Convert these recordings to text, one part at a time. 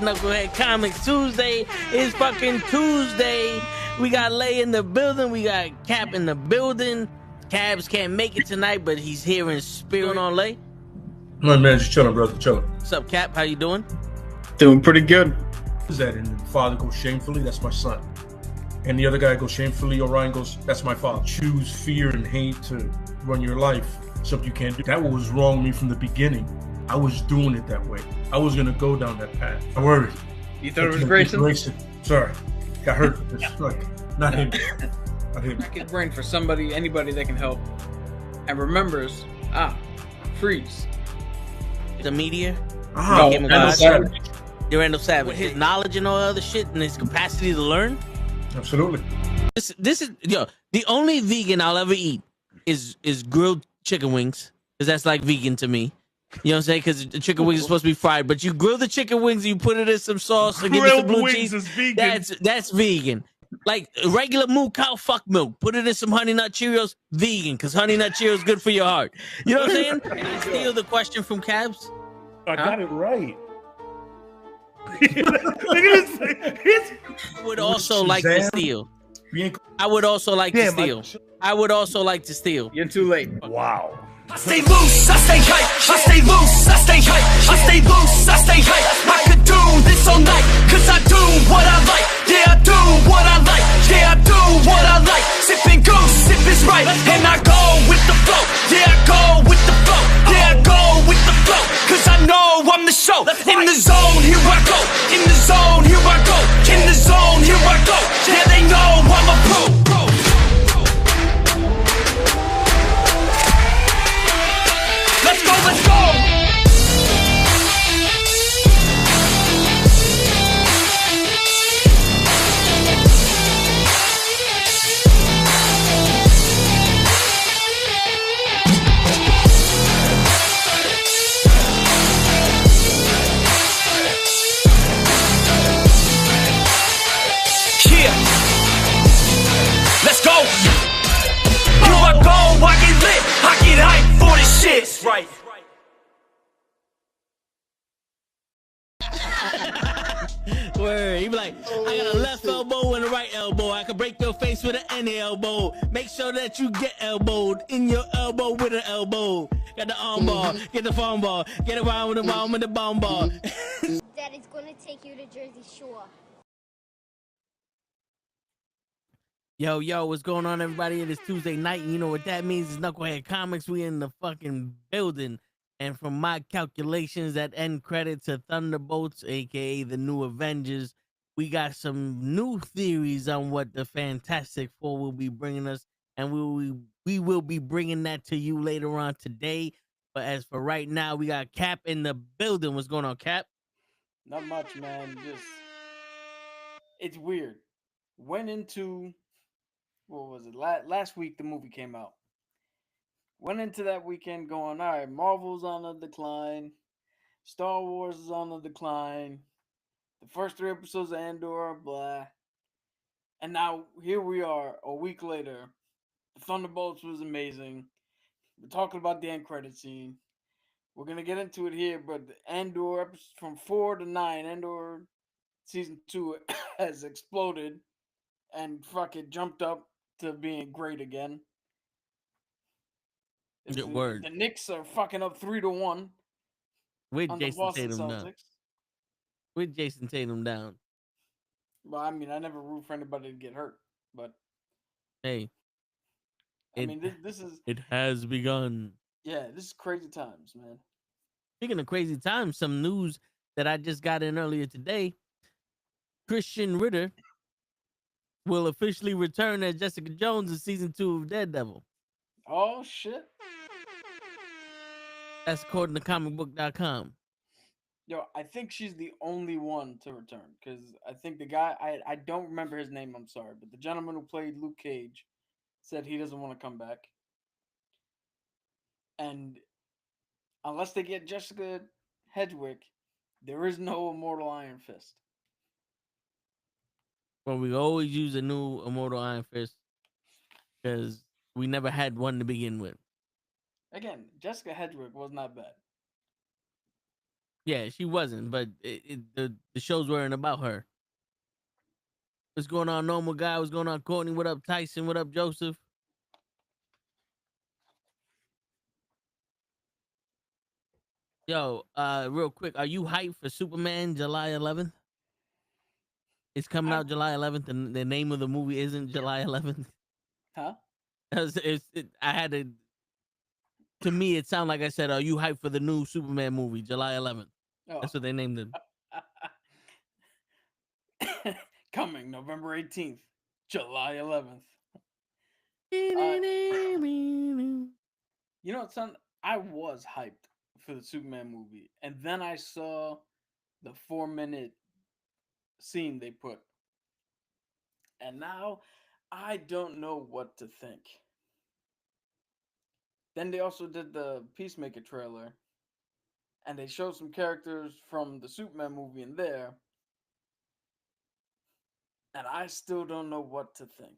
Knucklehead Comics Tuesday. It's fucking Tuesday. We got Lay in the building. We got Cap in the building. Cabs can't make it tonight, but he's here in spirit. On Lay. My man, just chilling, brother, chilling. What's up, Cap? How you doing? Doing pretty good. Is that and the father goes shamefully? That's my son. And the other guy goes shamefully. Orion goes, that's my father. Choose fear and hate to run your life. Something you can't do. That was wrong with me from the beginning. I was doing it that way. I was gonna go down that path. I worried. You thought it was Grayson? Sorry, got hurt. It's like not him. Not him. Crack his brain for somebody, anybody that can help, and remembers. Freeze. The media. Randall Savage. Randall Savage. With his knowledge and all other shit and his capacity to learn. Absolutely. This is the only vegan I'll ever eat is grilled chicken wings, because that's like vegan to me. You know what I'm saying? Because the chicken wings are supposed to be fried, but you grill the chicken wings and you put it in some sauce and give it some blue cheese. Is vegan. That's vegan. Like regular moo cow fuck milk. Put it in some Honey Nut Cheerios. Vegan, because Honey Nut Cheerios good for your heart. You know what I'm saying? Can I steal the question from Cabs? I got it right. I would also like to steal. I would also like to steal. I would also like to steal. You're too late. Wow. I stay loose, I stay hype, I stay loose, I stay hype, I stay loose, I stay hype. I could do this all night, cause I do what I like. Yeah, I do what I like, yeah, I do what I like. Sipping goose, sip is right, and I go with the flow. Yeah, I go with the flow, yeah, I go with the flow. Cause I know I'm the show. In the zone, here I go. In the zone, here I go. In the zone, here I go. Yeah, they know I'm a pro. Let's go, let's go! Yeah! Let's go! Here I go, I get lit, I get hyped for this shit! Right. Word. He be like, I got a left elbow and a right elbow. I can break your face with an any elbow. Make sure that you get elbowed in your elbow with an elbow. Got the arm ball, get the phone ball, get around with the bomb with the bomb ball. Daddy's gonna take you to Jersey Shore. Yo, what's going on, everybody? It is Tuesday night. You know what that means? It's Knucklehead Comics. We in the fucking building. And from my calculations, that end credit to Thunderbolts, aka the New Avengers, we got some new theories on what the Fantastic Four will be bringing us, and we will be bringing that to you later on today. But as for right now, we got Cap in the building. What's going on, Cap? Not much, man. Just it's weird. Went into what was it? Last week the movie came out. Went into that weekend going, all right, Marvel's on the decline. Star Wars is on the decline. The first 3 episodes of Andor, blah. And now here we are a week later. The Thunderbolts was amazing. We're talking about the end credit scene. We're going to get into it here, but Andor, from 4 to 9, Andor season 2 has exploded and fucking jumped up to being great again. Word. The Knicks are fucking up 3-1. With Jason Tatum down. With Jason Tatum down. Well, I mean, I never root for anybody to get hurt, but hey, this is it has begun. Yeah, this is crazy times, man. Speaking of crazy times, some news that I just got in earlier today: Christian Ritter will officially return as Jessica Jones in season 2 of Daredevil. Oh shit! That's according to comicbook.com. Yo, I think she's the only one to return, because I think the guy, I don't remember his name, I'm sorry, but the gentleman who played Luke Cage said he doesn't want to come back. And unless they get Jessica Hedgewick, there is no Immortal Iron Fist. Well, we always use a new Immortal Iron Fist because we never had one to begin with. Again, Jessica Hedgewick was not bad. Yeah, she wasn't, but the shows weren't about her. What's going on, normal guy? What's going on, Courtney? What up, Tyson? What up, Joseph? Yo, real quick, are you hyped for Superman July 11th? It's coming I out July 11th, and the name of the movie isn't July 11th. huh? I had to me, it sounded like I said, are you hyped for the new Superman movie, July 11th? Oh. That's what they named it. Coming November 18th, July 11th. You know what, son? I was hyped for the Superman movie, and then I saw the 4-minute scene they put, and now I don't know what to think. Then they also did the Peacemaker trailer, and they showed some characters from the Superman movie in there, and I still don't know what to think.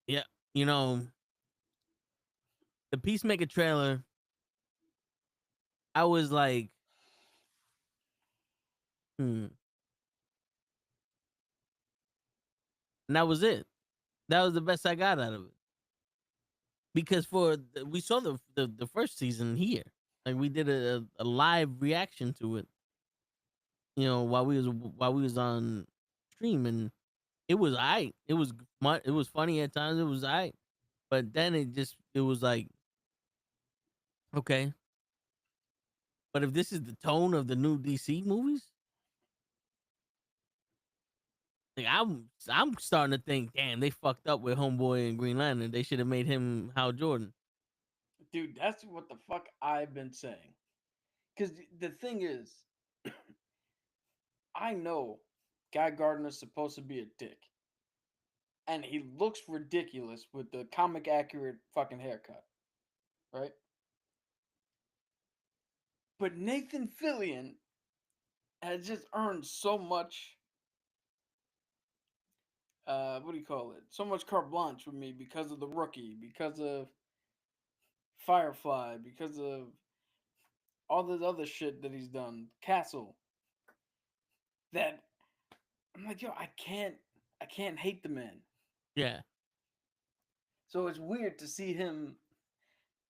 Yeah, you know, the Peacemaker trailer, I was like, and that was it. That was the best I got out of it. Because we saw the first season here, like we did a live reaction to it, you know, while we was on stream, and it was alright. It was funny at times. It was alright, but then it was like, okay, but if this is the tone of the new DC movies, like I'm starting to think, damn, they fucked up with Homeboy and Green Lantern. They should have made him Hal Jordan. Dude, that's what the fuck I've been saying. Because the thing is, I know Guy Gardner's supposed to be a dick. And he looks ridiculous with the comic accurate fucking haircut. Right? But Nathan Fillion has just earned so much what do you call it? So much carte blanche with me because of The Rookie, because of Firefly, because of all this other shit that he's done, Castle. That I'm like, yo, I can't hate the man. Yeah, So it's weird to see him.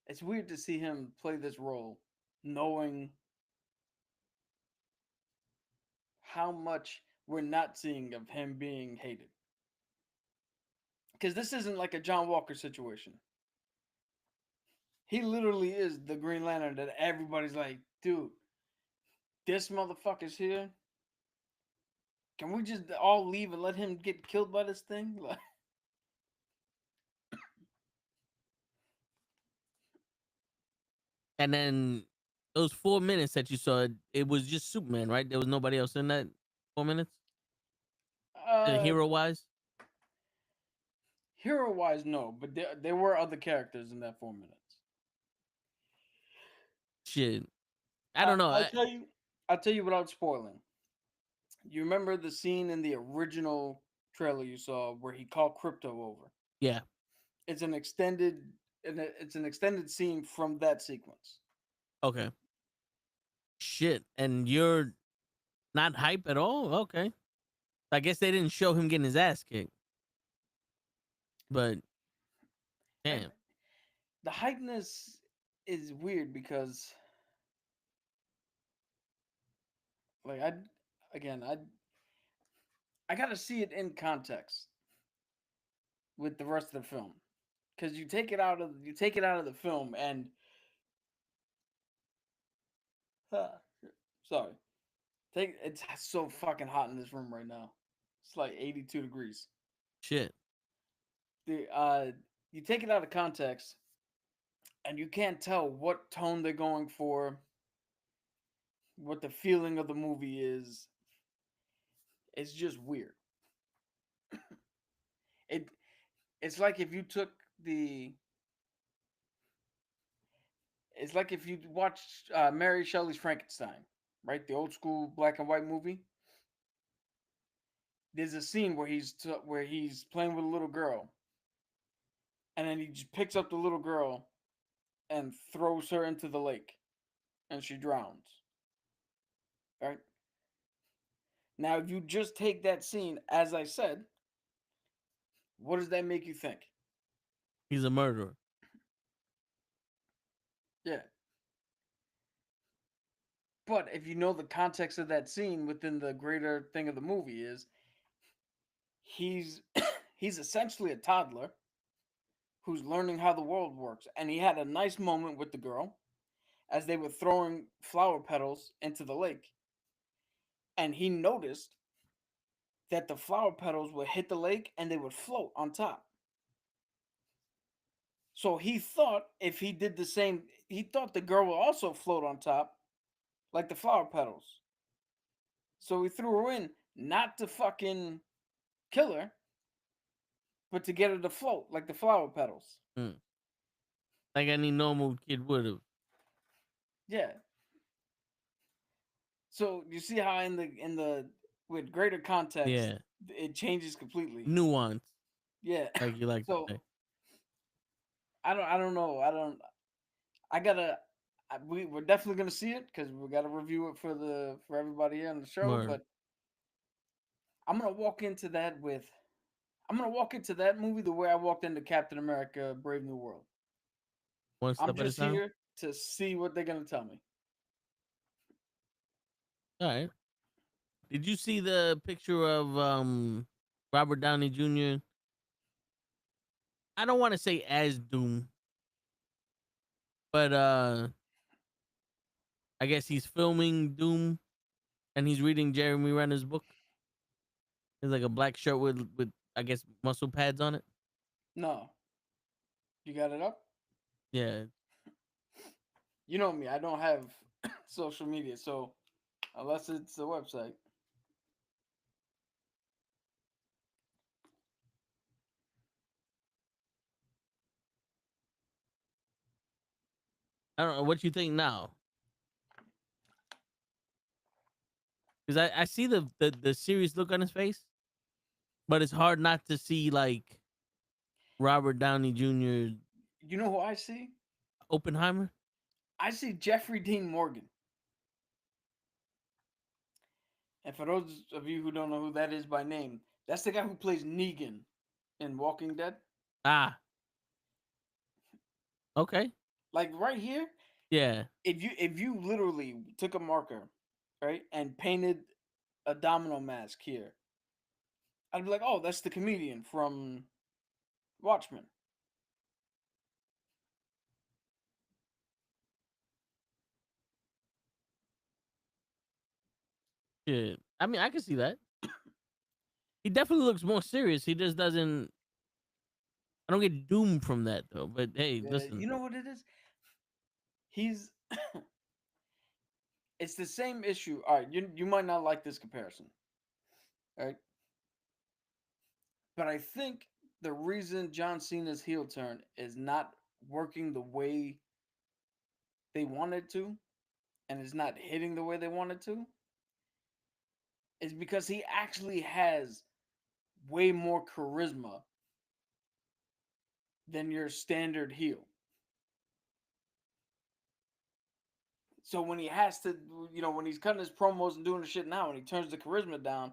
It's weird to see him play this role, knowing how much we're not seeing of him being hated. Because this isn't like a John Walker situation. He literally is the Green Lantern that everybody's like, dude, this motherfucker's here. Can we just all leave and let him get killed by this thing? Like, and then those 4 minutes that you saw, it was just Superman, right? There was nobody else in that 4 minutes, uh, hero wise. hero wise, no, but there were other characters in that 4 minutes. Shit, I don't know. I'll tell you without spoiling. You remember the scene in the original trailer you saw where he called Crypto over? Yeah, It's an extended scene from that sequence. okay. Shit, and you're not hype at all? Okay. I guess they didn't show him getting his ass kicked. But damn. The hypeness is weird because like I gotta see it in context with the rest of the film. Because you take it out of the film and sorry. It's so fucking hot in this room right now. It's like 82 degrees. Shit. You take it out of context and you can't tell what tone they're going for, what the feeling of the movie is. It's just weird. It's like if you took the it's like if you watched Mary Shelley's Frankenstein, right? The old school black and white movie. There's a scene where he's playing with a little girl, and then he just picks up the little girl, and throws her into the lake, and she drowns. Right? Now, if you just take that scene, as I said, what does that make you think? He's a murderer. Yeah. But if you know the context of that scene within the greater thing of the movie is he's he's essentially a toddler who's learning how the world works, and he had a nice moment with the girl as they were throwing flower petals into the lake, and he noticed that the flower petals would hit the lake and they would float on top. So he thought if he did the same, he thought the girl would also float on top like the flower petals. So he threw her in not to fucking kill her, but to get her to float like the flower petals. Mm. Like any normal kid would have. Yeah. So you see how in the with greater context, Yeah. it changes completely. Nuance, Yeah. like you like So to say. I don't know. I gotta. We're definitely gonna see it because we gotta review it for everybody here on the show. Word. But I'm gonna walk into that with. I'm gonna walk into that movie the way I walked into Captain America: Brave New World. One I'm step at a just time. here to see what they're gonna tell me. All right. Did you see the picture of Robert Downey Jr.? I don't want to say as Doom, but I guess he's filming Doom and he's reading Jeremy Renner's book. It's like a black shirt with I guess muscle pads on it. No, you got it up. Yeah. You know me. I don't have social media, so unless it's a website. I don't know what you think now. Because I see the serious look on his face, but it's hard not to see like Robert Downey Jr. You know who I see? Oppenheimer. I see Jeffrey Dean Morgan. And for those of you who don't know who that is by name, that's the guy who plays Negan in Walking Dead. Ah. Okay. Like right here, Yeah. if you literally took a marker, right, and painted a domino mask here, I'd be like, oh, that's the comedian from Watchmen. Yeah. I mean, I can see that. He definitely looks more serious. He just doesn't. I don't get doomed from that though. But hey, Yeah, listen. you know what it is? He's it's the same issue. All right, you might not like this comparison, right? But I think the reason John Cena's heel turn is not working the way they wanted to, and is not hitting the way they wanted to, is because he actually has way more charisma than your standard heel. So when he has to, when he's cutting his promos and doing the shit now, and he turns the charisma down,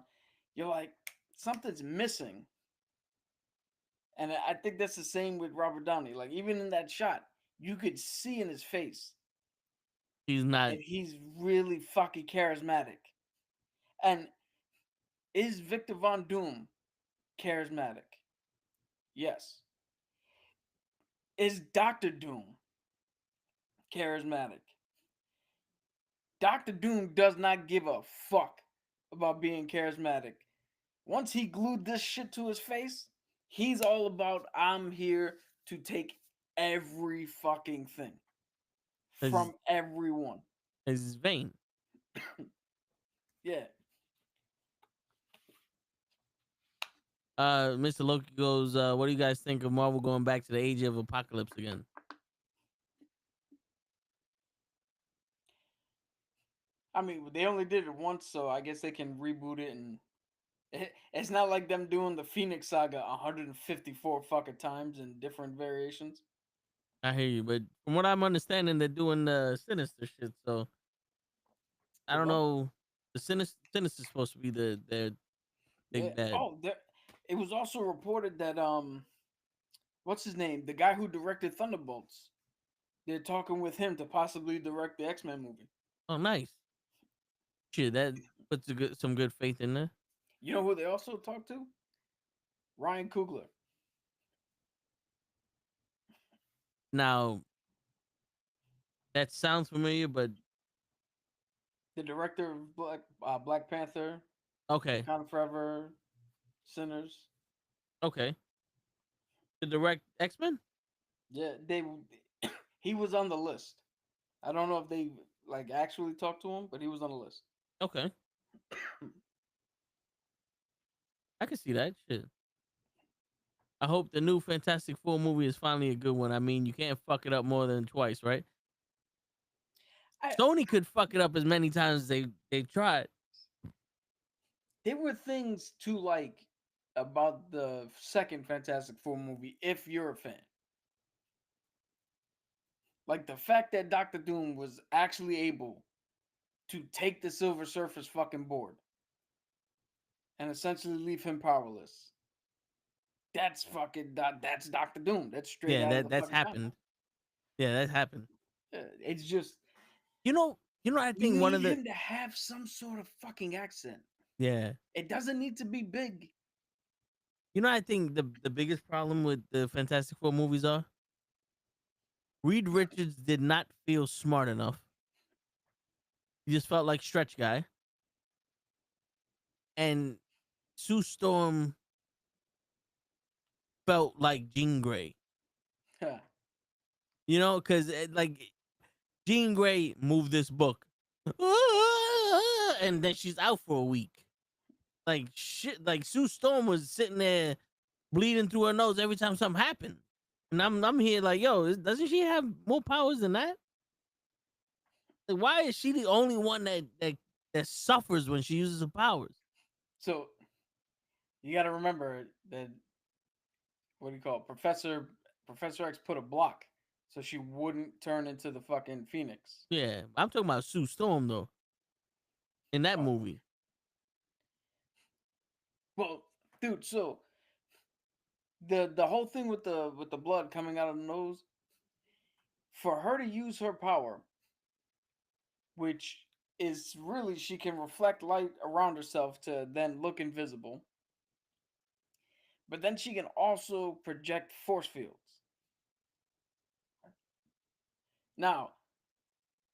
you're like, something's missing. And I think that's the same with Robert Downey. Like, even in that shot, you could see in his face He's not. that he's really fucking charismatic. And is Victor Von Doom charismatic? Yes. Is Dr. Doom charismatic? Dr. Doom does not give a fuck about being charismatic. Once he glued this shit to his face, he's all about, I'm here to take every fucking thing from everyone. His vein. Yeah. Mr. Loki goes, what do you guys think of Marvel going back to the age of apocalypse again? I mean, they only did it once, so I guess they can reboot it, and it's not like them doing the Phoenix Saga 154 fucking times in different variations. I hear you, but from what I'm understanding, they're doing the Sinister shit. So I The don't what? know. The Sinister's supposed to be their Yeah. big bad. Oh, there. It was also reported that what's his name? The guy who directed Thunderbolts. They're talking with him to possibly direct the X-Men movie. Oh, nice. Shit, that puts some good faith in there. You know who they also talked to? Ryan Coogler. Now that sounds familiar, but The director of Black Panther, okay, Wakanda Forever, Sinners. okay. The direct X Men. Yeah, they he was on the list. I don't know if they like actually talked to him, but he was on the list. Okay, I can see that shit. I hope the new Fantastic Four movie is finally a good one. I mean, you can't fuck it up more than twice, right? I, Sony could fuck it up as many times as they tried. there were things to like about the second Fantastic Four movie if you're a fan. Like the fact that Doctor Doom was actually able to take the Silver Surfer's fucking board and essentially leave him powerless. That's fucking that's Doctor Doom. That's straight Yeah, out of the that's fucking comic. happened. Yeah, that happened. It's just You know. I you think need one of the him to have some sort of fucking accent. yeah. It doesn't need to be big. I think the biggest problem with the Fantastic Four movies are Reed Richards did not feel smart enough. He just felt like stretch guy. And Sue Storm felt like Jean Grey. Huh. Because like Jean Grey moved this book, and then she's out for a week. Like shit. Like Sue Storm was sitting there bleeding through her nose every time something happened, and I'm here like, yo, doesn't she have more powers than that? Like, why is she the only one that suffers when she uses her powers? So you got to remember that what do you call it? Professor X put a block so she wouldn't turn into the fucking Phoenix. Yeah, I'm talking about Sue Storm though. In that movie, Well, dude, so the whole thing with the blood coming out of the nose, for her to use her power, which is really she can reflect light around herself to then look invisible. But then she can also project force fields. Now,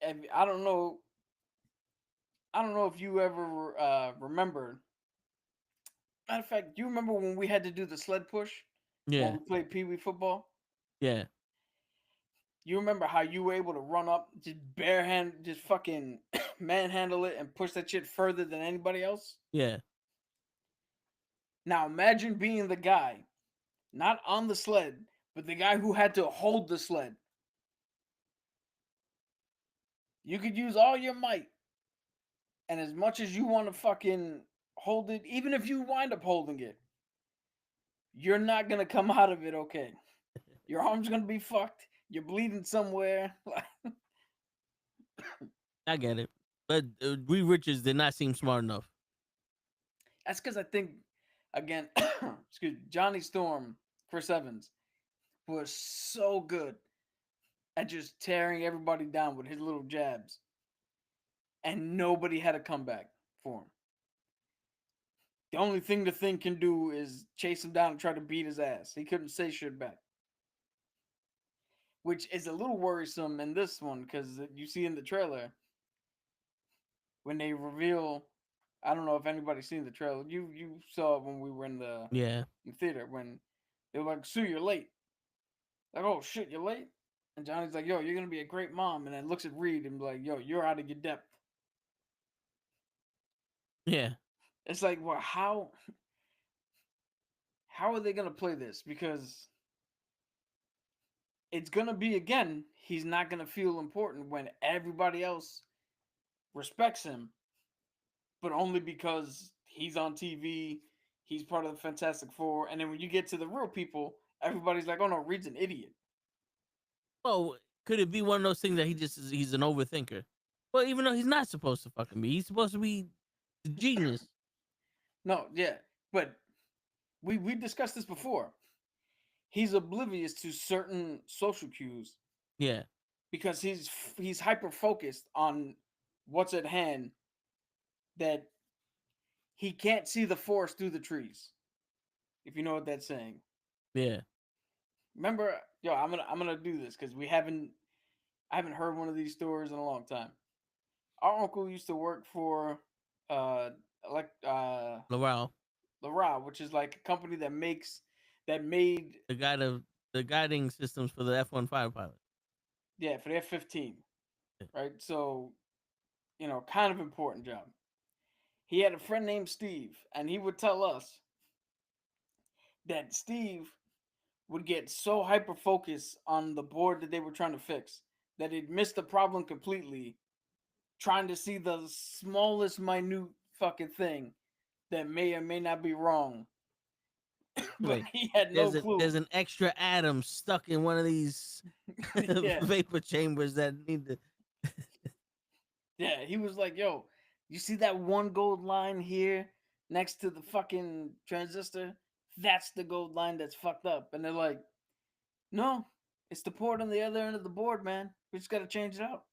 I don't know. I don't know if you ever remember. Matter of fact, do you remember when we had to do the sled push yeah, when we played Pee Wee football? yeah, You remember how you were able to run up, just bare hand, just fucking manhandle it and push that shit further than anybody else? yeah. Now imagine being the guy, not on the sled, but the guy who had to hold the sled. You could use all your might, and as much as you want to fucking hold it, even if you wind up holding it, you're not gonna come out of it okay. Your arm's gonna be fucked. You're bleeding somewhere. I get it, but Reed Richards did not seem smart enough. That's because I think, again, excuse me, Johnny Storm, Chris Evans, was so good at just tearing everybody down with his little jabs, and nobody had a comeback for him. The only thing the Thing can do is chase him down and try to beat his ass. He couldn't say shit back. Which is a little worrisome in this one, because you see in the trailer, when they reveal, I don't know if anybody's seen the trailer. You saw it when we were in the Yeah, theater, when they were like, Sue, you're late. Like, oh shit, you're late? And Johnny's like, yo, you're going to be a great mom. And then looks at Reed and be like, yo, you're out of your depth. yeah. It's like, well, how are they gonna play this? Because it's gonna be, again, he's not gonna feel important when everybody else respects him, but only because he's on TV, he's part of the Fantastic Four, and then when you get to the real people, everybody's like, oh no, Reed's an idiot. Oh, could it be one of those things that he's an overthinker? Well, even though he's not supposed to fucking be, he's supposed to be the genius. No, yeah, but we discussed this before. He's oblivious to certain social cues Yeah, because he's hyper focused on what's at hand that he can't see the forest through the trees. If you know what that's saying. yeah. Remember, yo, I'm gonna do this because I haven't heard one of these stories in a long time. Our uncle used to work for uh like Laurel, Laral, which is like a company that made the guiding systems for the F-1 fighter pilot. yeah for the F-15, right? So kind of important job. He had a friend named Steve, and he would tell us that Steve would get so hyper focused on the board that they were trying to fix that he'd miss the problem completely, trying to see the smallest minute fucking thing that may or may not be wrong. But Wait, he had no clue. There's an extra atom stuck in one of these Yeah. vapor chambers that need to. Yeah, he was like, yo, you see that one gold line here next to the fucking transistor? That's the gold line that's fucked up. And they're like, no, it's the port on the other end of the board, man. We just got to change it out.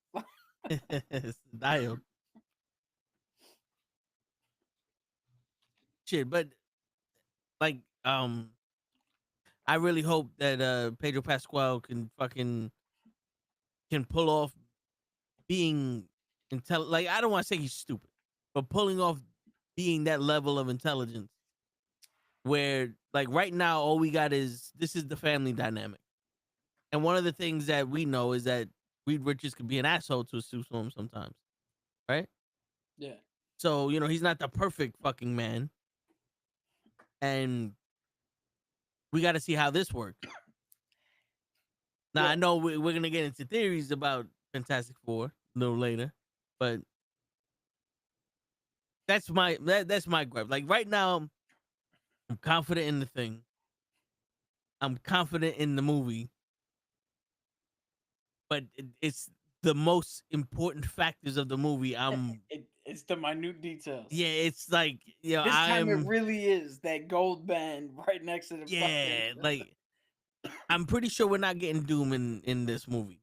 It's the diode. Shit, but like, I really hope that Pedro Pascal can pull off being like, I don't want to say he's stupid, but pulling off being that level of intelligence where, like, right now all we got is this is the family dynamic. And one of the things that we know is that Reed Richards can be an asshole to his him sometimes. Right? Yeah. So, he's not the perfect fucking man. And we got to see how this works. Now, Yeah. I know we're going to get into theories about Fantastic Four a little later, but that's my gripe. Like, right now, I'm confident in the thing. I'm confident in the movie. But it's the most important factors of the movie. It's the minute details. Yeah, it's like, this time it really is that gold band right next to the fucking... like, I'm pretty sure we're not getting Doom in this movie,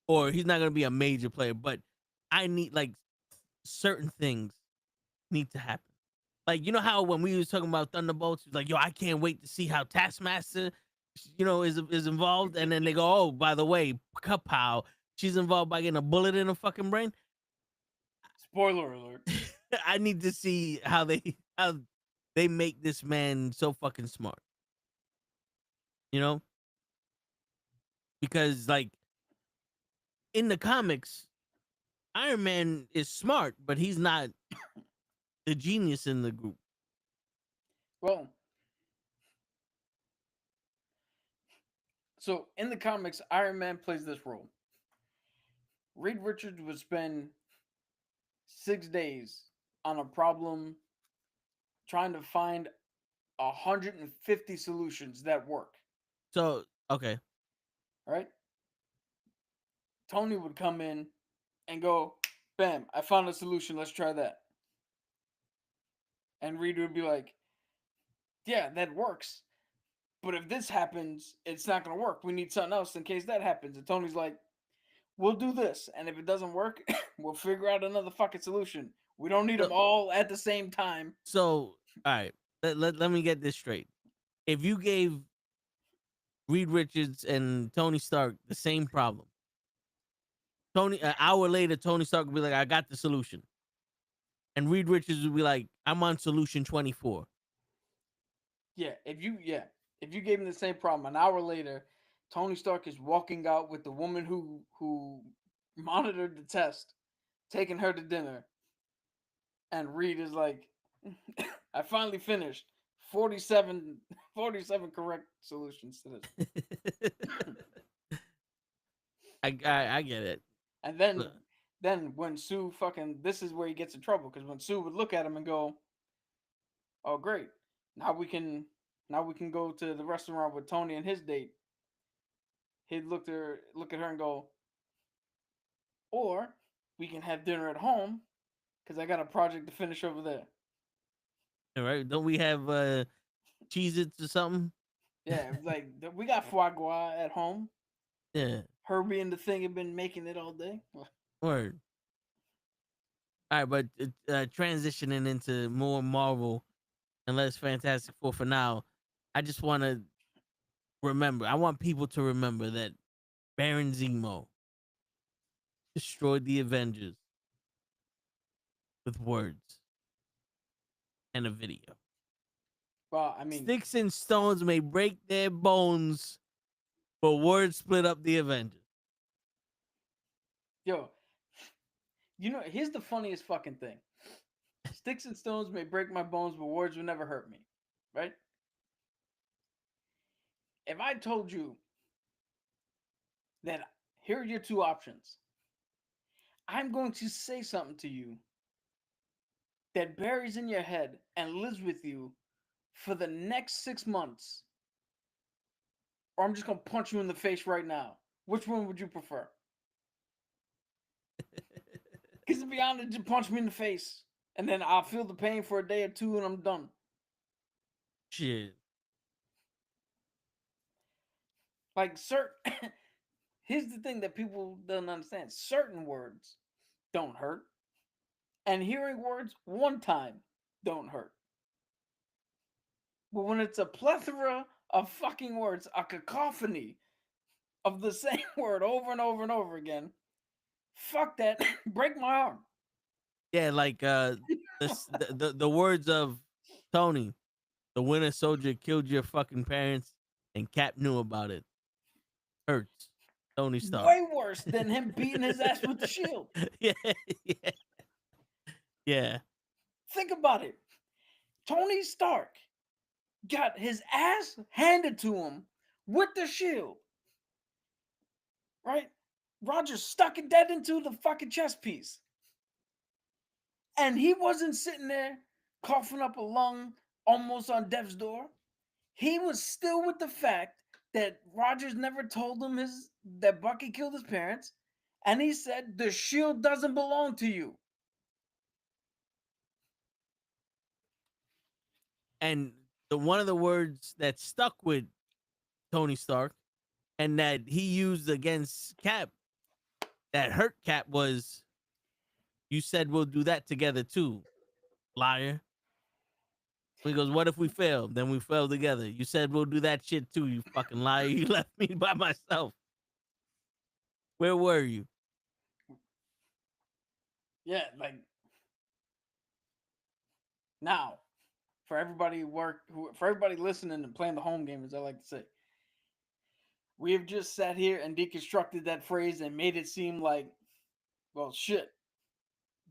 or he's not gonna be a major player. But I need, like, certain things need to happen. Like, how when we was talking about Thunderbolts, like, yo, I can't wait to see how Taskmaster, is involved, and then they go, oh, by the way, kapow, she's involved by getting a bullet in her fucking brain. Spoiler alert. I need to see how they make this man so fucking smart. Because, like, in the comics, Iron Man is smart, but he's not the genius in the group. Well, so in the comics, Iron Man plays this role. Reed Richards would spend 6 days on a problem trying to find 150 solutions that work. So, okay. Right? Tony would come in and go, bam, I found a solution. Let's try that. And Reed would be like, yeah, that works. But if this happens, it's not going to work. We need something else in case that happens. And Tony's like, we'll do this. And if it doesn't work, we'll figure out another fucking solution. We don't need them all at the same time. So, all right, let me get this straight. If you gave Reed Richards and Tony Stark the same problem, an hour later, Tony Stark would be like, I got the solution. And Reed Richards would be like, I'm on solution 24. Yeah, if you gave him the same problem, an hour later, Tony Stark is walking out with the woman who monitored the test, taking her to dinner. And Reed is like, I finally finished 47 correct solutions to this. I get it. And then when Sue this is where he gets in trouble, because when Sue would look at him and go, oh great, now we can go to the restaurant with Tony and his date. he'd look at her and go, or we can have dinner at home because I got a project to finish over there. All right? Don't we have Cheez-Its or something? Yeah, like we got foie gras at home. Yeah. Herbie and the thing have been making it all day. Word. All right, but transitioning into more Marvel and less Fantastic Four for now, I just want to remember. I want people to remember that Baron Zemo destroyed the Avengers with words and a video. Well, I mean, Sticks and stones may break their bones, but words split up the Avengers. yo, here's the funniest fucking thing. Sticks and stones may break my bones, but words will never hurt me. Right? If I told you that here are your two options, I'm going to say something to you that buries in your head and lives with you for the next 6 months, or I'm just going to punch you in the face right now. Which one would you prefer? Because to be honest, just punch me in the face, and then I'll feel the pain for a day or two, and I'm done. Shit. Like, here's the thing that people don't understand. Certain words don't hurt, and hearing words one time don't hurt. But when it's a plethora of fucking words, a cacophony of the same word over and over and over again, fuck that. Break my arm. Yeah, like the words of Tony, the Winter Soldier killed your fucking parents, and Cap knew about it. Hurts. Tony Stark. Way worse than him beating his ass with the shield. Yeah, yeah, yeah. Think about it. Tony Stark got his ass handed to him with the shield. Right? Roger stuck it dead into the fucking chest piece. And he wasn't sitting there coughing up a lung almost on death's door. He was still with the fact that Rogers never told him that Bucky killed his parents. And he said, the shield doesn't belong to you. And one of the words that stuck with Tony Stark and that he used against Cap that hurt Cap was, you said we'll do that together too, liar. He goes, what if we fail? Then we fail together. You said we'll do that shit too, you fucking liar. You left me by myself. Where were you? Yeah, like, now, for everybody listening and playing the home game, as I like to say, we have just sat here and deconstructed that phrase and made it seem like, well, shit.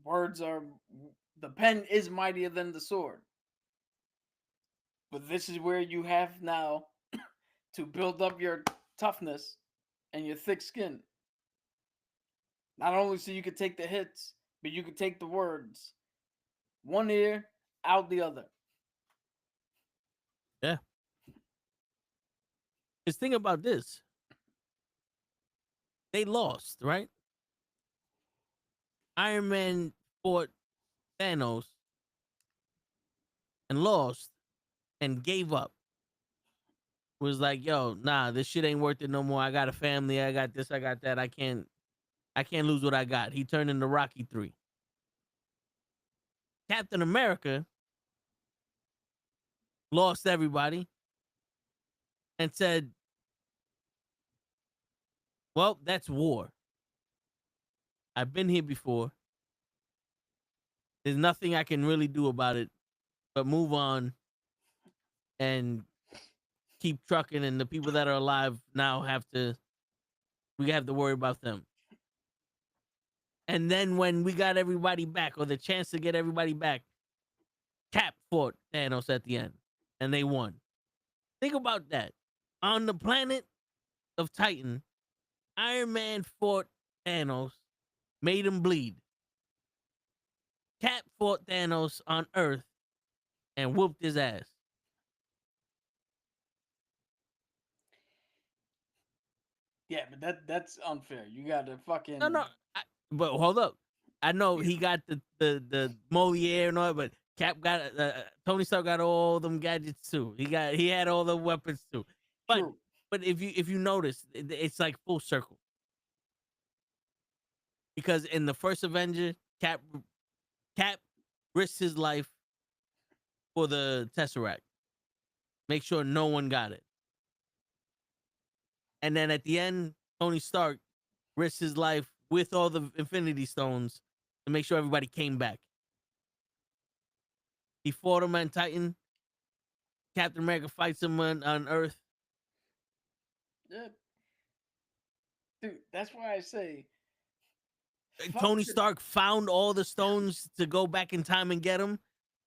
The pen is mightier than the sword. But this is where you have now to build up your toughness and your thick skin. Not only so you could take the hits, but you could take the words. One ear, out the other. Yeah. Just think about this. They lost, right? Iron Man fought Thanos and lost and gave up. Was like, yo, nah, this shit ain't worth it no more. I got a family. I got this. I got that. I can't lose what I got. He turned into Rocky 3. Captain America lost everybody and said, well, that's war. I've been here before. There's nothing I can really do about it but move on and keep trucking. And the people that are alive now we have to worry about them. And then when we got everybody back, or the chance to get everybody back, Cap fought Thanos at the end, and they won. Think about that. On the planet of Titan, Iron Man fought Thanos, made him bleed. Cap fought Thanos on Earth and whooped his ass. Yeah, but that's unfair. You gotta fucking No. But hold up. I know he got the Moliere and all, but Cap got Tony Stark got all them gadgets too. He had all the weapons too. But true. but if you notice, it's like full circle. Because in the first Avenger, Cap risked his life for the Tesseract. Make sure no one got it. And then at the end, Tony Stark risked his life with all the Infinity Stones to make sure everybody came back. He fought him on Titan. Captain America fights him on Earth. Yeah. Dude, that's why I say fuck Tony the- Stark found all the stones to go back in time and get him,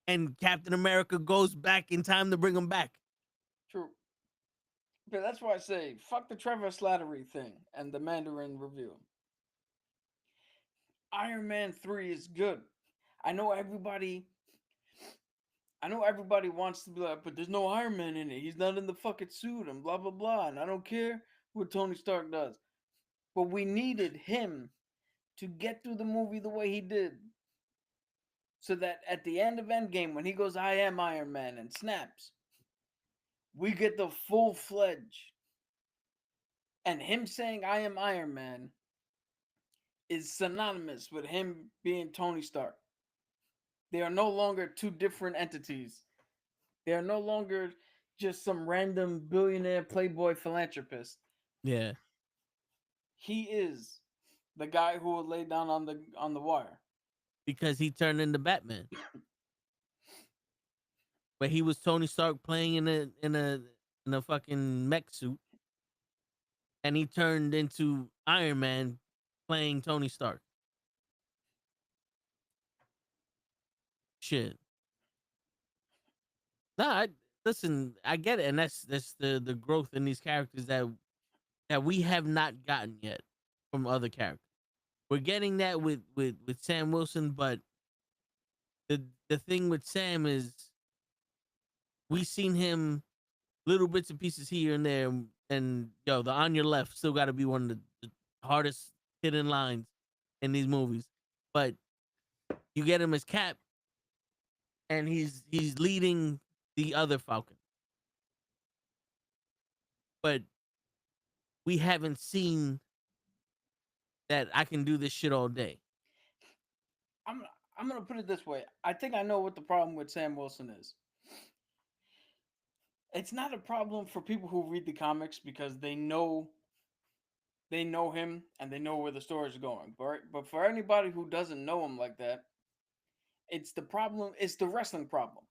and Captain America goes back in time to bring him back. True. But that's why I say fuck the Trevor Slattery thing and the Mandarin review. Iron Man 3 is good. I know everybody wants to be like, but there's no Iron Man in it. He's not in the fucking suit and blah blah blah. And I don't care what Tony Stark does. But we needed him to get through the movie the way he did. So that at the end of Endgame, when he goes, I am Iron Man and snaps, we get the full-fledged. And him saying I am Iron Man is synonymous with him being Tony Stark. They are no longer two different entities. They are no longer just some random billionaire playboy philanthropist. Yeah. He is the guy who will lay down on the wire. Because he turned into Batman. But he was Tony Stark playing in a fucking mech suit. And he turned into Iron Man playing Tony Stark. Shit. Nah, listen, I get it, and that's the growth in these characters that we have not gotten yet from other characters. We're getting that with Sam Wilson, but the thing with Sam is we've seen him little bits and pieces here and there, and yo, the on your left still got to be one of the hardest hidden lines in these movies. But you get him as Cap, and he's leading the other Falcon. But we haven't seen that I can do this shit all day. I'm gonna put it this way. I think I know what the problem with Sam Wilson is. It's not a problem for people who read the comics because they know him and they know where the story is going. But for anybody who doesn't know him like that, it's the problem. It's the wrestling problem.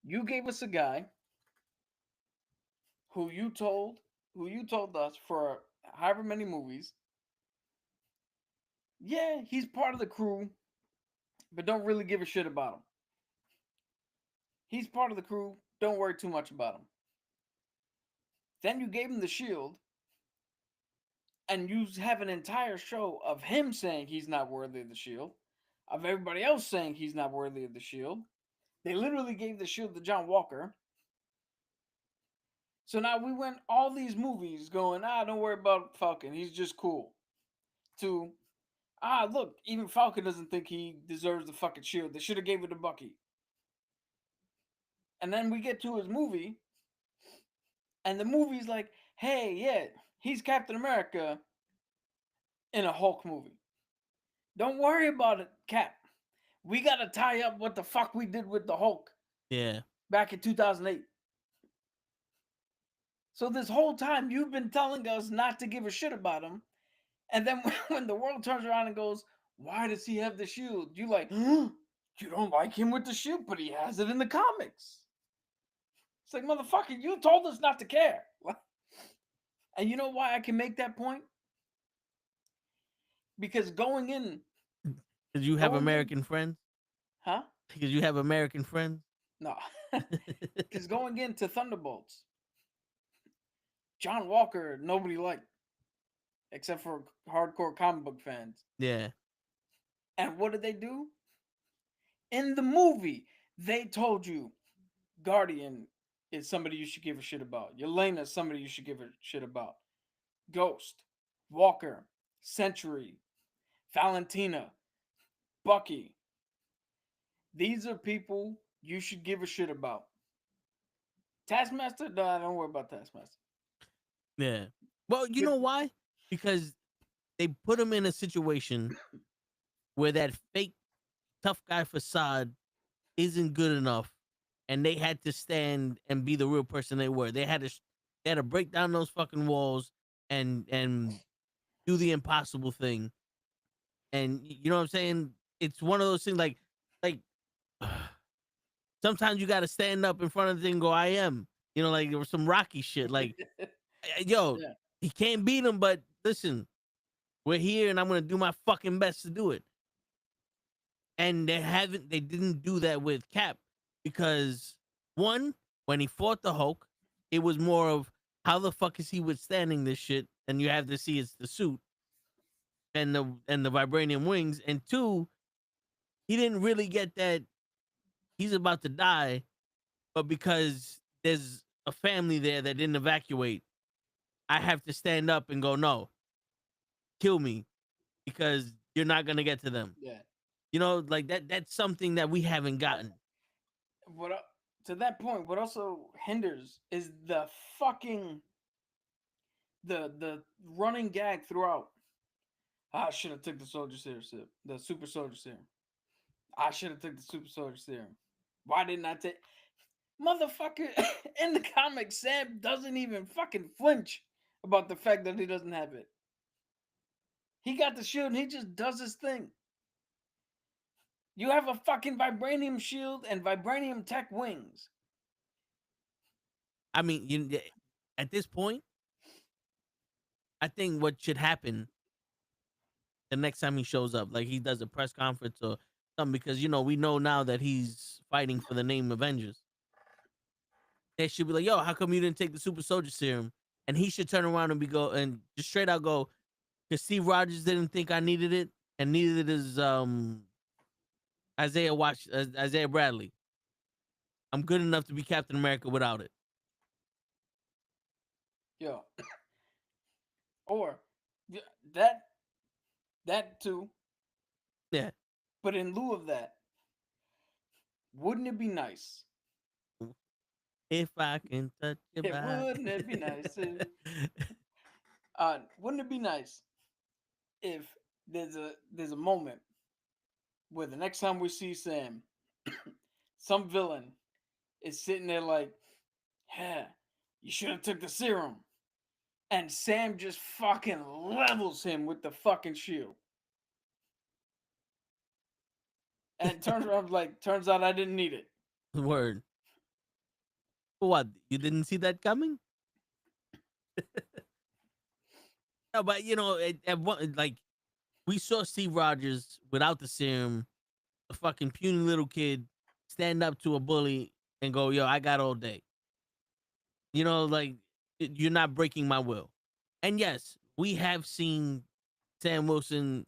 You gave us a guy who you told us for however many movies. Yeah, he's part of the crew, but don't really give a shit about him. He's part of the crew. Don't worry too much about him. Then you gave him the shield, and you have an entire show of him saying he's not worthy of the shield, of everybody else saying he's not worthy of the shield. They literally gave the shield to John Walker. So now we went all these movies going, don't worry about Falcon. He's just cool. To, look, even Falcon doesn't think he deserves the fucking shield. They should have gave it to Bucky. And then we get to his movie, and the movie's like, hey, yeah, he's Captain America in a Hulk movie. Don't worry about it, Cap. We got to tie up what the fuck we did with the Hulk. Yeah. Back in 2008. So this whole time you've been telling us not to give a shit about him. And then when the world turns around and goes, why does he have the shield? You like, you don't like him with the shield, but he has it in the comics. It's like, motherfucker, you told us not to care. And you know why I can make that point? Because going in. Because you have American friends? Huh? Because you have American friends? No. Because going into Thunderbolts, John Walker, nobody liked. Except for hardcore comic book fans. Yeah. And what did they do? In the movie, they told you Guardian is somebody you should give a shit about. Yelena is somebody you should give a shit about. Ghost, Walker, Century, Valentina, Bucky. These are people you should give a shit about. Taskmaster? No, don't worry about Taskmaster. Yeah. Well, you know why? Because they put him in a situation where that fake tough guy facade isn't good enough, and they had to stand and be the real person they were. They had to break down those fucking walls and do the impossible thing. And you know what I'm saying? It's one of those things like sometimes you got to stand up in front of the thing and go, I am. You know, like there was some Rocky shit. Like, yo, Yeah. he can't beat him, but listen, we're here and I'm going to do my fucking best to do it. And they didn't do that with Cap because, one, when he fought the Hulk, it was more of how the fuck is he withstanding this shit? And you have to see it's the suit and the vibranium wings. And two, he didn't really get that he's about to die, but because there's a family there that didn't evacuate, I have to stand up and go, no, kill me because you're not gonna get to them. Yeah. You know, like that's something that we haven't gotten. What to that point, what also hinders is the fucking the running gag throughout. I should have took the soldier serum, the super soldier serum. I should have took the super soldier serum. Why didn't I take? Motherfucker, in the comics, Sam doesn't even fucking flinch about the fact that he doesn't have it. He got the shield and he just does his thing. You have a fucking vibranium shield and vibranium tech wings. I mean, at this point, I think what should happen the next time he shows up, like he does a press conference or something, because we know now that he's fighting for the name Avengers. They should be like, yo, how come you didn't take the super soldier serum? And he should turn around and just straight out go, because Steve Rogers didn't think I needed it, and neither does Isaiah Bradley. I'm good enough to be Captain America without it. Yo. Or that too. Yeah. But in lieu of that, wouldn't it be nice? If I can touch your body. Wouldn't it be nice? Wouldn't it be nice if there's a moment where the next time we see Sam, some villain is sitting there like, yeah, you should have took the serum. And Sam just fucking levels him with the fucking shield. And turns around like, turns out I didn't need it. Word. What? You didn't see that coming? No, but like we saw Steve Rogers without the serum, a fucking puny little kid, stand up to a bully and go, yo, I got all day. Like you're not breaking my will. And yes, we have seen Sam Wilson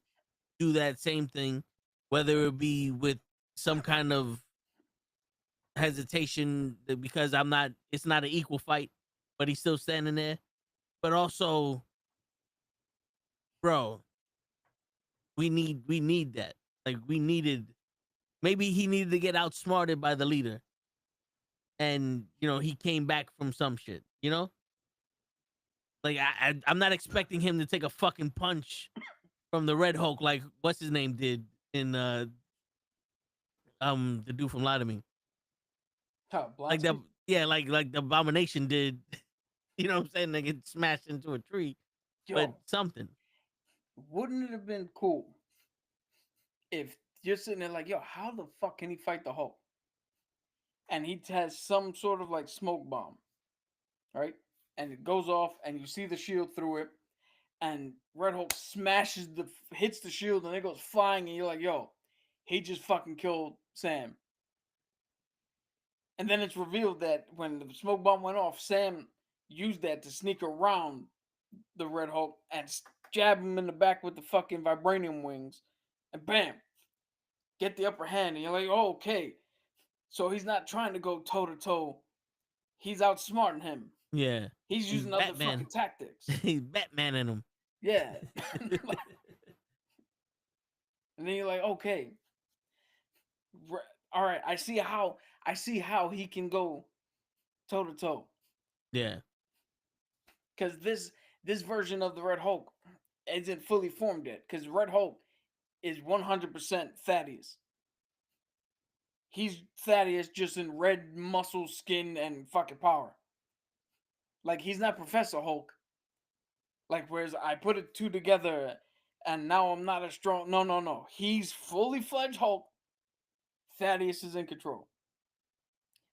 do that same thing, whether it be with some kind of hesitation because it's not an equal fight, but he's still standing there. But also, bro, we need that. Like maybe he needed to get outsmarted by the leader. And, he came back from some shit, Like, I'm not expecting him to take a fucking punch from the Red Hulk like what's his name did in the dude from Lie to Me. Like the like the Abomination did. You know what I'm saying? They get smashed into a tree. Yo, but something. Wouldn't it have been cool if you're sitting there like, yo, how the fuck can he fight the Hulk? And he has some sort of like smoke bomb, right? And it goes off, and you see the shield through it, and Red Hulk hits the shield, and it goes flying, and you're like, yo, he just fucking killed Sam. And then it's revealed that when the smoke bomb went off, Sam used that to sneak around the Red Hulk and jab him in the back with the fucking vibranium wings, and bam, get the upper hand, and you're like, oh, okay. So he's not trying to go toe-to-toe. he's outsmarting him. Yeah. He's He's using other Batman. fucking tactics. He's Batman in him. Yeah. And then you're like, okay, all right, I see how he can go toe to toe. Yeah. Because this version of the Red Hulk isn't fully formed yet. Because Red Hulk is 100% Thaddeus. He's Thaddeus just in red muscle, skin, and fucking power. Like, he's not Professor Hulk. Like, whereas I put it two together and now I'm not as strong. No. He's fully fledged Hulk. Thaddeus is in control.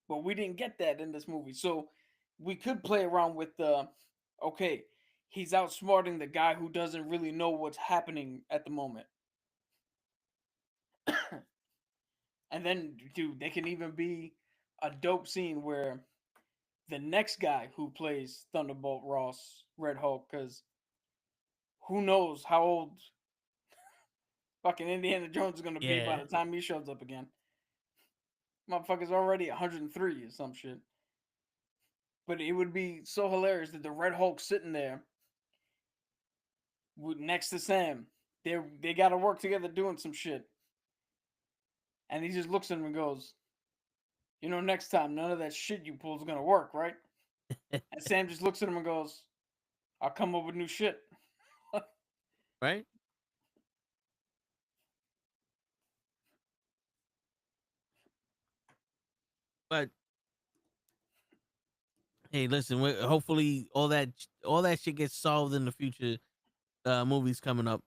But we didn't get that in this movie. So we could play around with the, okay, he's outsmarting the guy who doesn't really know what's happening at the moment. And then, dude, they can even be a dope scene where the next guy who plays Thunderbolt Ross, Red Hulk, because who knows how old fucking Indiana Jones is going to be by the time he shows up again. Motherfucker's already 103 or some shit. But it would be so hilarious that the Red Hulk sitting there next to Sam. They got to work together doing some shit. And he just looks at him and goes, you know, next time, none of that shit you pull is going to work, right? And Sam just looks at him and goes, I'll come up with new shit. Right? But hey, listen, hopefully all that shit gets solved in the future movies coming up.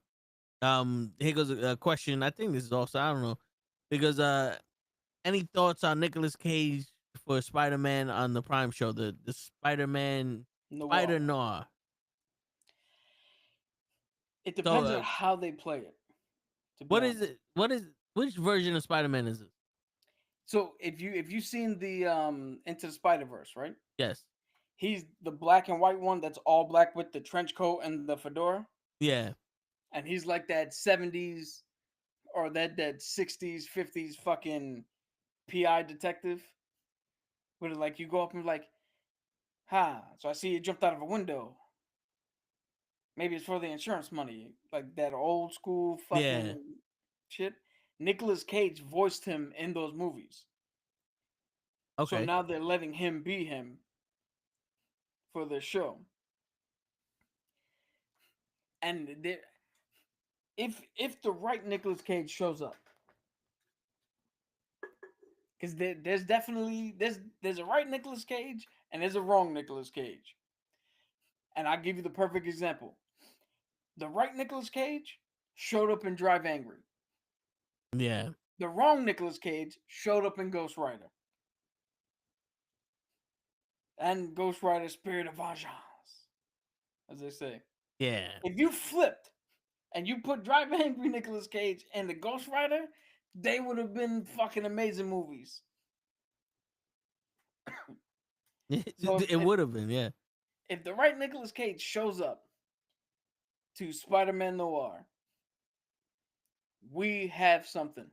Here goes a question. I think this is also, I don't know. Because any thoughts on Nicolas Cage for Spider-Man on the Prime show, the Spider-Man Spider Noir? It depends on how they play it. Which version of Spider-Man is it? So if you've seen the Into the Spider-Verse, right? Yes. He's the black and white one that's all black with the trench coat and the fedora. Yeah. And he's like that 70s or that 60s, 50s fucking PI detective. Where like you go up and like, so I see you jumped out of a window. Maybe it's for the insurance money. Like that old school fucking shit. Nicolas Cage voiced him in those movies. Okay. So now they're letting him be him for the show. And if the right Nicolas Cage shows up, because there's definitely there's a right Nicolas Cage and there's a wrong Nicolas Cage. And I'll give you the perfect example. The right Nicolas Cage showed up in Drive Angry. Yeah. The wrong Nicolas Cage showed up in Ghost Rider. And Ghost Rider Spirit of Vengeance, as they say. Yeah. If you flipped and you put Drive Angry Nicolas Cage and the Ghost Rider, they would have been fucking amazing movies. It would have been, yeah. If the right Nicolas Cage shows up to Spider-Man Noir, we have something.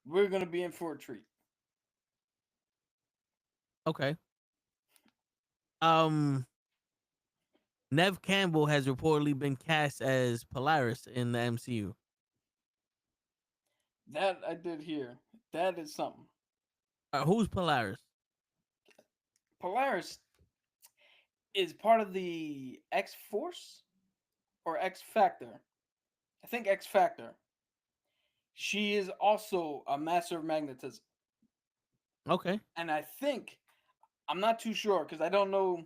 We're going to be in for a treat. Okay. Nev Campbell has reportedly been cast as Polaris in the MCU. That I did hear. That is something. Who's Polaris? Polaris is part of the X-Force or X-Factor. I think X-Factor. She is also a master of magnetism. Okay. And I think, I'm not too sure because I don't know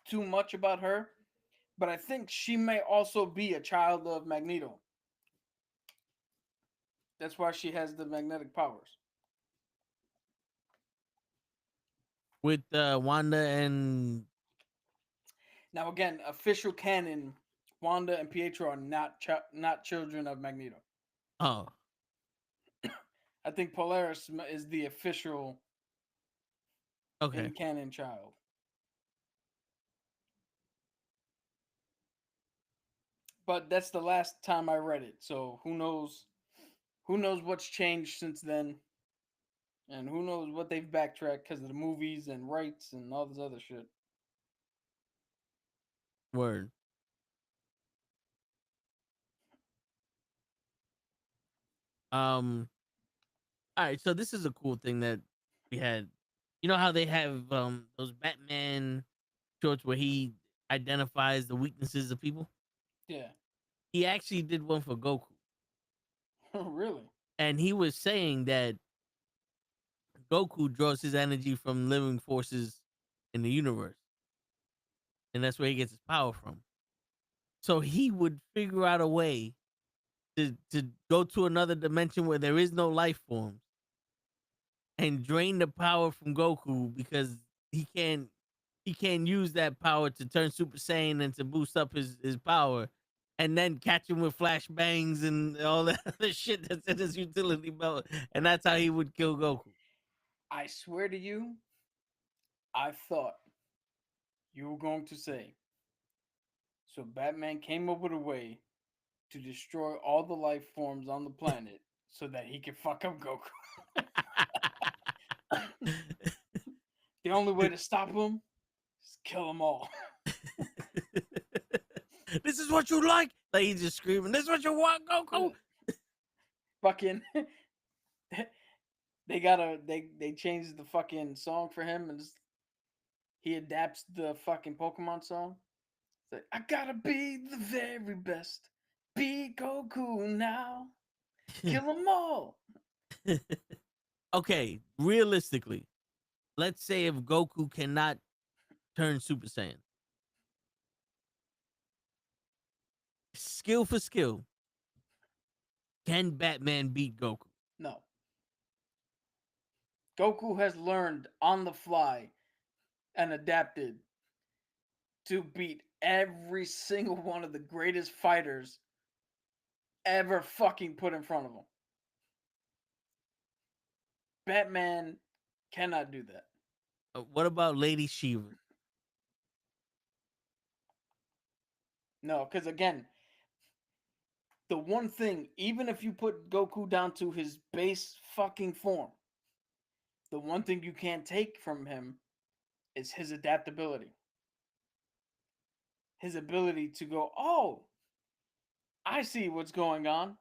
too much about her, but I think she may also be a child of Magneto. That's why she has the magnetic powers. With Wanda and... Now again, official canon, Wanda and Pietro are not children of Magneto. Oh. I think Polaris is the official in canon child. But that's the last time I read it, so who knows what's changed since then. And who knows what they've backtracked because of the movies and rights and all this other shit. Word. All right, so this is a cool thing that we had. You know how they have those Batman shorts where he identifies the weaknesses of people? Yeah. He actually did one for Goku. Really? And he was saying that Goku draws his energy from living forces in the universe. And that's where he gets his power from. So he would figure out a way to go to another dimension where there is no life forms and drain the power from Goku because he can't use that power to turn Super Saiyan and to boost up his power, and then catch him with flashbangs and all that other shit that's in his utility belt, and that's how he would kill Goku. I swear to you, I thought you were going to say, so Batman came up with a way to destroy all the life forms on the planet so that he could fuck up Goku. The only way to stop him is kill them all. This is what you like? Like he's just screaming, this is what you want, Goku? Fucking they changed the fucking song for him and he adapts the fucking Pokemon song. It's like, I gotta be the very best. Be Goku now. Kill them all. Okay, realistically, let's say if Goku cannot turn Super Saiyan, skill for skill, can Batman beat Goku? No. Goku has learned on the fly and adapted to beat every single one of the greatest fighters ever fucking put in front of him. Batman cannot do that. What about Lady Shiva? No, because again, the one thing, even if you put Goku down to his base fucking form, the one thing you can't take from him is his adaptability. His ability to go, oh, I see what's going on,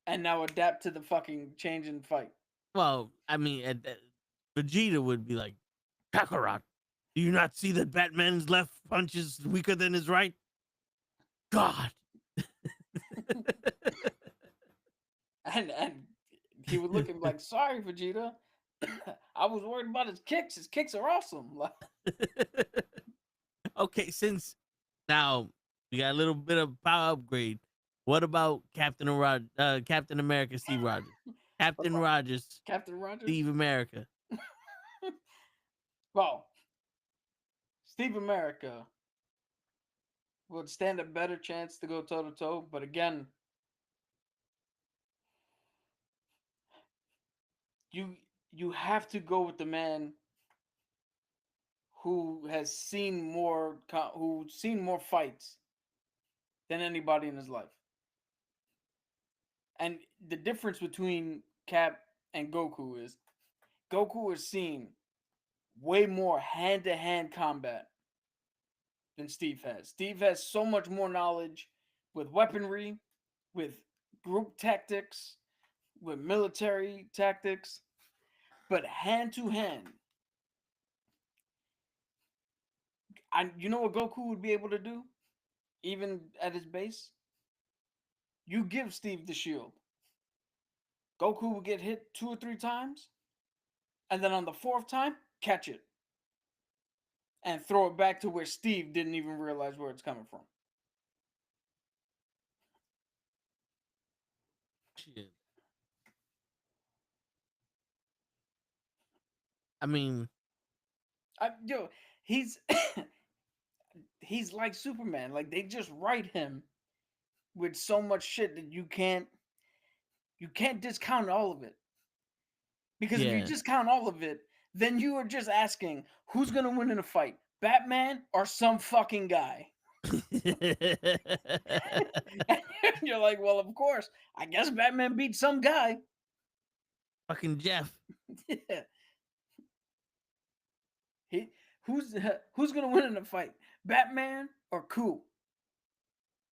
and now adapt to the fucking change in fight. Well, I mean, Vegeta would be like, Kakarot, do you not see that Batman's left punch is weaker than his right? God. And he would look at him like, sorry, Vegeta. I was worried about his kicks. His kicks are awesome. Okay, since now we got a little bit of power upgrade, what about Captain America, Steve Rogers? Captain Rogers, Steve America. Well, Steve America would stand a better chance to go toe to toe, but again, you have to go with the man who has seen more fights than anybody in his life. And the difference between Cap and Goku is Goku has seen way more hand-to-hand combat than Steve has. Steve has so much more knowledge with weaponry, with group tactics, with military tactics, but hand-to-hand. You know what Goku would be able to do, even at his base? You give Steve the shield. Goku will get hit 2 or 3 times, and then on the 4th time, catch it. And throw it back to where Steve didn't even realize where it's coming from. Shit. I mean, he's he's like Superman. Like, they just write him with so much shit that you can't discount all of it. Because if you discount all of it, then you are just asking, who's going to win in a fight? Batman or some fucking guy? You're like, well, of course. I guess Batman beat some guy. Fucking Jeff. Yeah. He who's gonna win in a fight? Batman or Cool?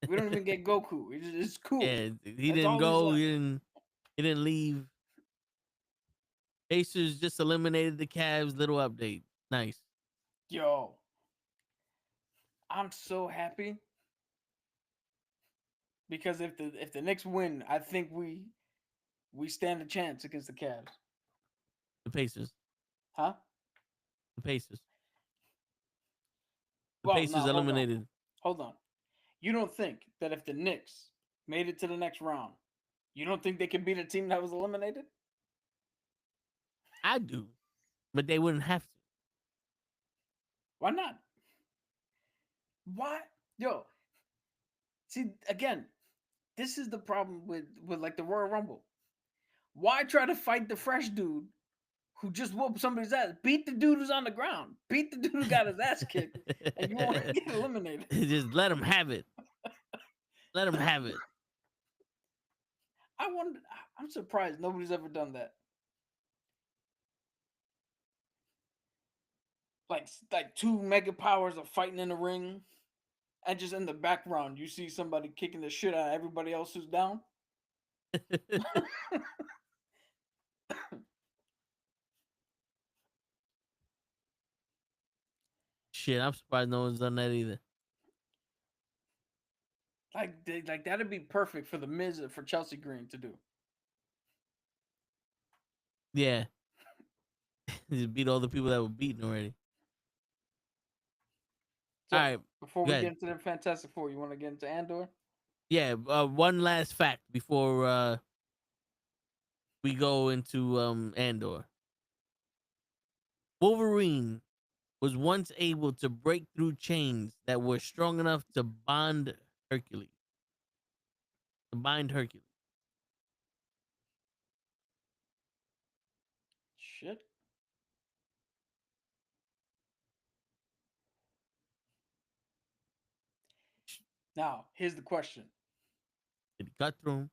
We don't even get Goku. It's Cool. Yeah, he That's didn't all he's go. left. He didn't leave. Pacers just eliminated the Cavs. Little update. Nice. Yo, I'm so happy because if the Knicks win, I think we stand a chance against the Cavs. The Pacers. Huh? The Pacers. The Well, Pacers no, eliminated. Hold on. You don't think that if the Knicks made it to the next round, you don't think they could beat a team that was eliminated? I do, but they wouldn't have to. Why not? Why? Yo, see, again, this is the problem with like the Royal Rumble. Why try to fight the fresh dude who just whooped somebody's ass? Beat the dude who's on the ground. Beat the dude who got his ass kicked, and you won't get eliminated. Just let him have it. Let him have it. I'm surprised nobody's ever done that. Like two mega powers are fighting in the ring, and just in the background you see somebody kicking the shit out of everybody else who's down. Shit, I'm surprised no one's done that either. Like that'd be perfect for the Miz for Chelsea Green to do. Yeah. Just beat all the people that were beaten already. So, all right. Before we go get ahead. into the Fantastic Four, you want to get into Andor? Yeah. One last fact before we go into Andor. Wolverine was once able to break through chains that were strong enough to bind Hercules. Shit. Now, here's the question. Did he cut through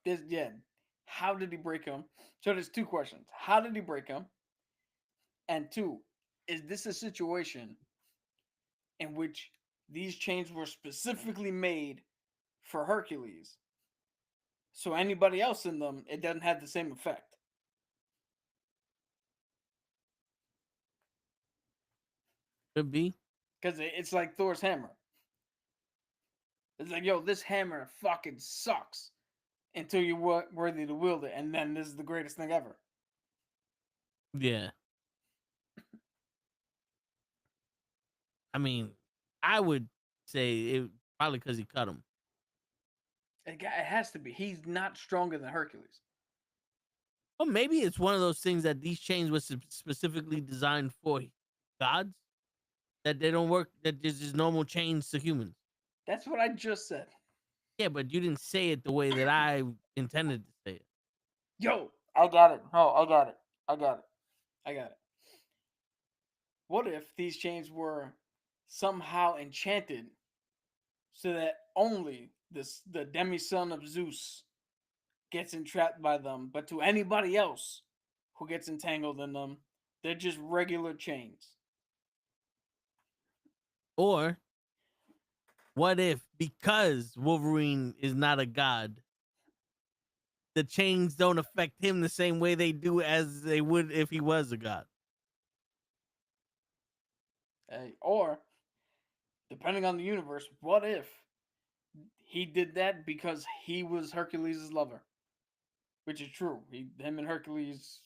him? How did he break him? So there's two questions. How did he break him? And two, is this a situation in which these chains were specifically made for Hercules? So anybody else in them, it doesn't have the same effect. Could be. Because it's like Thor's hammer. It's like, yo, this hammer fucking sucks until you're worthy to wield it. And then this is the greatest thing ever. Yeah. I mean, I would say it probably because he cut him. It has to be. He's not stronger than Hercules. Well, maybe it's one of those things that these chains were specifically designed for gods. That they don't work, that there's just normal chains to humans. That's what I just said. Yeah, but you didn't say it the way that I intended to say it. Yo, I got it. Oh, I got it. What if these chains were somehow enchanted so that only the demi-son of Zeus gets entrapped by them, but to anybody else who gets entangled in them, they're just regular chains? Or what if, because Wolverine is not a god, the chains don't affect him the same way they do as they would if he was a god? Or, depending on the universe, what if he did that because he was Hercules' lover? Which is true. Him and Hercules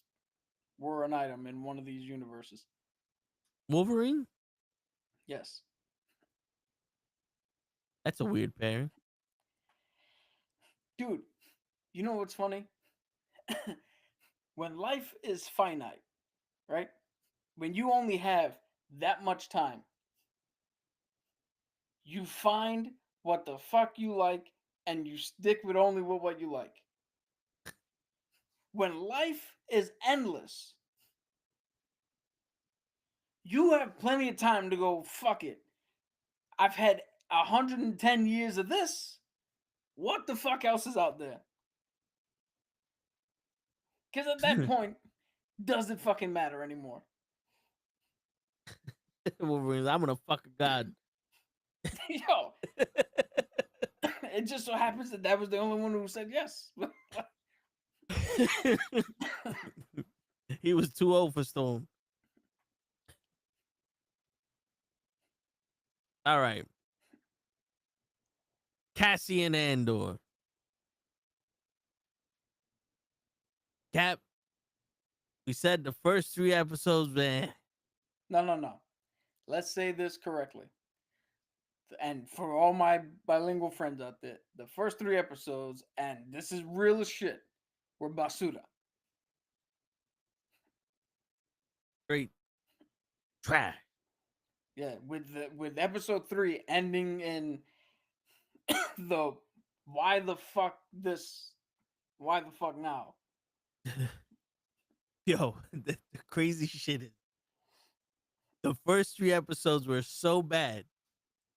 were an item in one of these universes. Wolverine? Yes. That's a weird pairing. Dude, you know what's funny? When life is finite, right? When you only have that much time, you find what the fuck you like and you stick with only what you like. When life is endless, you have plenty of time to go, fuck it. I've had 110 years of this. What the fuck else is out there? Because at that point, doesn't fucking matter anymore. Wolverine, I'm gonna fuck a god. Yo, it just so happens that was the only one who said yes. He was too old for Storm. All right. Cassian Andor. Cap, we said the first 3 episodes, man. No. Let's say this correctly. And for all my bilingual friends out there, the first 3 episodes, and this is real as shit, were basura. Great trash. Yeah, with episode 3 ending in the why the fuck now? Yo, the crazy shit is the first 3 episodes were so bad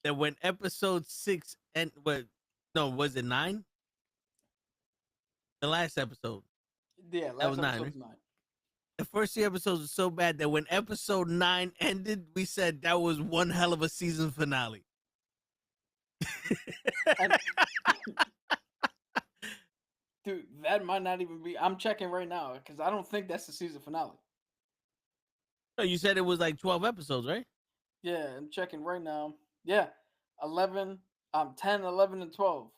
that when episode 6 and was it 9? The last episode. Yeah, That was last 9, episode right? was 9. The first 3 episodes were so bad that when episode 9 ended, we said that was one hell of a season finale. And, dude, that might not even be. I'm checking right now because I don't think that's the season finale. No, you said it was like 12 episodes, right? Yeah, I'm checking right now. Yeah, 11, 10, 11, and 12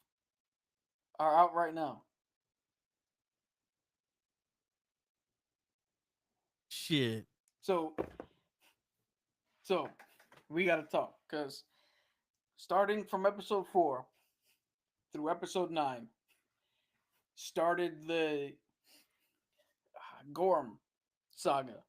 are out right now. Shit. So we got to talk because starting from episode 4 through episode 9 started the Gorm saga.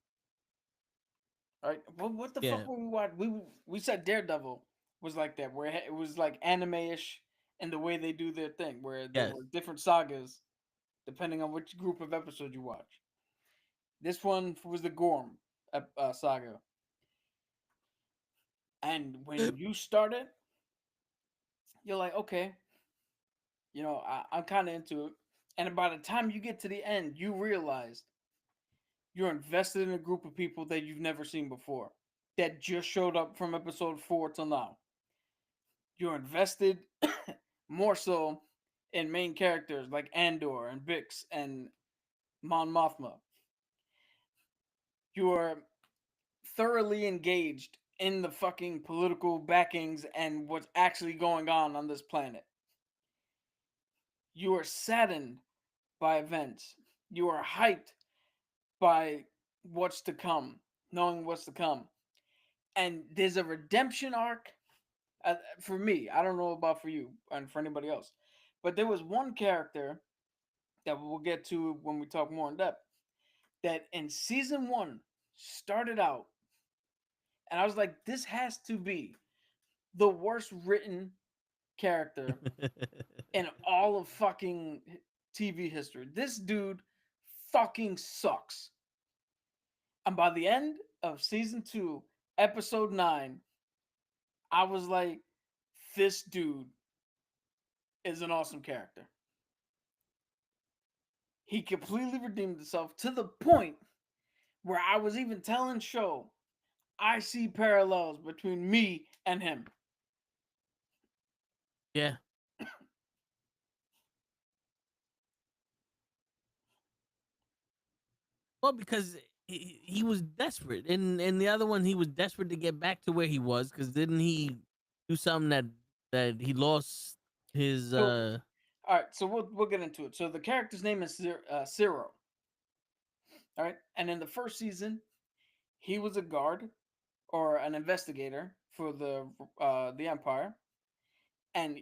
All right, what the fuck were we watching? We said Daredevil was like that, where it was like anime-ish in the way they do their thing, where there were different sagas depending on which group of episodes you watch. This one was the Gorm saga. And when you start it, you're like, okay, I'm kind of into it. And by the time you get to the end, you realize you're invested in a group of people that you've never seen before that just showed up from episode 4 till now. You're invested more so in main characters like Andor and Bix and Mon Mothma. You're thoroughly engaged in the fucking political backings and what's actually going on this planet. You are saddened by events. You are hyped by what's to come, knowing what's to come. And there's a redemption arc for me. I don't know about for you and for anybody else. But there was one character that we'll get to when we talk more in depth that in season 1 started out, and I was like, this has to be the worst written character in all of fucking TV history. This dude fucking sucks. And by the end of season 2, episode 9, I was like, this dude is an awesome character. He completely redeemed himself to the point where I was even telling Show, I see parallels between me and him. Yeah. Well, because he was desperate. In the other one, he was desperate to get back to where he was, because didn't he do something that he lost his all right, so we'll get into it. So the character's name is Zero. All right, and in the first season, he was a guard or an investigator for the Empire, and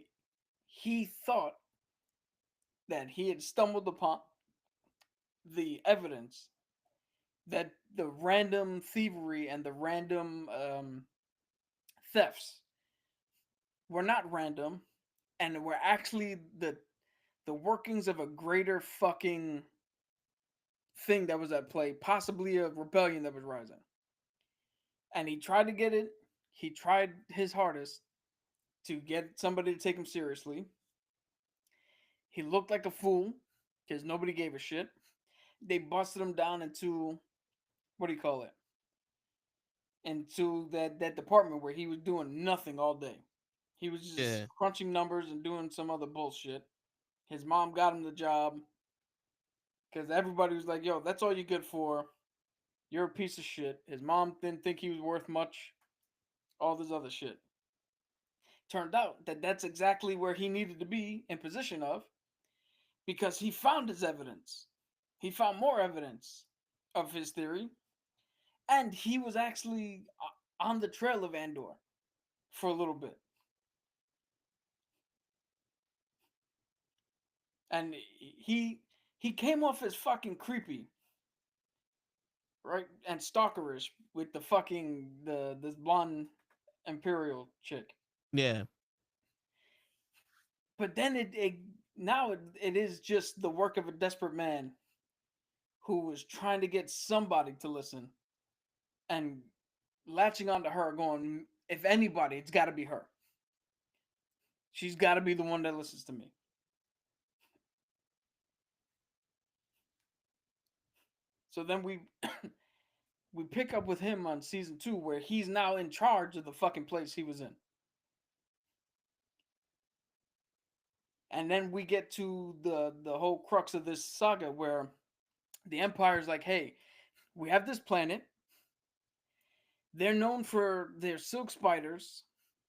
he thought that he had stumbled upon the evidence that the random thievery and the random thefts were not random, and were actually the workings of a greater fucking thing that was at play, possibly a rebellion that was rising. And he tried to get it. He tried his hardest to get somebody to take him seriously. He looked like a fool because nobody gave a shit. they busted him down into, what do you call it? Into that department where he was doing nothing all day. He was just Yeah. crunching numbers and doing some other bullshit. His mom got him the job because everybody was like, "Yo, that's all you're good for. You're a piece of shit." His mom didn't think he was worth much. All this other shit. Turned out that that's exactly where he needed to be in position of, because he found his evidence. He found more evidence of his theory, and he was actually on the trail of Andor for a little bit. And he came off as fucking creepy, right? And stalkerish with the fucking this blonde Imperial chick. Yeah. But then it is just the work of a desperate man who was trying to get somebody to listen and latching onto her, going, if anybody, it's got to be her. She's got to be the one that listens to me. So then we we pick up with him on season 2, where he's now in charge of the fucking place he was in. And then we get to the whole crux of this saga, where the Empire's like, hey, we have this planet. They're known for their silk spiders,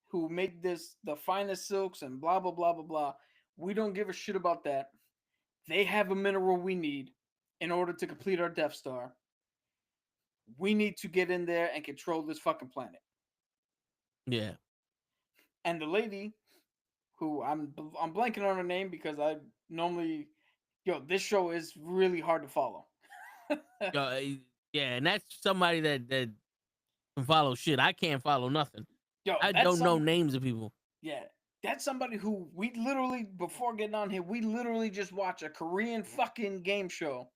who make the finest silks and blah, blah, blah, blah, blah. We don't give a shit about that. They have a mineral we need in order to complete our Death Star. We need to get in there and control this fucking planet. Yeah. And the lady, who I'm blanking on her name because I normally, this show is really hard to follow. Yeah, and that's somebody that can follow shit. I can't follow nothing. I don't know names of people. Yeah, that's somebody who we literally, before getting on here, we literally just watch a Korean fucking game show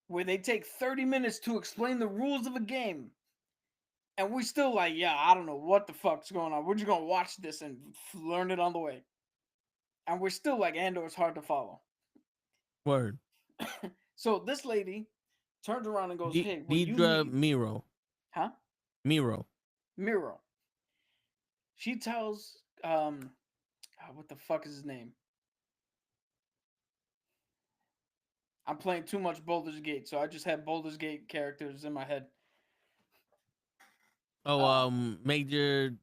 where they take 30 minutes to explain the rules of a game. And we still like, yeah, I don't know what the fuck's going on. We're just going to watch this and learn it on the way. And we're still like, Andor's hard to follow. Word. So this lady turns around and goes, hey, what you Deidre need... Miro. Huh? Miro. She tells, what the fuck is his name? I'm playing too much Baldur's Gate, so I just have Baldur's Gate characters in my head. Oh, Major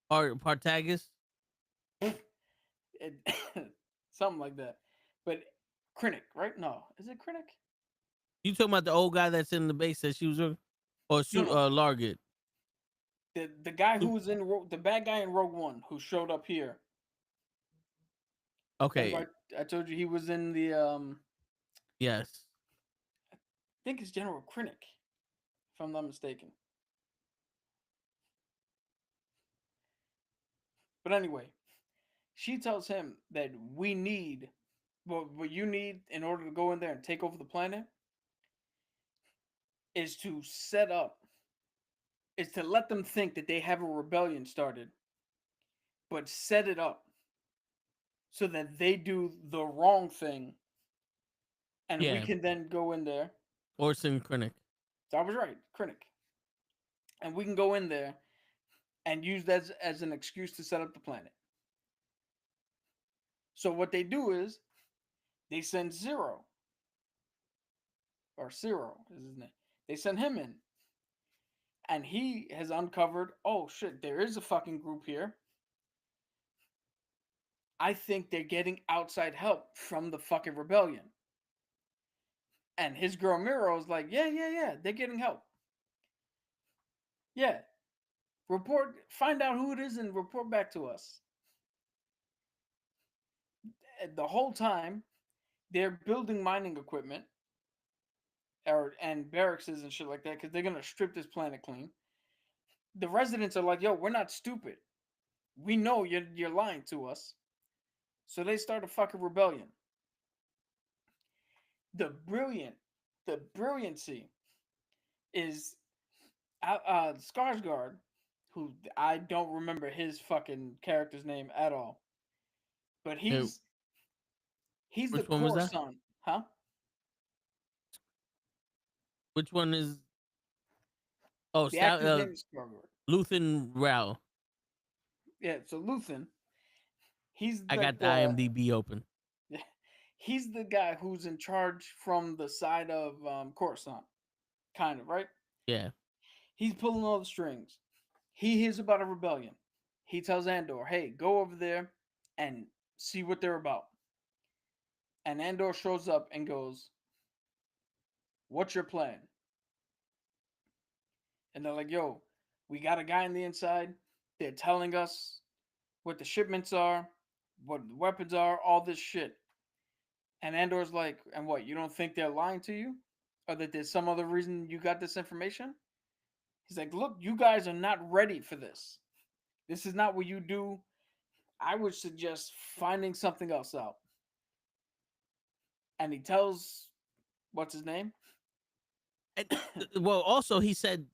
Partagas? Something like that. But Krennic, right? No. Is it Krennic? You talking about the old guy that's in the base that she was with? Or Largit? The guy who was in the bad guy in Rogue One who showed up here. Okay. I told you he was in the Yes. I think it's General Krennic, if I'm not mistaken. But anyway, she tells him that we need what you need in order to go in there and take over the planet is to let them think that they have a rebellion started, but set it up so that they do the wrong thing, and we can then go in there. Orson Krennic. I was right, Krennic. And we can go in there and use that as an excuse to set up the planet. So what they do is they send Zero, or Zero is his name. They send him in. And he has uncovered, oh shit, there is a fucking group here. I think they're getting outside help from the fucking rebellion. And his girl Miro is like, yeah, they're getting help. Yeah. Find out who it is and report back to us. The whole time, they're building mining equipment and barracks and shit like that, because they're going to strip this planet clean. The residents are like, yo, we're not stupid. We know you're lying to us. So they start a fucking rebellion. The brilliancy is Skarsgård, who I don't remember his fucking character's name at all. But he's the core son. Huh? Which one is? Oh, The actor's name is Luthen Rao. Yeah, so Luthen, he's I got the the IMDb open. he's the guy who's in charge from the side of Coruscant, kind of, right? Yeah. He's pulling all the strings. He hears about a rebellion. He tells Andor, "Hey, go over there and see what they're about." And Andor shows up and goes, "What's your plan?" And they're like, "Yo, we got a guy on the inside. They're telling us what the shipments are, what the weapons are, all this shit." And Andor's like, "And what? You don't think they're lying to you? Or that there's some other reason you got this information?" He's like, "Look, you guys are not ready for this. This is not what you do. I would suggest finding something else out." And he tells, what's his name? And, well, also he said,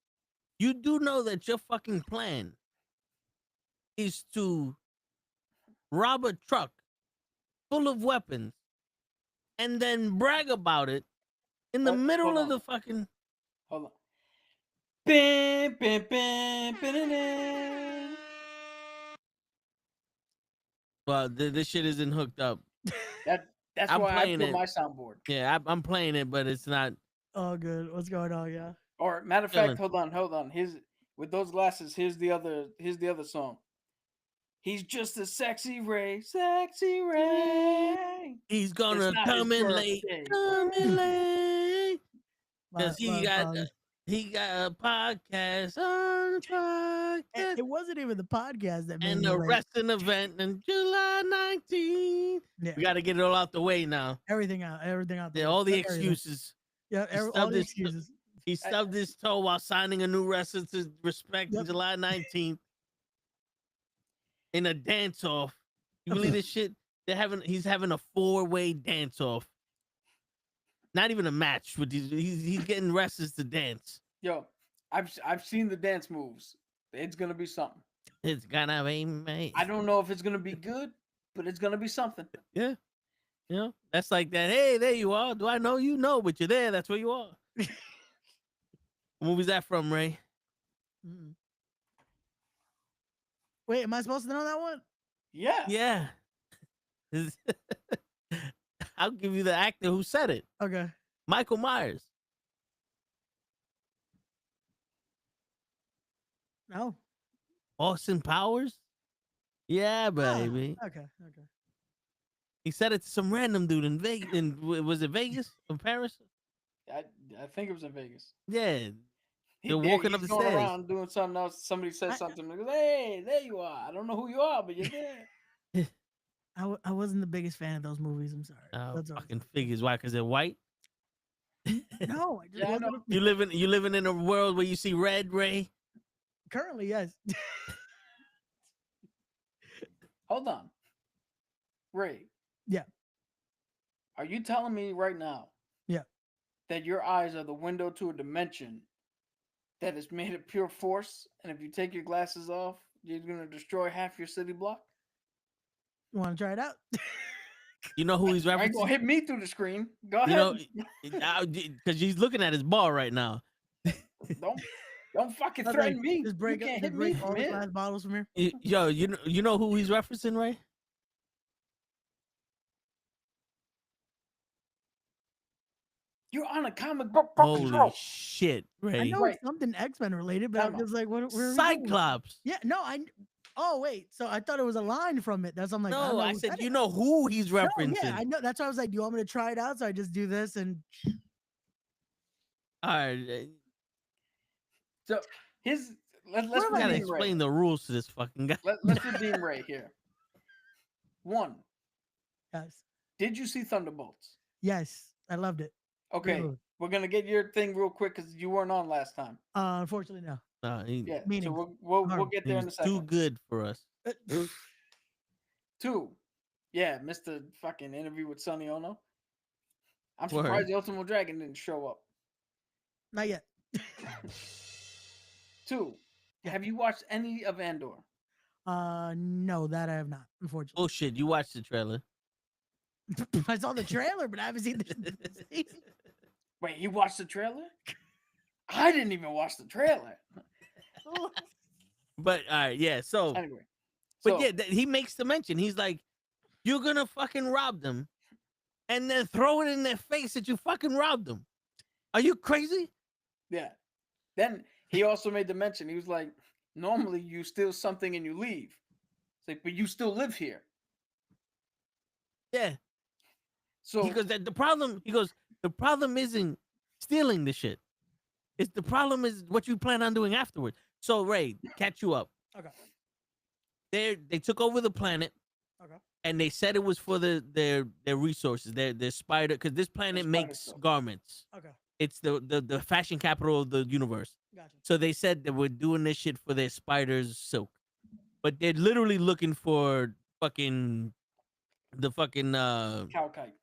"You do know that your fucking plan is to rob a truck full of weapons and then brag about it in the middle Hold of on. the fucking." Hold on. Bam, bam, bam, ba-da-da. Well, this shit isn't hooked up. That's I'm why I playing put it. my soundboard. Yeah, I'm playing it, but it's not. Oh, good. What's going on? Yeah. Or matter of Chilling. fact, hold on. Here's with those glasses. Here's the other song. He's just a sexy Ray. He's gonna It's not come his in late. birthday. Come in late. My- Because he my got apologies. a podcast on the podcast It wasn't even the podcast that made and me a late. wrestling event on July 19th. Yeah. We got to get it all out the way now. Everything out. Everything out. Yeah, there. all the Everything. excuses. Yeah. He All stubbed the his- excuses. He stubbed his toe while signing a new wrestler to respect Yep. July 19th in a dance off. You believe this shit? He's having a 4-way dance off. Not even a match with these. He's getting wrestlers to dance. Yo, I've seen the dance moves. It's gonna be something. It's gonna be me. I don't know if it's gonna be good, but it's gonna be something. Yeah. You know, that's like that. Hey, there you are. Do I know you? No, but you're there. That's where you are. What movie's that from, Ray? Mm. Wait, am I supposed to know that one? Yeah. Yeah. I'll give you the actor who said it. Okay. Michael Myers. No. Austin Powers? Yeah, baby. Okay. Okay. He said it to some random dude in Vegas. Was it Vegas or Paris? I think it was in Vegas. Yeah. He- They're there- walking he's up the going stairs. around doing something else. Somebody says something. He goes, "Hey, there you are. I don't know who you are, but you're there." I wasn't the biggest fan of those movies. I'm sorry. Oh, That's all. fucking figures. Why? Because they're white? No, I just Yeah, I wasn't. know. You living in a world where you see red, Ray? Currently, yes. Hold on, Ray. Yeah. Are you telling me right now? Yeah. That your eyes are the window to a dimension that is made of pure force, and if you take your glasses off, you're gonna destroy half your city block? You want to try it out? You know who he's You ain't gonna referencing? hit me through the screen. Go You ahead. know, because he's looking at his ball right now. Don't fucking That's threaten like, me. Just break You up. can't Just hit me break all from the here. glass bottles from here. Yo, you know who he's referencing, Ray? You're on a comic book Holy show. shit, I Ray! know Right. it's something X-Men related, but Time I'm just like, what? Where are we going? Cyclops. Yeah. No. Oh wait. So I thought it was a line from it. That's I'm like. don't No, know I who said said you it. know who he's No, referencing. yeah, I know. That's why I was like, do you want me to try it out? So I just do this and. All right, So let's What am we I gotta redeem explain Ray. the rules to this fucking guy. Let's redeem Ray here. One, Yes. did you see Thunderbolts? Yes. I loved it. Okay, movie. we're gonna get your thing real quick because you weren't on last time. Unfortunately, no. Yeah, Meaning, so we'll harm. get He there in a was too second. good for us. Two, yeah, Mr. Fucking Interview with Sonny Ono. I'm Word. surprised the Ultimate Dragon didn't show up. Not yet. Two, Yeah. have you watched any of Andor? No, that I have not. Unfortunately, Bullshit. You watched the trailer. I saw the trailer, but I haven't seen the season. Wait, you watched the trailer? I didn't even watch the trailer. But all right, yeah. So, Anyway, but yeah, he makes the mention. He's like, "You're gonna fucking rob them, and then throw it in their face that you fucking robbed them. Are you crazy?" yeah. Then he also made the mention. He was like, "Normally you steal something and you leave. It's like, but you still live here." Yeah. So He goes, that the problem. He goes, the problem isn't stealing the shit. It's the problem is what you plan on doing afterwards. So Ray, catch you up. Okay. They took over the planet. Okay. And they said it was for their resources, their spider, because this planet makes stuff. garments. Okay. It's the fashion capital of the universe. Gotcha. So they said that we're doing this shit for their spiders' silk, but they're literally looking for the fucking cow kite.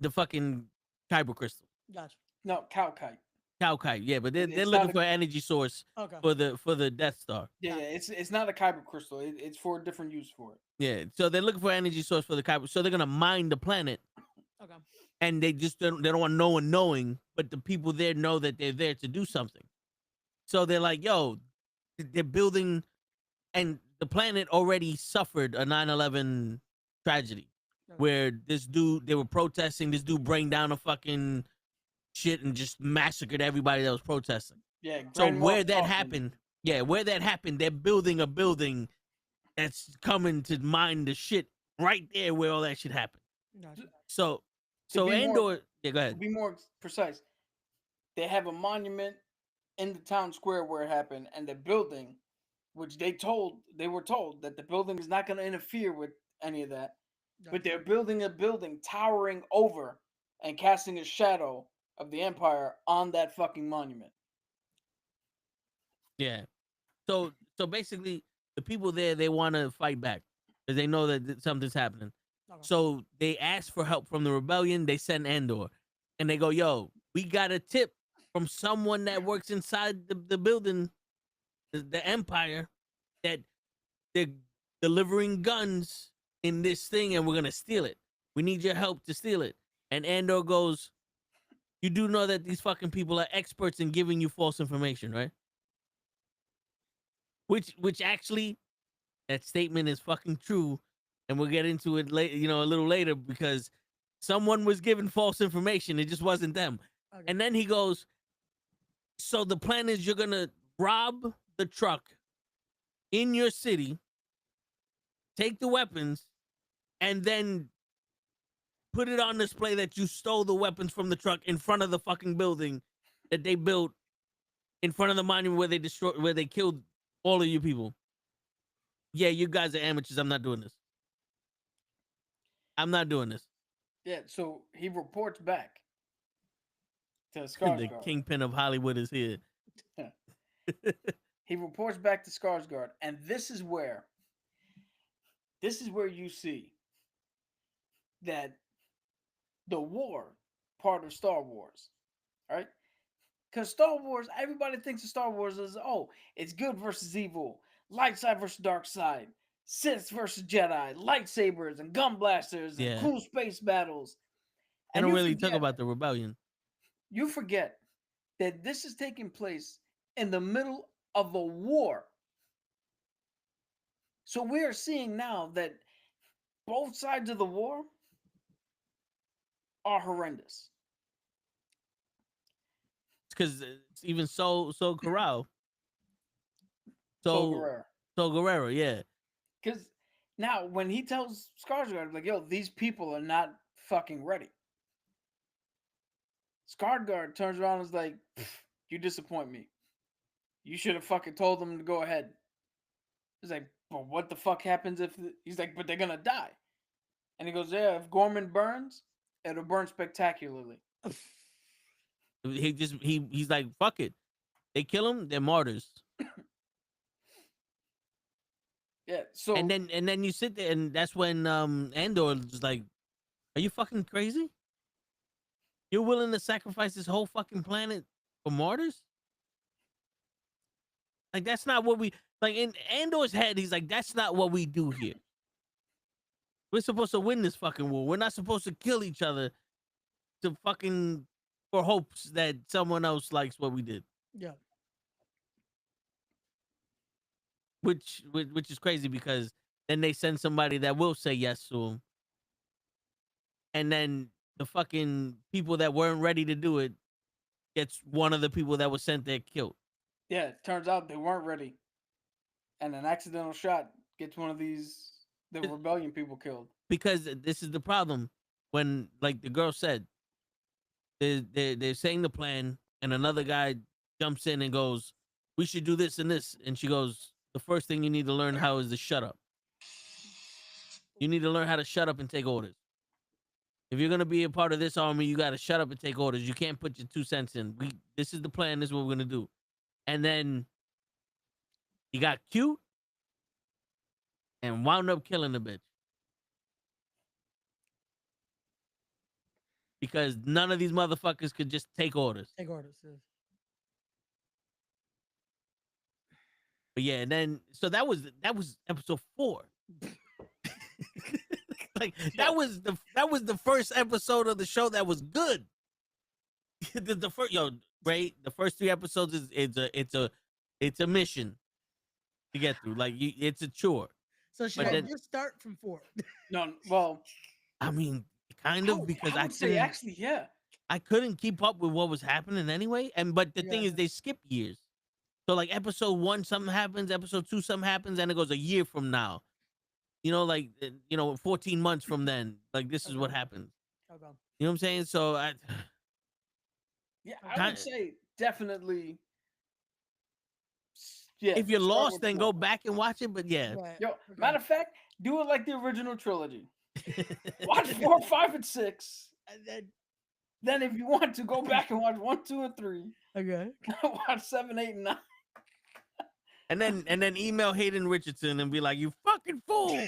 the fucking kyber crystal, Gotcha. No, cow kite. cow kite. Yeah, but they're It's looking not for an energy source Okay. for the Death Star. Yeah, it's not a kyber crystal. It's for a different use for it. Yeah, so they're looking for an energy source for the kyber. So they're gonna mine the planet. Okay. And they just they don't want no one knowing, but the people there know that they're there to do something. So they're like, yo, they're building, and the planet already suffered a 9/11 tragedy where this dude, they were protesting, this dude bring down a fucking shit and just massacred everybody that was protesting. Yeah. So Grand where Moff that Tarkin. happened, where that happened, they're building a building that's coming to mine the shit right there where all that shit happened. Gotcha. So To be Andor, more- yeah, go To ahead. be more precise, they have a monument in the town square where it happened, and the building, which they were told that the building is not going to interfere with any of that, but they're building a building towering over and casting a shadow of the Empire on that fucking monument. Yeah. So basically, the people there, they want to fight back because they know that something's happening. Okay. So they ask for help from the rebellion. They send Andor, and they go, "Yo, we got a tip from someone that works inside the building, the Empire, that they're delivering guns in this thing, and we're gonna steal it. We need your help to steal it." And Andor goes, "You do know that these fucking people are experts in giving you false information, right?" Which actually, that statement is fucking true, and we'll get into it later, a little later, because someone was given false information. It just wasn't them. Okay. And then he goes, "So the plan is you're gonna rob the truck in your city, take the weapons, and then put it on display that you stole the weapons from the truck in front of the fucking building that they built in front of the monument where they killed all of you people. Yeah, you guys are amateurs. I'm not doing this. I'm not doing this." Yeah, so he reports back to The Skarsgård. kingpin of Hollywood is here. He reports back to Skarsgård, and this is where you see that the war part of Star Wars, right? Because Star Wars, everybody thinks of Star Wars as, it's good versus evil, light side versus dark side, Sith versus Jedi, lightsabers and gun blasters and Yeah. cool space battles. I And don't you really talk forget- about the rebellion. You forget that this is taking place in the middle of a war. So we are seeing now that both sides of the war are horrendous. Because it's even so Corral. So So Guerrero, yeah. because now when he tells Skarsgård, like, yo, these people are not fucking ready. Skarsgård turns around and is like, you disappoint me. You should have fucking told them to go ahead. He's like, but what the fuck happens if... He's like, but they're gonna die. And he goes, yeah, if Gorman burns, it'll burn spectacularly. He's like, fuck it. They kill him, they're martyrs. Yeah, so... And then you sit there, and that's when Andor is like, are you fucking crazy? You're willing to sacrifice this whole fucking planet for martyrs? Like, that's not what we... Like, in Andor's head, he's like, that's not what we do here. We're supposed to win this fucking war. We're not supposed to kill each other to fucking for hopes that someone else likes what we did, Yeah. which is crazy because then they send somebody that will say yes to them, and then the fucking people that weren't ready to do it gets one of the people that was sent there killed. Yeah, it turns out they weren't ready, and an accidental shot gets one of the rebellion people killed. Because this is the problem. When, like the girl said, they're saying the plan, and another guy jumps in and goes, "We should do this and this," and she goes, "The first thing you need to learn how is to shut up. You need to learn how to shut up and take orders. If you're gonna be a part of this army, you gotta shut up and take orders. You can't put your 2 cents in. This is the plan. This is what we're gonna do." And then he got cute and wound up killing the bitch because none of these motherfuckers could just take orders. Take orders. Yeah. But yeah, and then so that was episode 4. Like that was the first episode of the show that was good. the first Ray, the first 3 episodes is it's a mission to get through. Like it's a chore. So should But I then- just start from 4? No, well, I mean, kind of because I would say actually, yeah. I couldn't keep up with what was happening anyway. But the thing Yeah. is, they skip years. So like episode 1, something happens. Episode 2, something happens, and it goes a year from now. 14 months from then. Like this is what Okay. happens. Okay. You know what I'm saying? So Yeah, I Kind- would say definitely. Yeah. if you're start lost, with then 4. go back and watch it. But yeah, Right. Yo, Okay. matter of fact, do it like the original trilogy. Watch 4, 5, and 6. And then, Then, if you want to, go back and watch 1, 2, and 3. okay. Watch 7, 8, and 9. and then email Hayden Richardson and be like, "You fucking fool."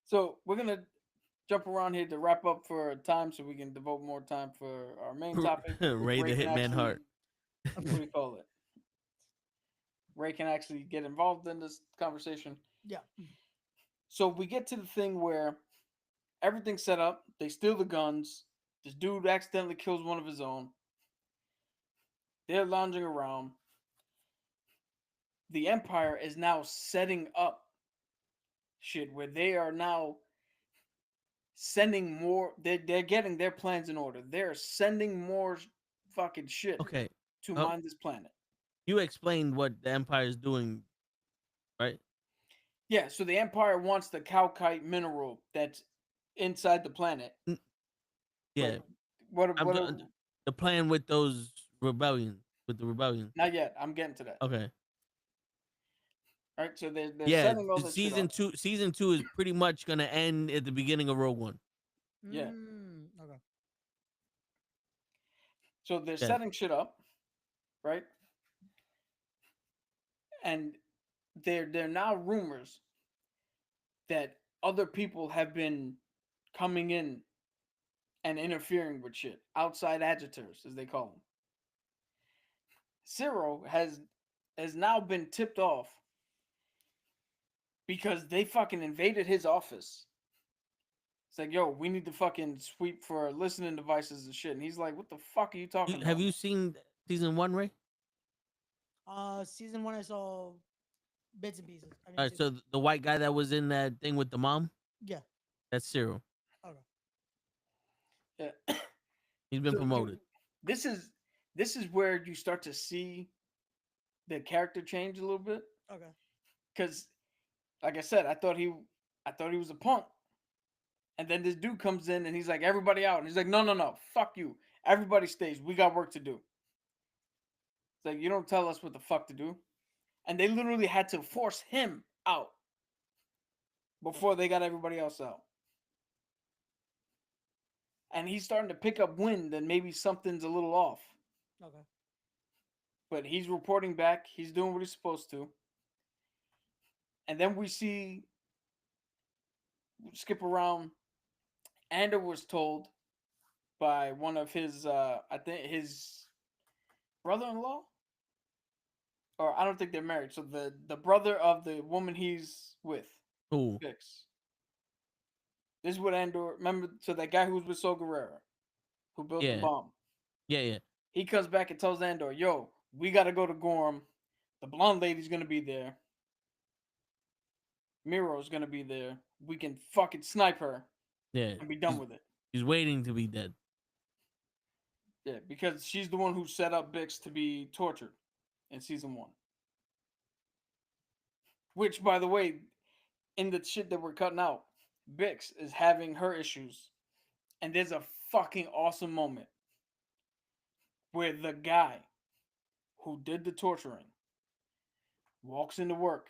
So we're gonna jump around here to wrap up for time, so we can devote more time for our main topic. Ray the can Hitman actually- Hart. What do we call it? Ray can actually get involved in this conversation. Yeah. So we get to the thing where everything's set up. They steal the guns. This dude accidentally kills one of his own. They're lounging around. The Empire is now setting up shit where they are now sending more. They're getting their plans in order. They're sending more fucking shit Okay, to Oh. mine this planet. you explained what the Empire is doing, right? Yeah, so the Empire wants the calcite mineral that's inside the planet. Yeah, What? I'm what do- the plan with those rebellion, with the rebellion. not yet. I'm getting to that. Okay. All right, so they're Yeah, setting all the this shit up. season two is pretty much gonna end at the beginning of Rogue One. Yeah. Okay. So they're Yeah. setting shit up, right? And they're now rumors that other people have been coming in and interfering with shit. Outside agitators, as they call them. Cyril has now been tipped off because they fucking invaded his office. It's like, yo, we need to fucking sweep for listening devices and shit. And he's like, what the fuck are you talking about? Have you seen season 1, Ray? Season 1 I saw bits and pieces. I All right, so the white guy that was in that thing with the mom, yeah. that's Cyril. Yeah. He's been So, promoted. This is where you start to see the character change a little bit. Okay. Because, like I said, I thought he was a punk. And then this dude comes in and he's like, everybody out. And he's like, no, fuck you. Everybody stays. We got work to do. It's like, you don't tell us what the fuck to do. And they literally had to force him out before they got everybody else out. And he's starting to pick up wind and maybe something's a little off. Okay. But he's reporting back. He's doing what he's supposed to. And then we skip around. Ander was told by one of his, I think his brother-in-law, or I don't think they're married. So the brother of the woman he's with, Cool. Vix. This is what Andor. Remember, so that guy who was with Saw Gerrera, who built the Yeah. bomb. Yeah. He comes back and tells Andor, "Yo, we gotta go to Gorm. The blonde lady's gonna be there. Miro's gonna be there. We can fucking snipe her Yeah. and be done with it." He's waiting to be dead. Yeah, because she's the one who set up Bix to be tortured in season 1. Which, by the way, in the shit that we're cutting out, Bix is having her issues. And there's a fucking awesome moment where the guy who did the torturing walks into work,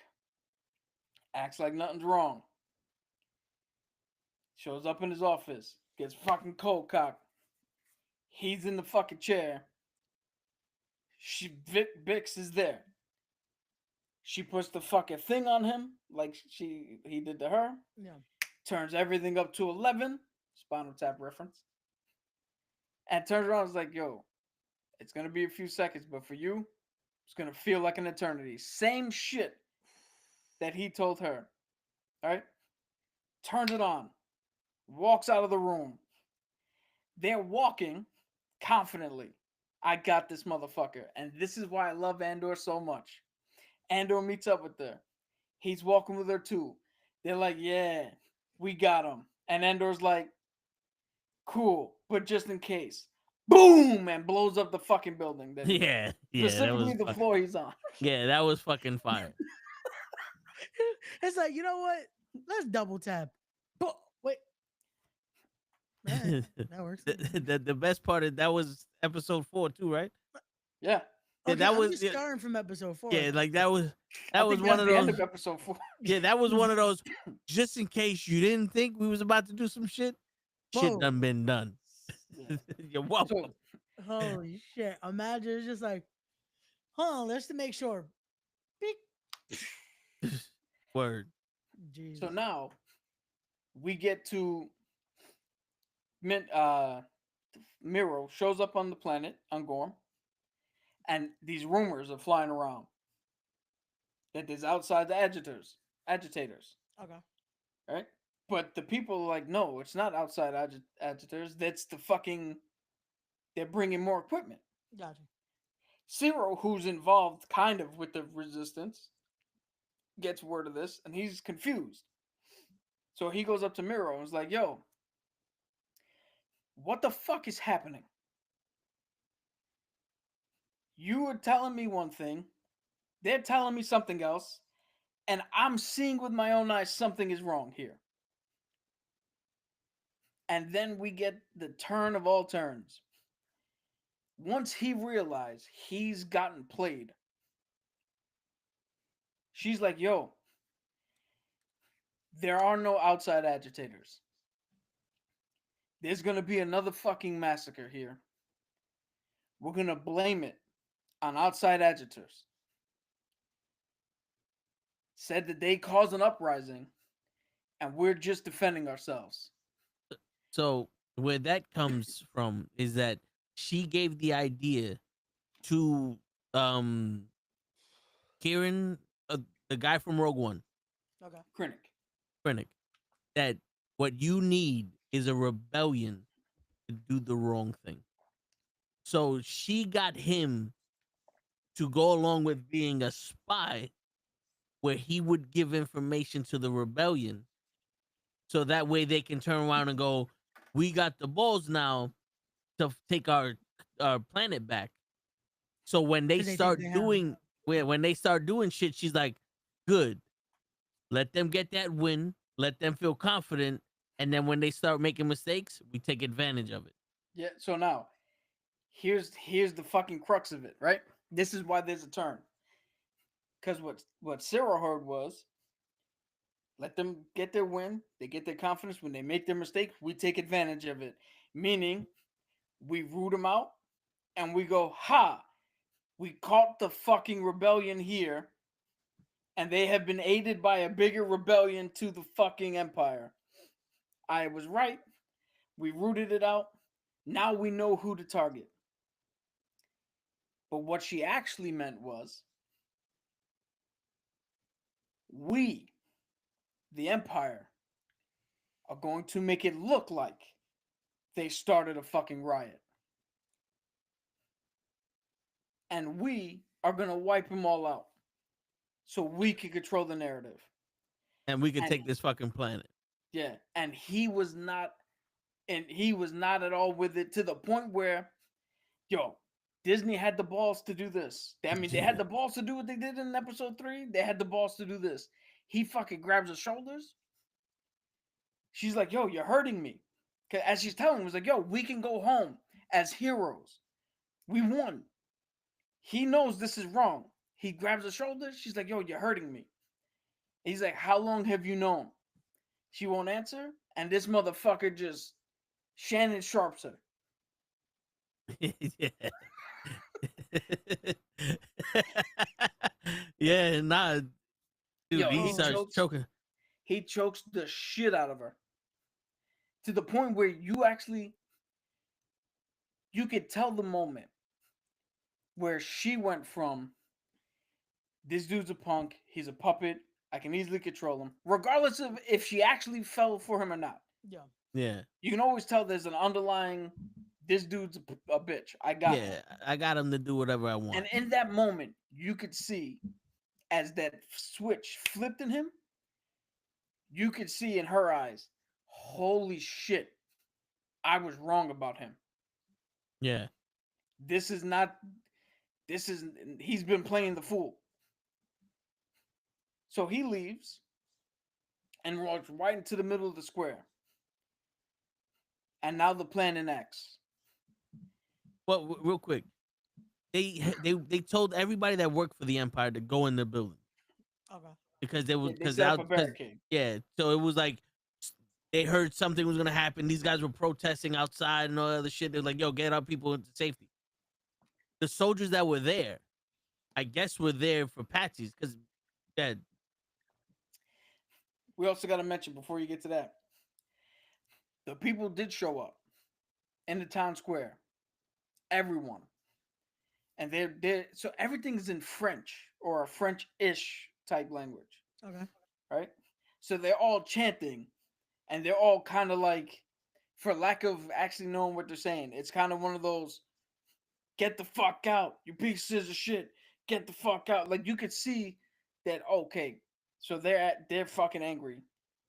acts like nothing's wrong, shows up in his office, gets fucking cold cocked. He's in the fucking chair. Bix is there. She puts the fucking thing on him like he did to her. Yeah. Turns everything up to 11. Spinal Tap reference. And turns around and is like, "Yo, it's going to be a few seconds, but for you, it's going to feel like an eternity." Same shit that he told her. All right? Turns it on. Walks out of the room. They're walking confidently. I got this motherfucker. And this is why I love Andor so much. Andor meets up with her. He's walking with her too. They're like, "Yeah, we got him." And Andor's like, "Cool, but just in case." Boom! And blows up the fucking building. That Yeah. specifically the floor he's on. Yeah, that was fucking fire. It's like, you know what? Let's double tap. Wait. Alright, that works. The best part of that was episode 4 too, right? Yeah. Yeah, Okay, that I'm was just starting from episode 4. yeah, like that was I was think one that's of the end those. of episode 4. Yeah, that was one of those. Just in case you didn't think we was about to do some shit, shit Whoa. done been done. Yeah. You're welcome. Holy shit. Imagine it's just like, hold on, let's to make sure. Beep. Word. Jeez. So now we get to Miro shows up on the planet on Gorm, and these rumors are flying around that there's outside the agitators. Okay. Right? But the people are like, "No, it's not outside agitators. That's the fucking. They're bringing more equipment." Gotcha. Zero, who's involved kind of with the resistance, gets word of this and he's confused. So he goes up to Miro and is like, "Yo, what the fuck is happening? You were telling me one thing, they're telling me something else, and I'm seeing with my own eyes something is wrong here." And then we get the turn of all turns. Once he realized he's gotten played, she's like, "Yo, there are no outside agitators. There's going to be another fucking massacre here. We're going to blame it on outside agitators. Said that they caused an uprising, and we're just defending ourselves." So where that comes from is that she gave the idea to Kieran, the guy from Rogue One, Okay. Krennic. that what you need is a rebellion to do the wrong thing. So she got him to go along with being a spy, where he would give information to the rebellion, so that way they can turn around and go, "We got the balls now to take our planet back." So when they 'Cause they think start they have doing when they start doing shit, she's like, "Good, let them get that win, let them feel confident, and then when they start making mistakes, we take advantage of it." Yeah, so now here's the fucking crux of it, right? This is why there's a turn. Because what Sarah heard was, let them get their win, they get their confidence. When they make their mistake, we take advantage of it. Meaning, we root them out and we go, "Ha! We caught the fucking rebellion here, and they have been aided by a bigger rebellion to the fucking Empire. I was right. We rooted it out. Now we know who to target." But what she actually meant was, we, the Empire, are going to make it look like they started a fucking riot. And we are going to wipe them all out so we can control the narrative. And we can And- take this fucking planet. Yeah, and he was not at all with it, to the point where, yo, Disney had the balls to do this. I mean, they had the balls to do what they did in episode 3. They had the balls to do this. He fucking grabs her shoulders. She's like, yo, you're hurting me. As she's telling him, was like, yo, we can go home as heroes. We won. He knows this is wrong. He grabs her shoulders. She's like, yo, you're hurting me. He's like, how long have you known? She won't answer. And this motherfucker just Shannon Sharps her. Yeah. Yeah, nah. Dude, Yo, he he starts chokes. choking. He chokes the shit out of her. To the point where you could tell the moment where she went from, this dude's a punk, he's a puppet, I can easily control him, regardless of if she actually fell for him or not. Yeah. Yeah. You can always tell there's an underlying, this dude's a bitch. I got him. Yeah, I got him to do whatever I want. And in that moment, you could see, as that switch flipped in him, you could see in her eyes, holy shit, I was wrong about him. Yeah. He's been playing the fool. So he leaves and walks right into the middle of the square. And now the plan enacts. Well, real quick, they told everybody that worked for the Empire to go in the building Okay. because they was They because set up a barricade. yeah. So it was like they heard something was gonna happen. These guys were protesting outside and all that other shit. They're like, "Yo, get our people into safety." The soldiers that were there, I guess, were there for patches because dead. We also got to mention before you get to that, the people did show up in the town square. Everyone. And they're so everything's in French or a French-ish type language, Okay. right? So they're all chanting and they're all kind of like, for lack of actually knowing what they're saying, it's kind of one of those, get the fuck out, you pieces of shit, get the fuck out. Like you could see that, okay, so they're fucking angry.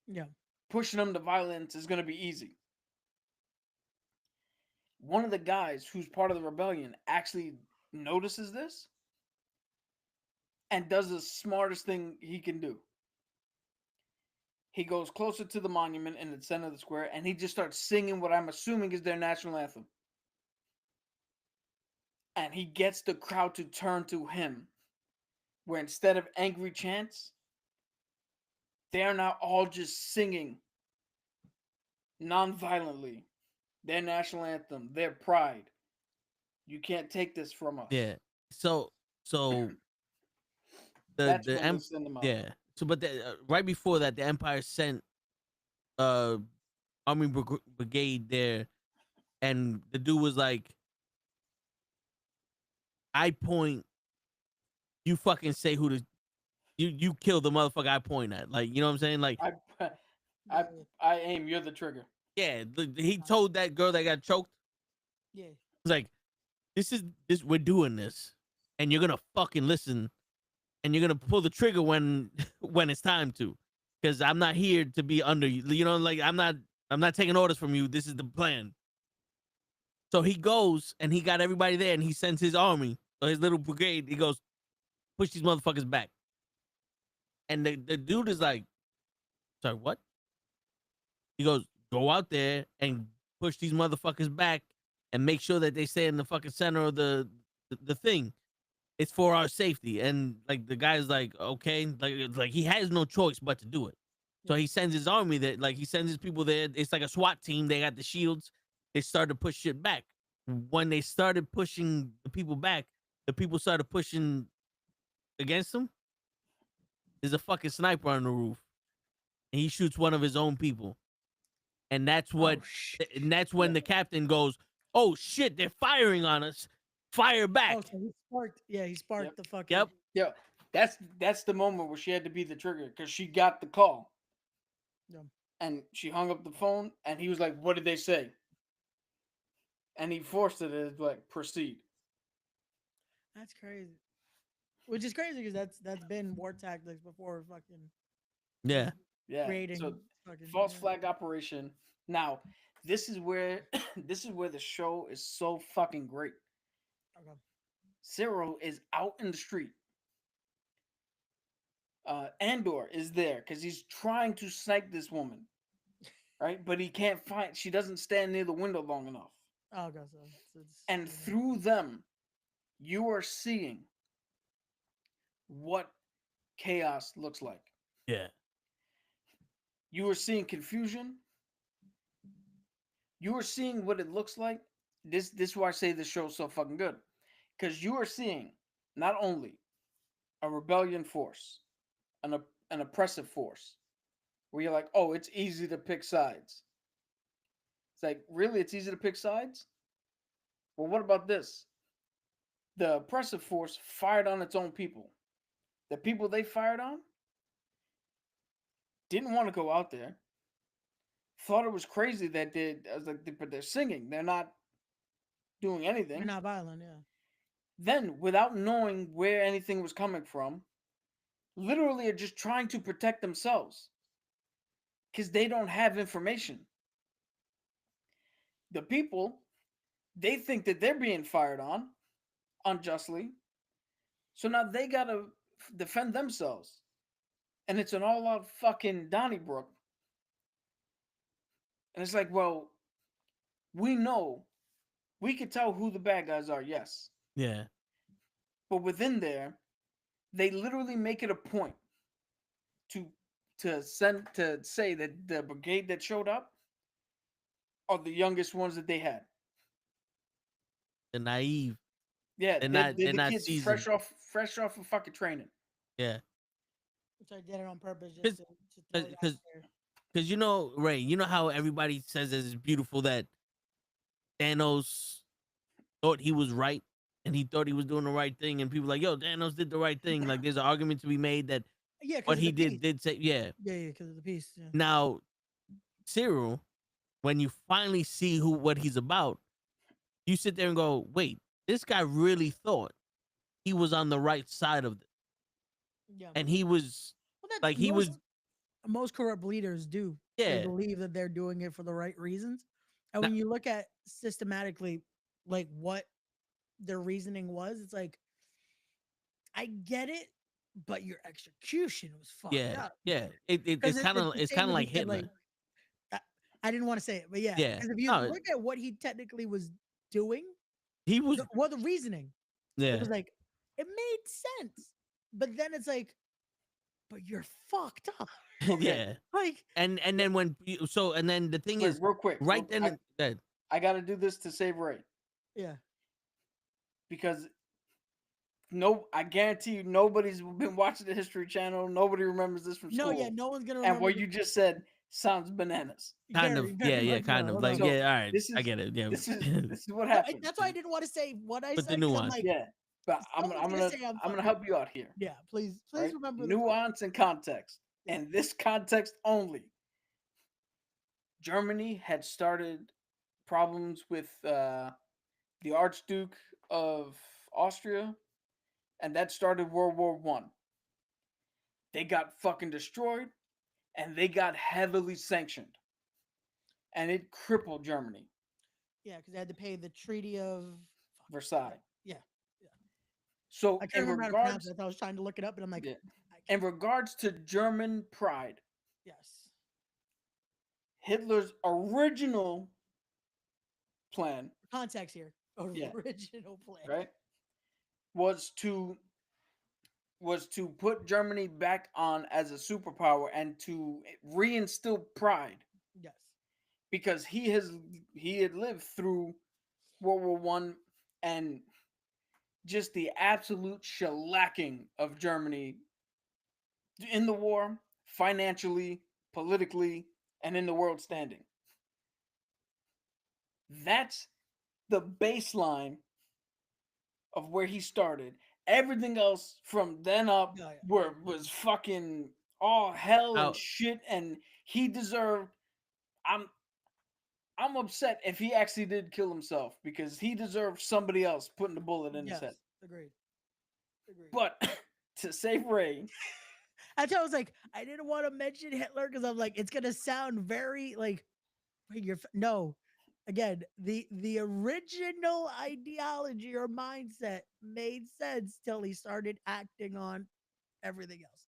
Yeah. Pushing them to violence is going to be easy. One of the guys who's part of the rebellion actually notices this and does the smartest thing he can do. He goes closer to the monument in the center of the square and he just starts singing what I'm assuming is their national anthem. And he gets the crowd to turn to him, where instead of angry chants, they're now all just singing non-violently their national anthem, their pride. You can't take this from us. Yeah. So That's the when they send them out. yeah. So but right before that, the Empire sent army brigade there, and the dude was like, "I point, you fucking say who to, you kill the motherfucker I point at." Like, you know what I'm saying? Like, I aim, you're the trigger. yeah. He told that girl that got choked. Yeah. He's like, this we're doing this, and you're gonna fucking listen, and you're gonna pull the trigger when it's time to, because I'm not here to be under you. You know, like I'm not taking orders from you. This is the plan. So he goes and he got everybody there, and he sends his army or his little brigade. He goes, push these motherfuckers back. And the dude is like, sorry, what? He goes, go out there and push these motherfuckers back and make sure that they stay in the fucking center of the thing. It's for our safety. And like the guy's like, okay, like he has no choice but to do it. So he sends his army there, like he sends his people there. It's like a SWAT team. They got the shields. They started to push shit back. When they started pushing the people back, the people started pushing against them. There's a fucking sniper on the roof, and he shoots one of his own people. And that's what, and that's when the captain goes, "Oh shit, they're firing on us! Fire back!" Oh, so he sparked. Yeah, he sparked the fucking. Yep. Yeah, that's the moment where she had to be the trigger because she got the call. Yeah. And she hung up the phone, and he was like, "What did they say?" And he forced it as like, "Proceed." That's crazy. Which is crazy because that's been war tactics before fucking Yeah. Yeah. creating So fucking false yeah. flag operation. Now, this is where this is where the show is so fucking great. Okay. Cyril is out in the street. Andor is there because he's trying to snipe this woman, right? But he can't find. She doesn't stand near the window long enough. Oh, okay, so And through them, you are seeing what chaos looks like. Yeah. You are seeing confusion. You are seeing what it looks like. This is why I say this show is so fucking good. Because you are seeing not only a rebellion force, an oppressive force, where you're like, oh, it's easy to pick sides. It's like, really, it's easy to pick sides? Well, what about this? The oppressive force fired on its own people. The people they fired on didn't want to go out there. Thought it was crazy that I was like, but they're singing. They're not doing anything. They're not violent, yeah. Then, without knowing where anything was coming from, literally are just trying to protect themselves because they don't have information. The people, they think that they're being fired on unjustly. So now they got to defend themselves. And it's an all out fucking Donnybrook. And it's like, well, we know, we could tell who the bad guys are, yes. Yeah. But within there, they literally make it a point to say that the brigade that showed up are the youngest ones that they had. They're naive. Yeah, They're the not kids seasoned. fresh off of fucking training. Yeah. Which I did it on purpose just to throw it out there. Because you know, Ray, you know how everybody says it's beautiful that Thanos thought he was right and he thought he was doing the right thing, and people like, yo, Thanos did the right thing. Like, there's an argument to be made that Yeah, what he did say, yeah. Yeah, because of the piece. Yeah. Now, Cyril, when you finally see what he's about, you sit there and go, wait, this guy really thought he was on the right side of it. Yeah. And he was like, he was. Most corrupt leaders do. Yeah. They believe that they're doing it for the right reasons. And when you look at systematically, like what their reasoning was, it's like, I get it, but your execution was fucked up. Yeah. It's kind of like Hitler. I didn't want to say it, but yeah. Yeah. Because if you look at what he technically was doing, he was the reasoning. Yeah. It was like, it made sense. But then it's like, but you're fucked up. Yeah. Like, and then when you, so and then the thing is real quick, right then I got to do this to save Ray. Yeah. Because I guarantee you, nobody's been watching the History Channel. Nobody remembers this from school. No, yeah, no one's gonna remember. And what you just said sounds bananas. Kind of, kind of. Like, So, all right, I get it. Yeah, this is what happened. That's why I didn't want to say what I But said. the nuance. Like, yeah, but I'm gonna help you out here. Yeah, please Right? remember nuance and context. And this context only. Germany had started problems with the Archduke of Austria, and that started World War I. They got fucking destroyed, and they got heavily sanctioned, and it crippled Germany. Yeah, because they had to pay the Treaty of Versailles. Yeah. So I can't remember how to pronounce it. I was trying to look it up, and I'm like, in regards to German pride, yes, Hitler's original plan, context here, original plan, right, was to put Germany back on as a superpower and to reinstill pride. Yes, because he had lived through World War One and just the absolute shellacking of Germany in the war, financially, politically, and in the world standing. That's the baseline of where he started. Everything else from then up was fucking all hell and How- shit, and he deserved. I'm upset if he actually did kill himself because he deserved somebody else putting the bullet in his Yes, head. agreed. Agreed. But to save Ray, That's why I was like, I didn't want to mention Hitler because I'm like, it's gonna sound very like, wait, no. Again, the original ideology or mindset made sense till he started acting on everything else.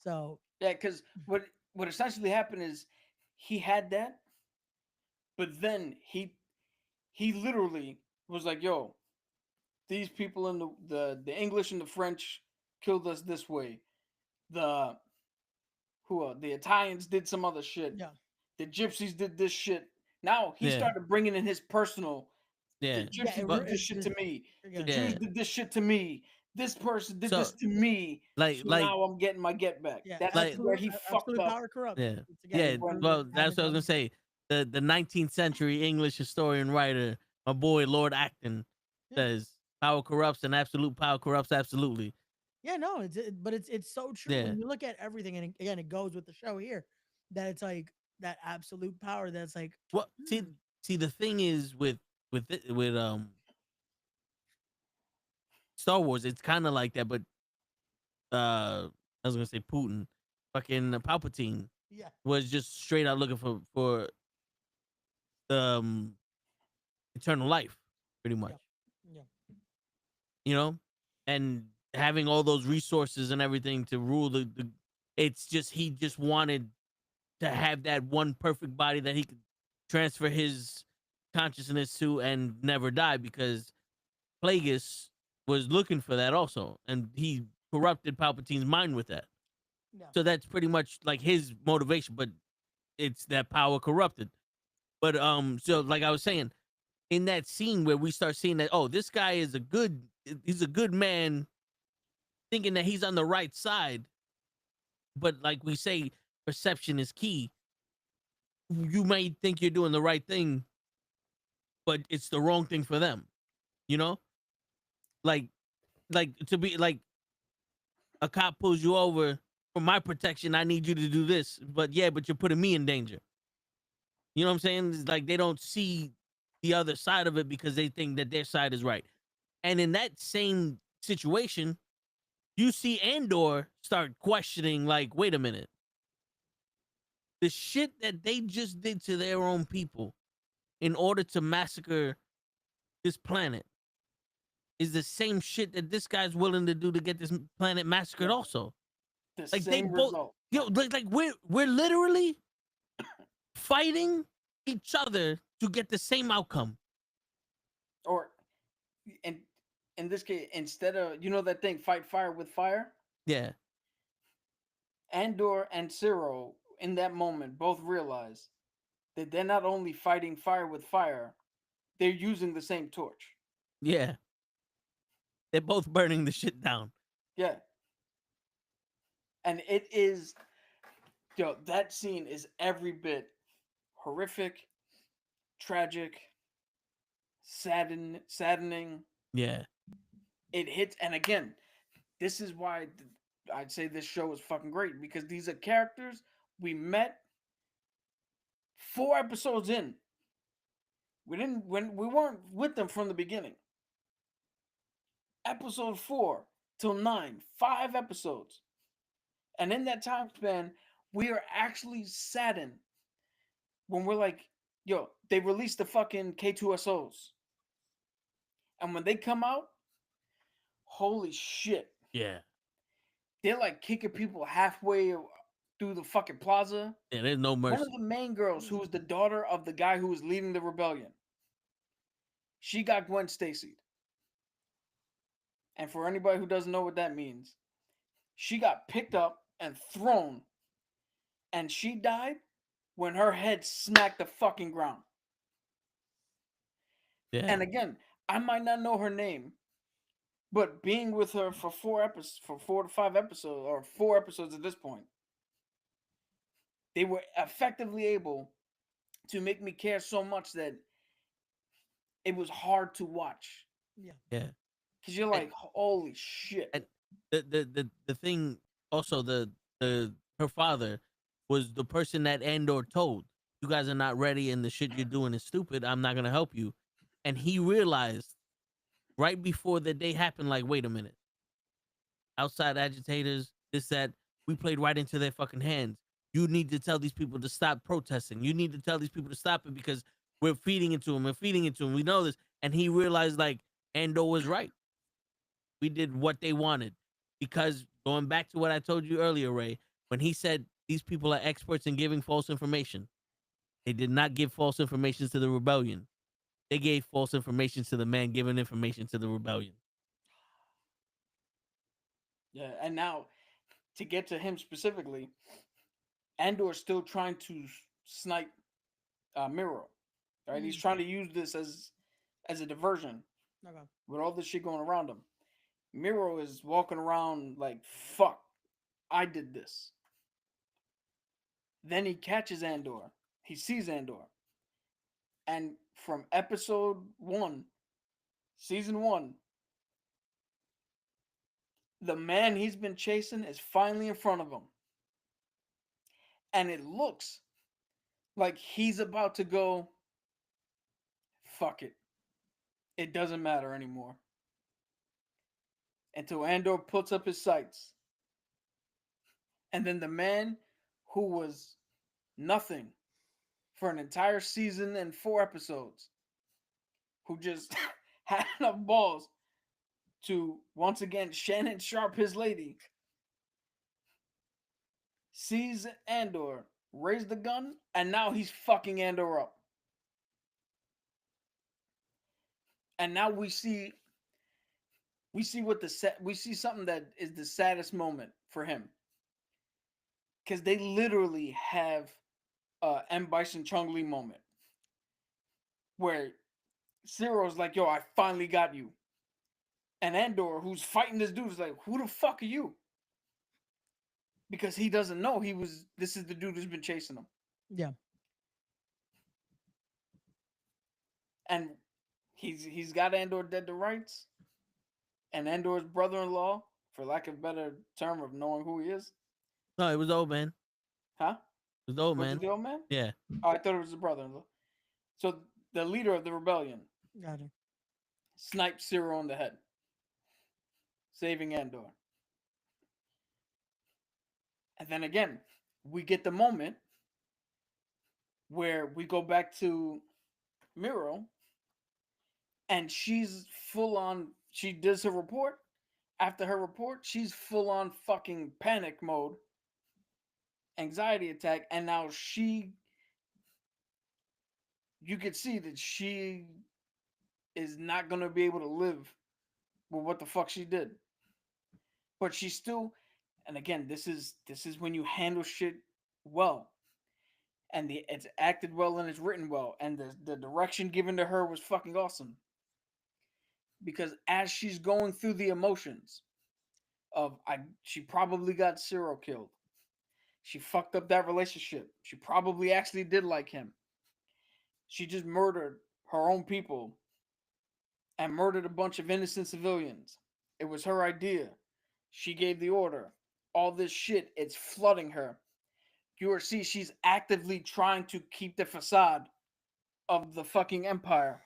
So yeah, because what essentially happened is he had that, but then he literally was like, "Yo, these people in the English and the French killed us this way. The the Italians did some other shit. yeah, The Gypsies did this shit." Now he Yeah. started bringing in his personal. Yeah. The Gypsy But- did this shit to me. The again, Jews Yeah. did this shit to me. This person did So, this to me. like- so like- now I'm getting my get back. yeah, That's like- where he fucked absolute up. power corrupts. Yeah. It's again, Yeah. when- Well, that's what I was gonna say. The 19th century English historian writer, my boy Lord Acton, Yeah. says power corrupts and absolute power corrupts absolutely. Yeah, no, but it's so true Yeah. when you look at everything, and again, it goes with the show here that it's like that absolute power. That's like, Well, see, hmm, the thing is with Star Wars, it's kind of like that, but I was gonna say Putin, fucking Palpatine yeah, was just straight out looking for eternal life, pretty much. yeah, You know, and having all those resources and everything to rule the it's just he just wanted to have that one perfect body that he could transfer his consciousness to and never die, because Plagueis was looking for that also, and he corrupted Palpatine's mind with that. yeah. So that's pretty much like his motivation, but it's that power corrupted. But so like I was saying, in that scene where we start seeing that, oh, this guy is he's a good man, thinking that he's on the right side. But like we say, perception is key. You may think you're doing the right thing, but it's the wrong thing for them. You know? Like to be like a cop pulls you over for my protection, I need you to do this. But you're putting me in danger. You know what I'm saying? It's like they don't see the other side of it because they think that their side is right. And in that same situation, you see Andor start questioning, like, wait a minute. The shit that they just did to their own people in order to massacre this planet is the same shit that this guy's willing to do to get this planet massacred also. The Like they same both, result. like we're literally fighting each other to get the same outcome. Or in this case, instead of that thing, fight fire with fire. Yeah. Andor and Ciro in that moment both realize that they're not only fighting fire with fire, they're using the same torch. Yeah. They're both burning the shit down. Yeah. And it is, that scene is every bit horrific, tragic, saddening. Yeah. It hits, and again, this is why I'd say this show is fucking great, because these are characters we met 4 episodes in. We weren't with them from the beginning. Episode 4 till 9, 5 episodes. And in that time span, we are actually saddened when we're like, yo, they released the fucking K2SOs. And when they come out, holy shit. Yeah. They're like kicking people halfway through the fucking plaza. Yeah, there's no mercy. One of the main girls, who was the daughter of the guy who was leading the rebellion, she got Gwen Stacy'd. And for anybody who doesn't know what that means, she got picked up and thrown, and she died when her head smacked the fucking ground. Yeah. And again, I might not know her name, but being with her for 4 to 5 episodes, or 4 episodes at this point, they were effectively able to make me care so much that it was hard to watch. Yeah. Yeah. Because you're like, holy shit. And the thing also, the her father, was the person that Andor told, "You guys are not ready, and the shit you're doing is stupid. I'm not gonna help you." And he realized right before the day happened, like, wait a minute, outside agitators, this, that, we played right into their fucking hands. You need to tell these people to stop protesting. You need to tell these people to stop it because we're feeding it to them. We're feeding it to them. We know this. And he realized, like, Andor was right. We did what they wanted. Because going back to what I told you earlier, Ray, when he said these people are experts in giving false information, they did not give false information to the rebellion. They gave false information to the man giving information to the rebellion. Yeah, and now to get to him specifically, Andor's still trying to snipe Miro. Right, he's trying to use this as a diversion. Okay. With all this shit going around him. Miro is walking around like, fuck, I did this. Then he catches Andor. He sees Andor. And from episode 1, season 1, the man he's been chasing is finally in front of him. And it looks like he's about to go, fuck it. It doesn't matter anymore. Until Andor puts up his sights. And then the man who was nothing for an entire season and 4 episodes, who just had enough balls to once again Shannon Sharp his lady, sees Andor raise the gun, and now he's fucking Andor up. And now we see what we see something that is the saddest moment for him, because they literally have M. Bison Chung Lee moment where Ciro's like, yo, I finally got you. And Andor, who's fighting this dude, is like, who the fuck are you? Because he doesn't know this is the dude who's been chasing him. Yeah. And he's got Andor dead to rights. And Andor's brother-in-law, for lack of a better term of knowing who he is. No, it was the old man. Huh? It was the old Was man. it the old man? Yeah. Oh, I thought it was the brother-in-law. So the leader of the rebellion Got it. sniped Ciro on the head, saving Andor. And then again, we get the moment where we go back to Miro, and she's full on. She does her report. After her report, she's full on fucking panic mode, anxiety attack, and now you could see that she is not gonna be able to live with what the fuck she did. But she's still, and again, this is when you handle shit well, and it's acted well and it's written well, and the direction given to her was fucking awesome. Because as she's going through the emotions of she probably got Ciro killed. She fucked up that relationship. She probably actually did like him. She just murdered her own people and murdered a bunch of innocent civilians. It was her idea. She gave the order. All this shit, it's flooding her. You see, she's actively trying to keep the facade of the fucking empire.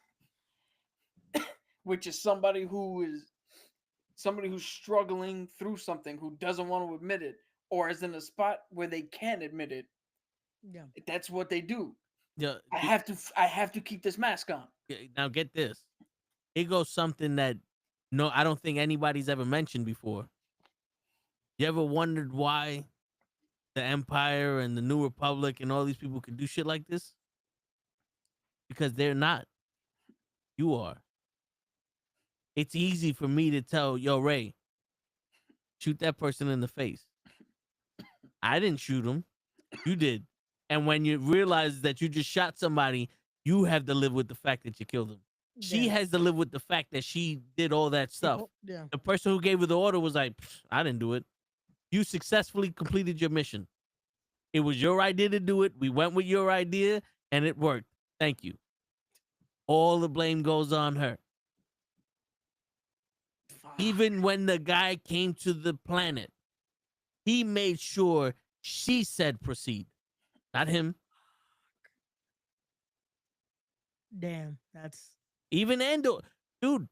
Which is somebody who's struggling through something, who doesn't want to admit it, or is in a spot where they can admit it. Yeah. That's what they do. Yeah. I have to keep this mask on. Now get this. Here goes something that I don't think anybody's ever mentioned before. You ever wondered why the Empire and the New Republic and all these people could do shit like this? Because they're not. You are. It's easy for me to tell, yo, Ray, shoot that person in the face. I didn't shoot him. You did. And when you realize that you just shot somebody, you have to live with the fact that you killed him. She has to live with the fact that she did all that stuff. Yeah. The person who gave her the order was like, I didn't do it. You successfully completed your mission. It was your idea to do it. We went with your idea, and it worked. Thank you. All the blame goes on her. Even when the guy came to the planet, he made sure She said proceed, not him. Damn, that's Even Andor, dude.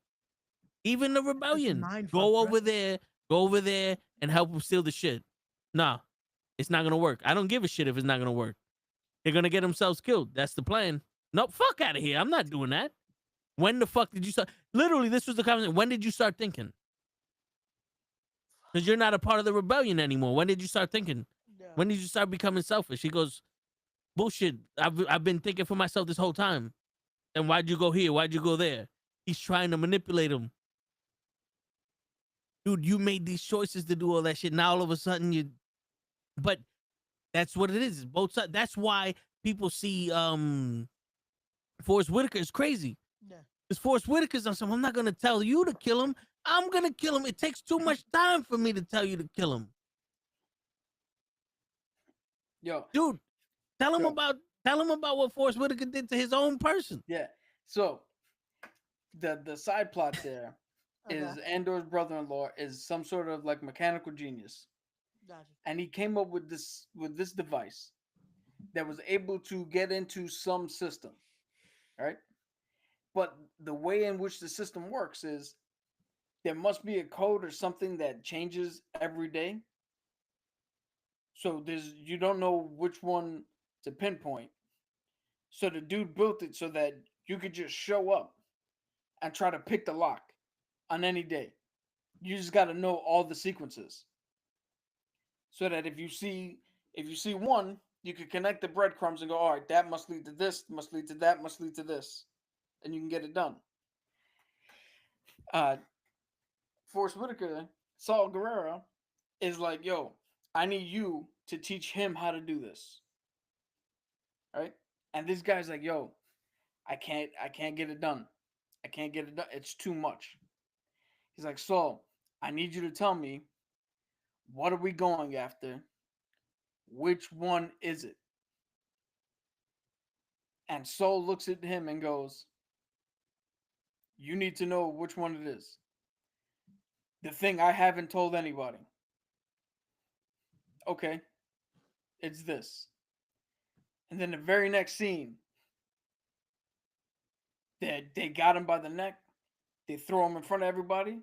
Even the rebellion. mind Go fuck, over bro. there, and help them steal the shit. Nah, it's not gonna work. I don't give a shit if it's not gonna work. They're gonna get themselves killed. That's the plan. No, fuck out of here. I'm not doing that. When the fuck did you start? Literally, this was the conversation. When did you start thinking? Because you're not a part of the rebellion anymore. When did you start thinking? Yeah. When did you start becoming selfish? He goes, bullshit. I've been thinking for myself this whole time. And why'd you go here? Why'd you go there? He's trying to manipulate him. Dude, you made these choices to do all that shit. Now all of a sudden you, but that's what it is. It's both sides. That's why people see Forrest Whitaker is crazy. Yeah. Because Forrest Whitaker's on something. I'm not gonna tell you to kill him. I'm gonna kill him. It takes too much time for me to tell you to kill him. Yo, Dude, tell him Yo. about what Forrest Whitaker did to his own person. yeah. So the side plot there is Okay. Andor's brother-in-law is some sort of like mechanical genius, Gotcha. and he came up with this device that was able to get into some system, right? But the way in which the system works is there must be a code or something that changes every day. So you don't know which one to pinpoint. So the dude built it so that you could just show up and try to pick the lock on any day. You just got to know all the sequences. So that if you see one, you can connect the breadcrumbs and go, all right, that must lead to this, must lead to that, must lead to this. And you can get it done. Forrest Whitaker, Saul Guerrero, is like, yo, I need you to teach him how to do this. Right? And this guy's like, yo, I can't get it done. I can't get it done. It's too much. He's like, Saul, I need you to tell me, what are we going after? Which one is it? And Saul looks at him and goes, you need to know which one it is. The thing I haven't told anybody. Okay. It's this. And then the very next scene, they got him by the neck. They throw him in front of everybody.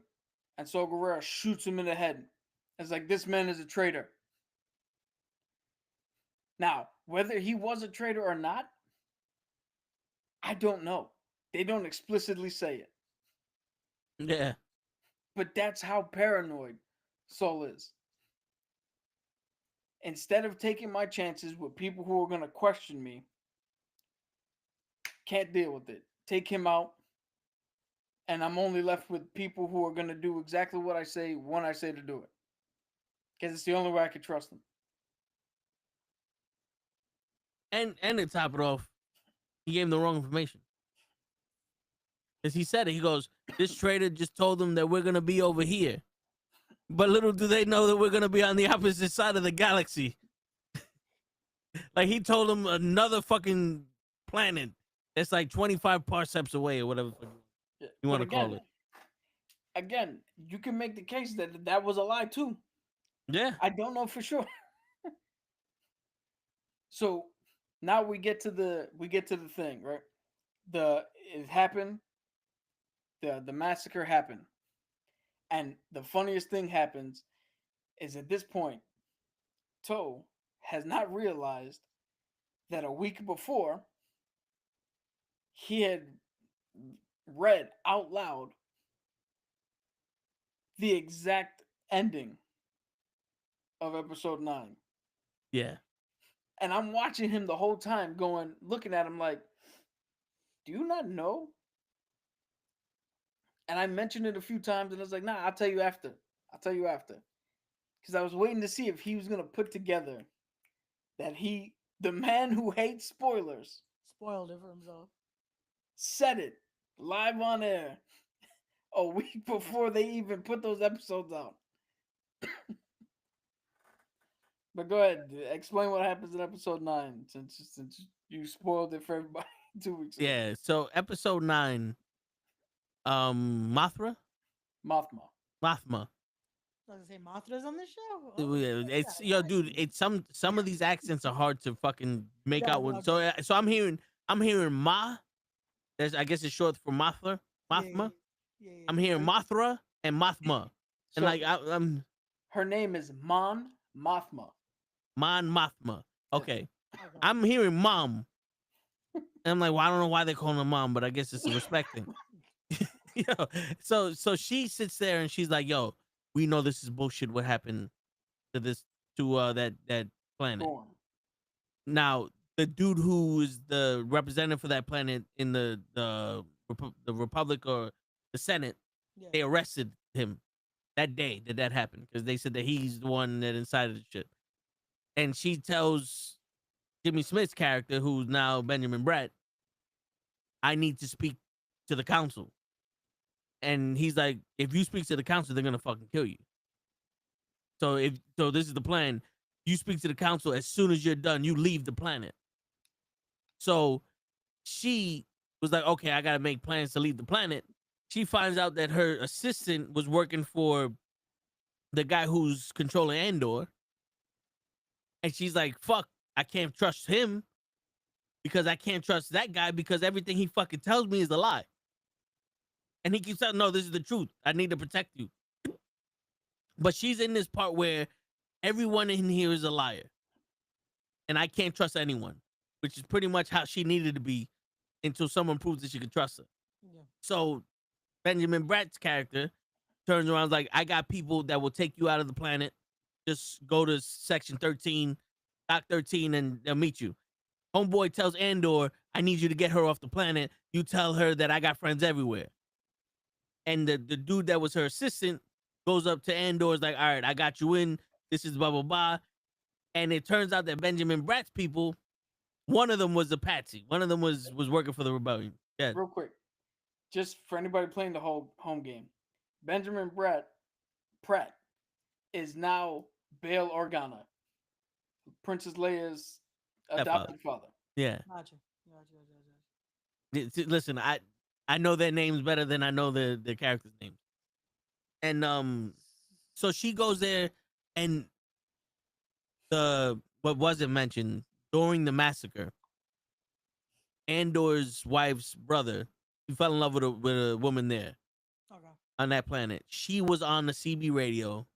And Saul Guerrero shoots him in the head. It's like, this man is a traitor. Now, whether he was a traitor or not, I don't know. They don't explicitly say it. Yeah. But that's how paranoid Saul is. Instead of taking my chances with people who are going to question me, can't deal with it. Take him out. And I'm only left with people who are going to do exactly what I say when I say to do it. Because it's the only way I can trust them. And to top it off, he gave him the wrong information. Because he said it. He goes, this trader just told them that we're going to be over here. But little do they know that we're going to be on the opposite side of the galaxy. Like, he told them another fucking planet that's like 25 parsecs away or whatever you want to call it. Again, you can make the case that that was a lie too. Yeah. I don't know for sure. So now we get to the thing, right? It happened. The massacre happened. And the funniest thing happens is at this point, Toe has not realized that a week before he had read out loud the exact ending of episode 9. Yeah. And I'm watching him the whole time looking at him like, do you not know? And I mentioned it a few times and I was like, nah, I'll tell you after. Because I was waiting to see if he was going to put together that the man who hates spoilers, Spoiled it for himself. said it live on air a week before they even put those episodes out. But go ahead, explain what happens in episode 9 since you spoiled it for everybody 2 weeks ago. Yeah. So episode 9, Mothma. Does it say Mothra's on the show? It's Yeah, dude. It's some of these accents are hard to fucking make Yeah, out. no, With, so I'm hearing Ma. I guess it's short for Mothra. Mothma. I'm hearing Mothra and Mothma, and So like I'm her name is Mon Mothma. Mon Mothma. Okay, Okay. I'm hearing Mom, and I'm like, well, I don't know why they're calling her Mom, but I guess it's a respect thing. Yo, so she sits there and she's like, "Yo, we know this is bullshit. What happened to that planet?" Gorn. Now, the dude who is the representative for that planet in the Republic or the Senate, Yeah. they arrested him that day that happened because they said that he's the one that incited the shit. And she tells Jimmy Smith's character, who's now Benjamin Bratt, I need to speak to the council. And he's like, if you speak to the council, they're gonna fucking kill you. So this is the plan. You speak to the council. As soon as you're done, you leave the planet. So she was like, okay, I gotta make plans to leave the planet. She finds out that her assistant was working for the guy who's controlling Andor. And she's like, fuck, I can't trust him because I can't trust that guy because everything he fucking tells me is a lie. And he keeps saying, no, this is the truth. I need to protect you. But she's in this part where everyone in here is a liar. And I can't trust anyone, which is pretty much how she needed to be until someone proves that she could trust her. Yeah. So Benjamin Bratt's character turns around and is like, I got people that will take you out of the planet. Just go to section 13, dock 13, and they'll meet you. Homeboy tells Andor, I need you to get her off the planet. You tell her that I got friends everywhere. And the dude that was her assistant goes up to Andor, is like, all right, I got you in. This is blah, blah, blah. And it turns out that Benjamin Bratt's people, one of them was a patsy. One of them was working for the rebellion. Yeah. Real quick, just for anybody playing the whole home game, Benjamin Pratt is now Bail Organa, Princess Leia's adopted father. Yeah. Gotcha. Listen, I know their names better than I know the characters' names. And so she goes there, and what wasn't mentioned during the massacre, Andor's wife's brother, he fell in love with a woman there on that planet. She was on the CB radio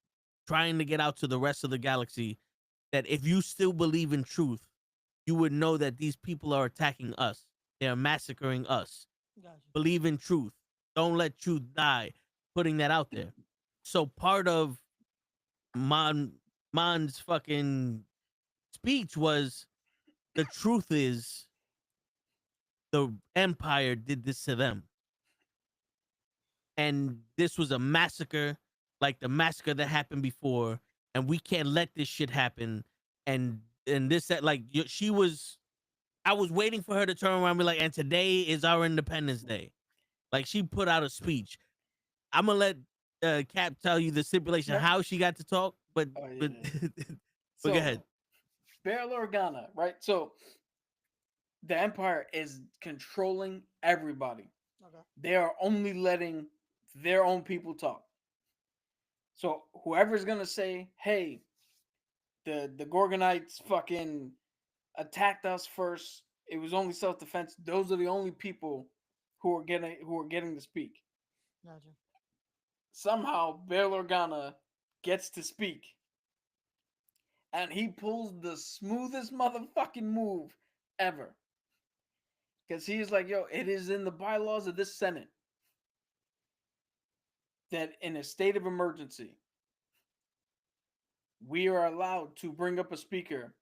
trying to get out to the rest of the galaxy that if you still believe in truth, you would know that these people are attacking us. They're massacring us. Gotcha. Believe in truth. Don't let truth die. Putting that out there. So part of Mon's fucking speech was, the truth is the Empire did this to them. And this was a massacre like the massacre that happened before. And we can't let this shit happen. And this, that, like, I was waiting for her to turn around and be like, and today is our Independence Day. Like, she put out a speech. I'm going to let Cap tell you the stipulation, how she got to talk, but go ahead. Bail Organa, right? So the Empire is controlling everybody. Okay. They are only letting their own people talk. So whoever's going to say, hey, the Gorgonites fucking attacked us first, it was only self-defense, those are the only people who are getting to speak. Gotcha. Somehow Bail Organa gets to speak, and he pulls the smoothest motherfucking move ever, because he's like, yo, it is in the bylaws of this Senate that in a state of emergency we are allowed to bring up a speaker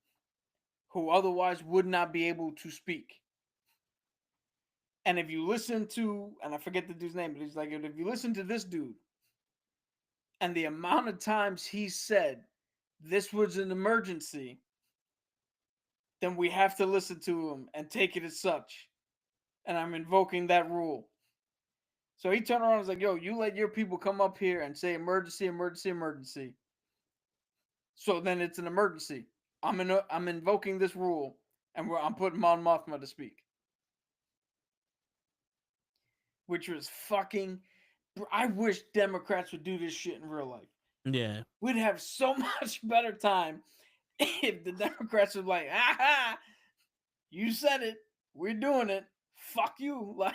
who otherwise would not be able to speak. And if you listen to, and I forget the dude's name, but he's like, if you listen to this dude and the amount of times he said this was an emergency, then we have to listen to him and take it as such. And I'm invoking that rule. So he turned around and was like, yo, you let your people come up here and say emergency, emergency, emergency. So then it's an emergency. I'm invoking this rule, and I'm putting Mon Mothma to speak. Which was fucking... I wish Democrats would do this shit in real life. Yeah. We'd have so much better time if the Democrats were like, aha, you said it, we're doing it. Fuck you. Like,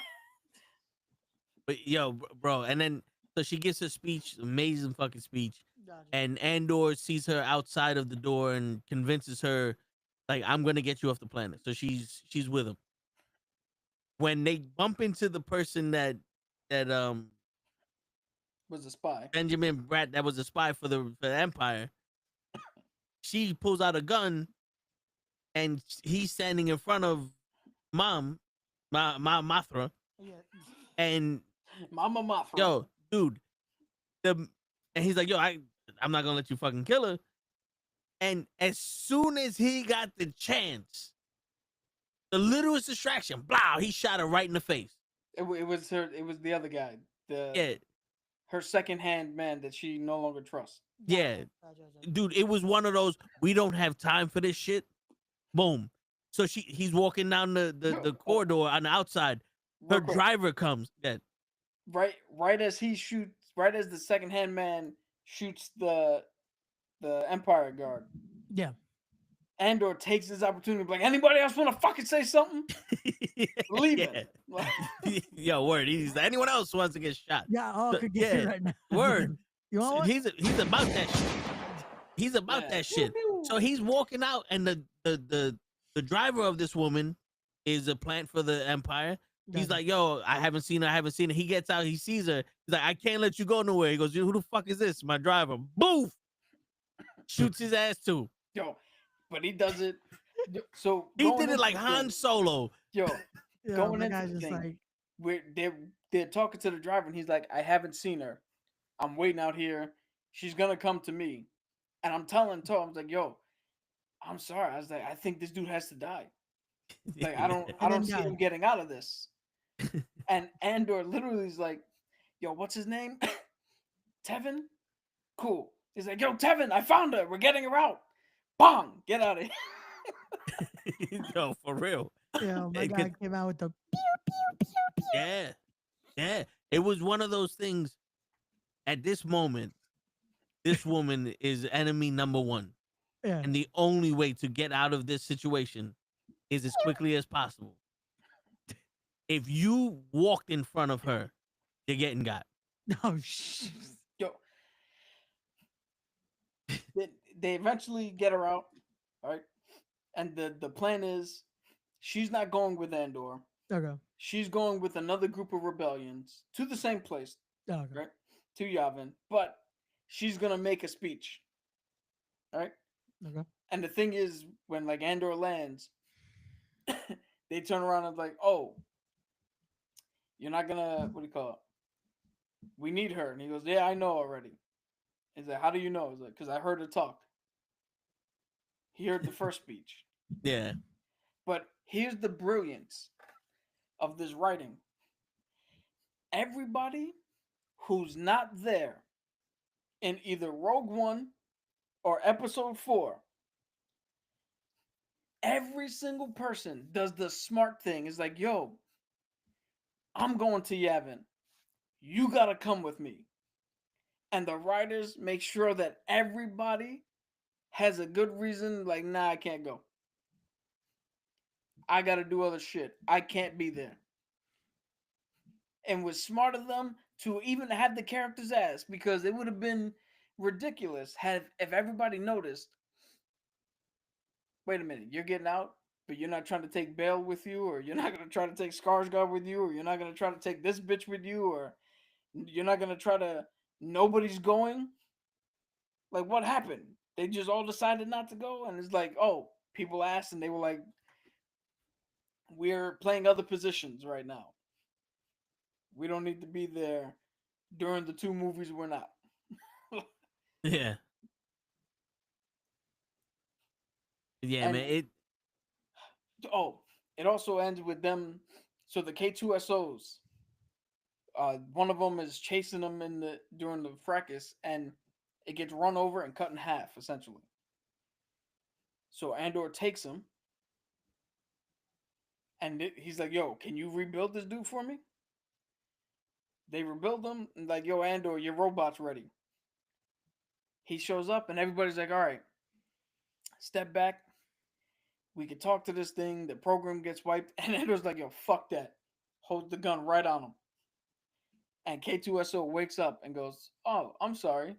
But yo, bro, and then so she gives her speech, amazing fucking speech, Gotcha. and Andor sees her outside of the door and convinces her, like, I'm gonna get you off the planet. So she's with him. When they bump into the person that was a spy. Benjamin Bratt that was a spy for the Empire, she pulls out a gun, and he's standing in front of Mom, Mothra, Yeah. Mm-hmm. and Mama Mothra. yo, dude, and he's like, yo, I'm not gonna let you fucking kill her. And as soon as he got the chance, the littlest distraction, blah, he shot her right in the face. It was her. It was the other guy. Yeah, Her second-hand man that she no longer trusts. yeah, dude, it was one of those, we don't have time for this shit. Boom. So he's walking down the corridor on the outside. Her Real quick. driver comes. Yeah. Right as he shoots, right as the second-hand man shoots the Empire guard. Yeah. Andor takes this opportunity to be like, anybody else want to fucking say something? Leave it. Like, Yo, word. He's anyone else wants to get shot. Yeah, all So, could get you yeah, right now. word. You want one? He's about that shit. He's about Yeah. that shit. So he's walking out, and the driver of this woman is a plant for the Empire. He's Gotcha. like, yo, I haven't seen her. He gets out, he sees her. He's like, I can't let you go nowhere. He goes, who the fuck is this? My driver. Boof! Shoots his ass too. yo, but he does it. So He going did it into like the Han thing- Solo. Yo, Yeah, going my into guy's the just thing. like, they're talking to the driver, and he's like, I haven't seen her. I'm waiting out here. She's gonna come to me, and I'm telling Toe, I was like, yo, I'm sorry. I was like, I think this dude has to die. Like, I don't then see died. him getting out of this. And Andor literally is like, yo, what's his name? Tevin? Cool. He's like, yo, Tevin, I found her. We're getting her out. Bong! Get out of here. Yo, for real. yeah, my It guy could- came out with the Yeah. Yeah. It was one of those things. At this moment, this woman is enemy number one. yeah. And the only way to get out of this situation is as quickly as possible. If you walked in front of her, you're getting got. Oh shit. Yo. They eventually get her out, right? And the plan is she's not going with Andor. Okay. She's going with another group of rebellions to the same place, Okay. right? To Yavin. But she's gonna make a speech. Right? Okay. And the thing is, when like Andor lands, they turn around and like, oh, you're not gonna, what do you call it? We need her. And he goes, yeah, I know already. He's like, how do you know? He's like, because I heard her talk. He heard the first speech. Yeah. But here's the brilliance of this writing. Everybody who's not there in either Rogue One or Episode 4, every single person does the smart thing. It's like, yo, I'm going to Yavin. You got to come with me. And the writers make sure that everybody has a good reason, like, nah, I can't go. I got to do other shit. I can't be there. And was smart of them to even have the characters ask, because it would have been ridiculous if everybody noticed, wait a minute, you're getting out, but you're not trying to take Bale with you, or you're not going to try to take Skarsgård with you, or you're not going to try to take this bitch with you, or you're not going to try to, nobody's going. Like, what happened? They just all decided not to go, and it's like, oh, people asked, and they were like, we're playing other positions right now. We don't need to be there during the 2 movies we're not. Yeah. Yeah, And- man. It Oh, it also ends with them. So the K2SOs, one of them is chasing them during the fracas, and it gets run over and cut in half, essentially. So Andor takes him, and he's like, yo, can you rebuild this dude for me? They rebuild them, and like, yo, Andor, your robot's ready. he shows up and everybody's like, all right, step back. We can talk to this thing. The program gets wiped. And Ender's like, yo, fuck that. Holds the gun right on him. And K2SO wakes up and goes, oh, I'm sorry.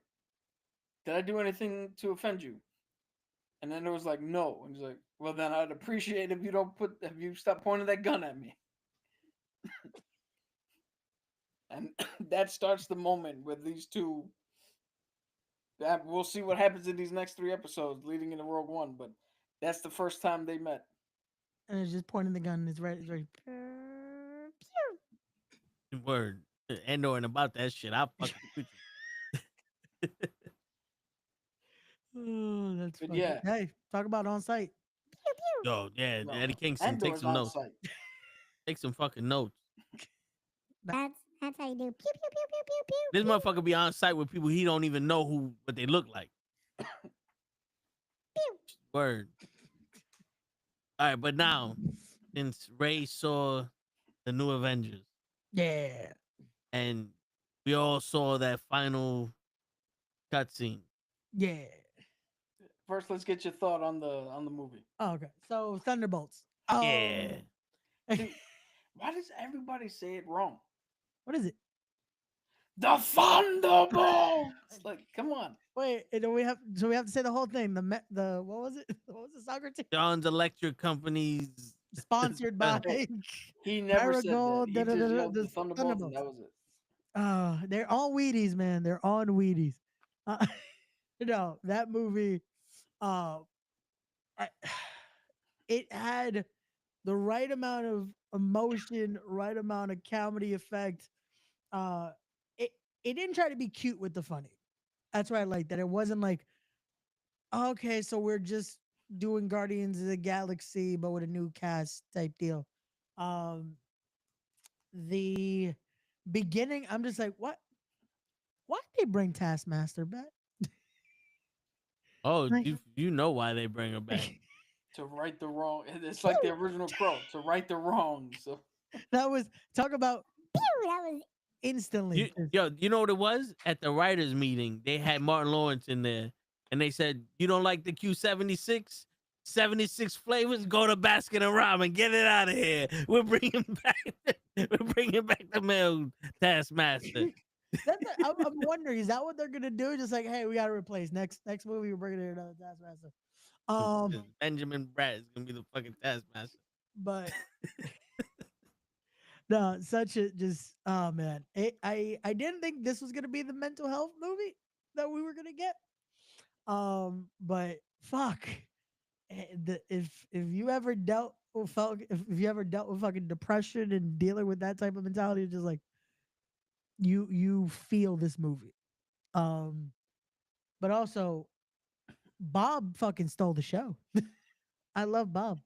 Did I do anything to offend you? And Ender was like, no. And he's like, well, then I'd appreciate if you stop pointing that gun at me. And that starts the moment with these two. We'll see what happens in these next 3 episodes leading into Rogue One, but that's the first time they met. And it's just pointing the gun. It's right. Word. And knowing about that shit, I'll fuck with you. Oh, that's But funny. yeah. Hey, talk about on site. Yo, yeah, No, Eddie Kingston, take Andor's some on notes. site. Take some fucking notes. That's how you do. Pew pew pew pew pew pew. This motherfucker be on site with people he don't even know what they look like. Word. All right, but now, since Ray saw the new Avengers, Yeah. and we all saw that final cutscene. Yeah. First, let's get your thought on the movie. Oh, okay. So Thunderbolts. Yeah. Dude, why does everybody say it wrong? What is it? The Thunderbolts. Like, come on. Wait, we have to say the whole thing. The what was it? What was the soccer team? John's Electric Company's Sponsored by He never said that. Marigold, He just yelled the the Thunderbolts, and that was it. they're on Wheaties, man. They're on Wheaties. No, that movie, it had the right amount of emotion, right amount of comedy effect. It didn't try to be cute with the funny. That's why I like that. It wasn't like, okay, so we're just doing Guardians of the Galaxy, but with a new cast type deal. The beginning, I'm just like, what? Why did they bring Taskmaster back? Oh, Like- you know why they bring her back. To right the wrong. It's like the original Crow. To right the wrong. So That was talk about Pew, that was instantly. You know what it was? At the writers' meeting, they had Martin Lawrence in there, and they said, you don't like the Q76? 76 flavors? Go to Baskin and Ramen. Get it out of here. We're bringing back the male Taskmaster. I'm wondering, is that what they're gonna do? Just like, hey, we gotta replace next movie. We're bringing in another Taskmaster. Benjamin Bratt is gonna be the fucking Taskmaster. But no, such a just oh man, I didn't think this was gonna be the mental health movie that we were gonna get. But fuck, if you ever dealt with fucking depression and dealing with that type of mentality, it's just like you feel this movie. But also Bob fucking stole the show. I love Bob.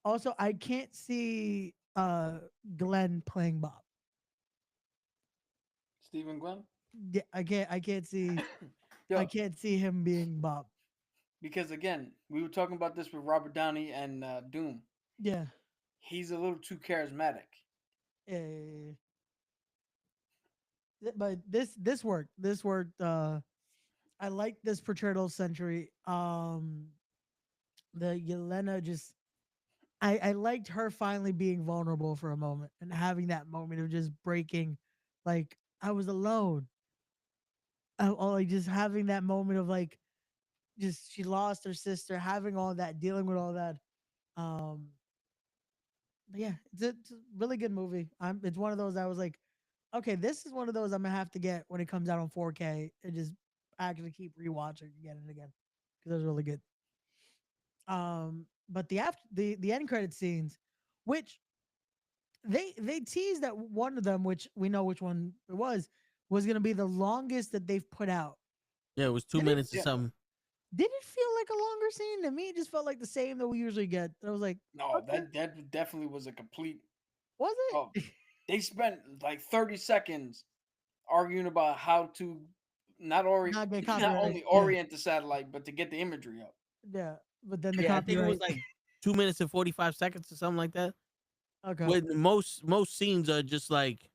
Also, I can't see Glenn playing Bob. Stephen Glenn? Yeah, I can't see Yo, I can't see him being Bob. because again, we were talking about this with Robert Downey and Doom. Yeah. He's a little too charismatic. Yeah. But this worked. This worked. I like this portrayal of Century. The Yelena just I liked her finally being vulnerable for a moment and having that moment of just breaking, like I was alone. Like just having that moment of like, just she lost her sister, having all that, dealing with all that. But yeah, it's a really good movie. It's one of those I was like, okay, this is one of those I'm gonna have to get when it comes out on 4K and just actually keep rewatching again and again because it was really good. But the end credit scenes, which they teased that one of them, which we know which one it was gonna be the longest that they've put out. Yeah, it was 2 minutes or something. Did it feel like a longer scene? To me, it just felt like the same that we usually get. I was like, No, okay. that definitely was a complete. Was it? Oh, they spent like 30 seconds arguing about how to not only copyright, orient the satellite, but to get the imagery up. Yeah, but then the Yeah, I think it copyright. was like 2 minutes and 45 seconds or something like that. Okay. When most scenes are just like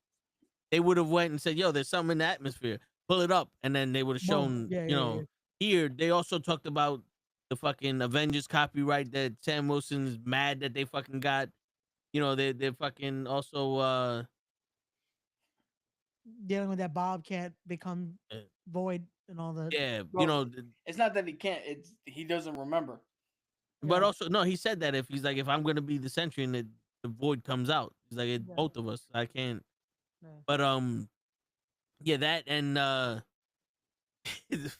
they would have went and said, "Yo, there's something in the atmosphere. Pull it up," and then they would have Boom. shown, Yeah, you yeah, know, yeah. here they also talked about the fucking Avengers copyright that Sam Wilson's mad that they fucking got. You know, they're fucking also Dealing with that Bob can't become uh, void and all that. yeah, you Well, know, it's not that he can't. It's he doesn't remember. but Yeah. also no, he said that if he's like if I'm gonna be the Sentry and the void comes out, he's like it's Yeah. both of us. I can't. Yeah. But yeah, that and the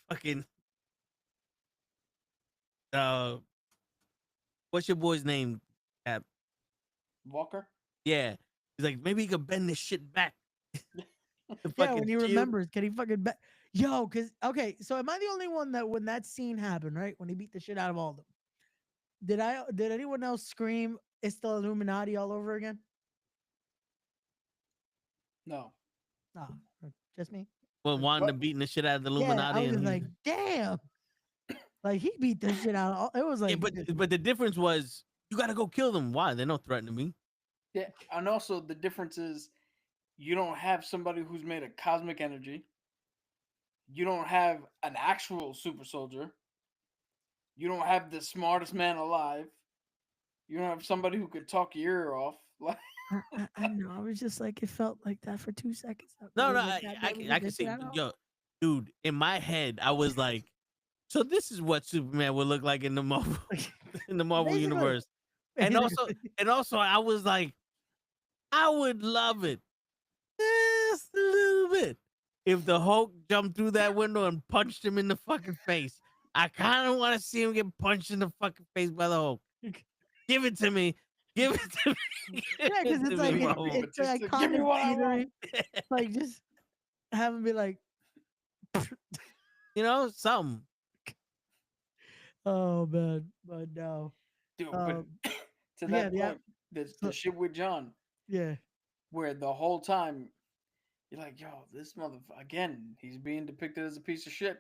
fucking uh, what's your boy's name? Cap? Walker. Yeah, he's like maybe he could bend this shit back. The Yeah, fucking when he shield. remembers, can he fucking yo? Because okay, so am I the only one that when that scene happened, right? When he beat the shit out of all of them, did anyone else scream it's the Illuminati all over again? No. No, just me. Well, Wanda What? beating the shit out of the Yeah, Illuminati, I was and just like, damn. Like he beat the shit out. It was yeah, like, but the difference was you got to go kill them. Why? They're not threatening me. Yeah, and also the difference is you don't have somebody who's made of cosmic energy. You don't have an actual super soldier. You don't have the smartest man alive. You don't have somebody who could talk your ear off. Like, I know. I was just like, it felt like that for 2 seconds. No, It no, was like that, I that was can like see, this shit out of- yo, dude. In my head, I was like, so this is what Superman would look like in the Marvel Basically. universe, and also, I was like, I would love it just a little bit if the Hulk jumped through that window and punched him in the fucking face. I kind of want to see him get punched in the fucking face by the Hulk. Give it to me. Give it to me. Yeah, because it's like Marvel. it's Just like to give me what I scenery. Like just have him be like, You know, something. oh man, but no, dude, um, but to yeah, that yeah. point, the shit with John, yeah, where the whole time you're like, yo, this motherfucker, again, he's being depicted as a piece of shit.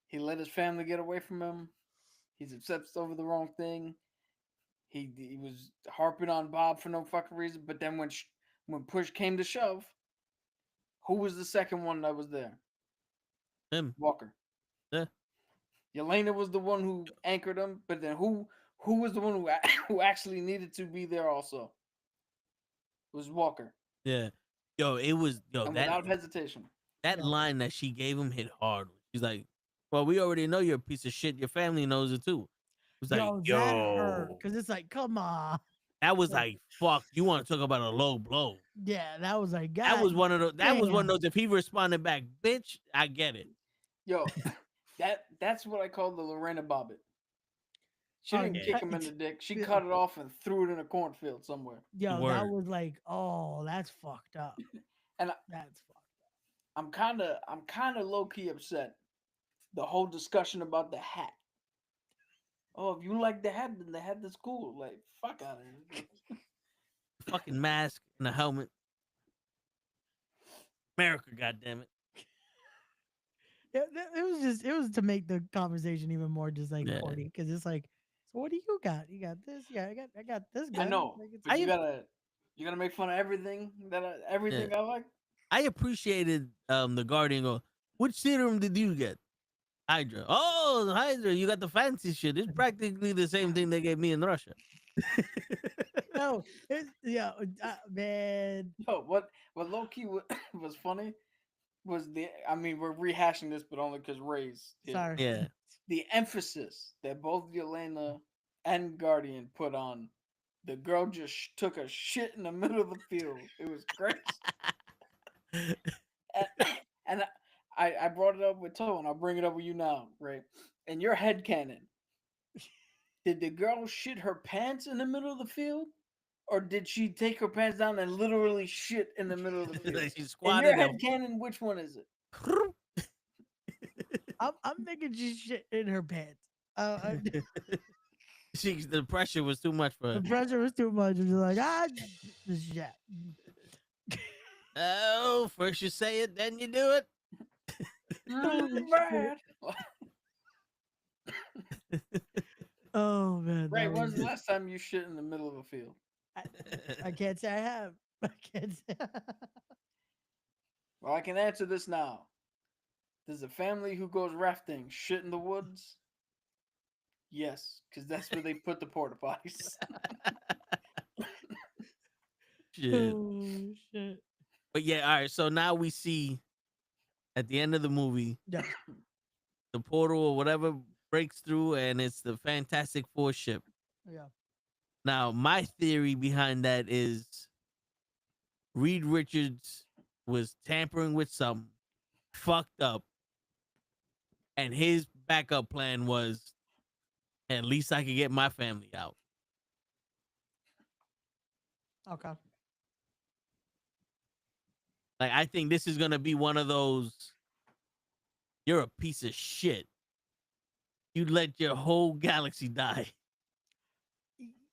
He let his family get away from him. He's obsessed over the wrong thing. He was harping on Bob for no fucking reason. But then when push came to shove, who was the second one that was there? Him. Walker. Yeah. Yelena was the one who anchored him. But then who was the one who actually needed to be there also? It was Walker. Yeah. Yo, it was And that without hesitation. that Yeah. line that she gave him hit hard. She's like, well, we already know you're a piece of shit. Your family knows it too. It was like, that hurt because it's like, come on, that was like, fuck. You want to talk about a low blow? yeah, that was like, That was God one of those. That was one of damn. those. If he responded back, bitch, I get it. Yo, that's what I call the Lorena Bobbitt. She Oh, didn't yeah. kick him in the dick. She Yeah. cut it off and threw it in a cornfield somewhere. Yo, that Word. was like, oh, that's fucked up. And That's fucked. I'm kind of low key upset. The whole discussion about the hat. Oh, if you like the hat, then the hat is cool. Like, fuck out of here. Fucking mask and a helmet. America, goddammit. It was to make the conversation even more just like Yeah. corny because it's like, so what do you got? You got this? Yeah, I got this. I gun. know, Like, it's- but you gotta make fun of everything everything I like. I appreciated the Guardian go, which serum did you get? Hydra. Oh, Hydra, you got the fancy shit. It's practically the same thing they gave me in Russia. no, yeah, man. Yo, what low key was funny was I mean, we're rehashing this, but only because Ray's here. Sorry. Yeah. The emphasis that both Yelena and Guardian put on the girl just took a shit in the middle of the field. It was great. and I brought it up with Toe, and I'll bring it up with you now, Ray. In your head canon, did the girl shit her pants in the middle of the field? Or did she take her pants down and literally shit in the middle of the field? Like she In squatted your up. head canon, which one is it? I'm thinking she shit in her pants. The pressure was too much for The her. pressure was too much. It was like, just shit. Oh, first you say it, then you do it. Bad. Oh man. Ray, that when's was- the last time you shit in the middle of a field? I can't say I have. I can't say. Well, I can answer this now. Does a family who goes rafting shit in the woods? Yes, because that's where they put the porta potties. Shit. Oh shit. But yeah, all right. So now we see at the end of the movie, Yeah. the portal or whatever breaks through, and it's the Fantastic Four ship. Yeah. Now, my theory behind that is Reed Richards was tampering with something, fucked up, and his backup plan was at least I could get my family out. Okay. Like, I think this is gonna be one of those. You're a piece of shit. You let your whole galaxy die.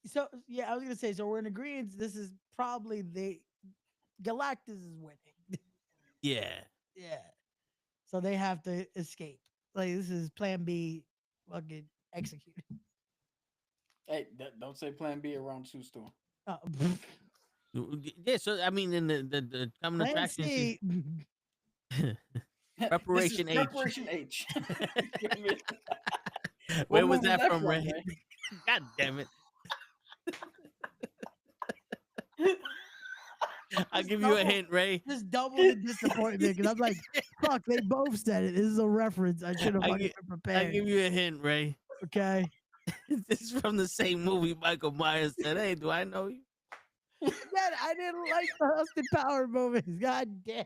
So yeah, I was gonna say. So we're in agreement. This is probably the Galactus is winning. Yeah. Yeah. So they have to escape. Like this is Plan B, fucking executed. Hey, don't say Plan B around Sue Store. Oh, Yeah, so I mean, in the common Plan attractions, C. Preparation This is H. Preparation H. Where What was movie that is that from, from, Ray? Ray? God damn it! I'll give you a hint, Ray. Just double the disappointment because I'm like, fuck, they both said it. This is a reference. I should have I fucking gi- been I'll prepared. give you a hint, Ray. Okay. This is from the same movie Michael Myers said, "Hey, do I know you?" Man, I didn't like the Austin Power movies. God damn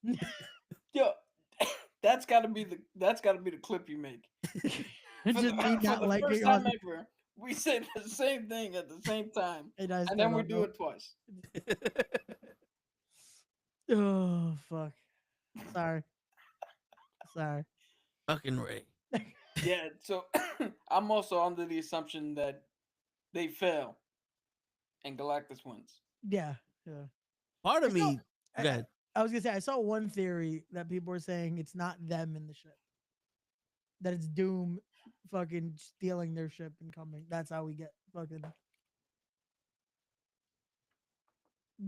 it. Yo, that's gotta be the clip you make. Just me For not the liking first time Austin. ever, we say the same thing at the same time, And I and still then we don't do know. it twice. Oh fuck. Sorry. Sorry. Fucking Ray. Yeah, so I'm also under the assumption that they fail and Galactus wins. Yeah. Yeah. Part of I saw- me. Go ahead. I was gonna say I saw one theory that people were saying it's not them in the ship. That it's Doom fucking stealing their ship and coming. That's how we get fucking.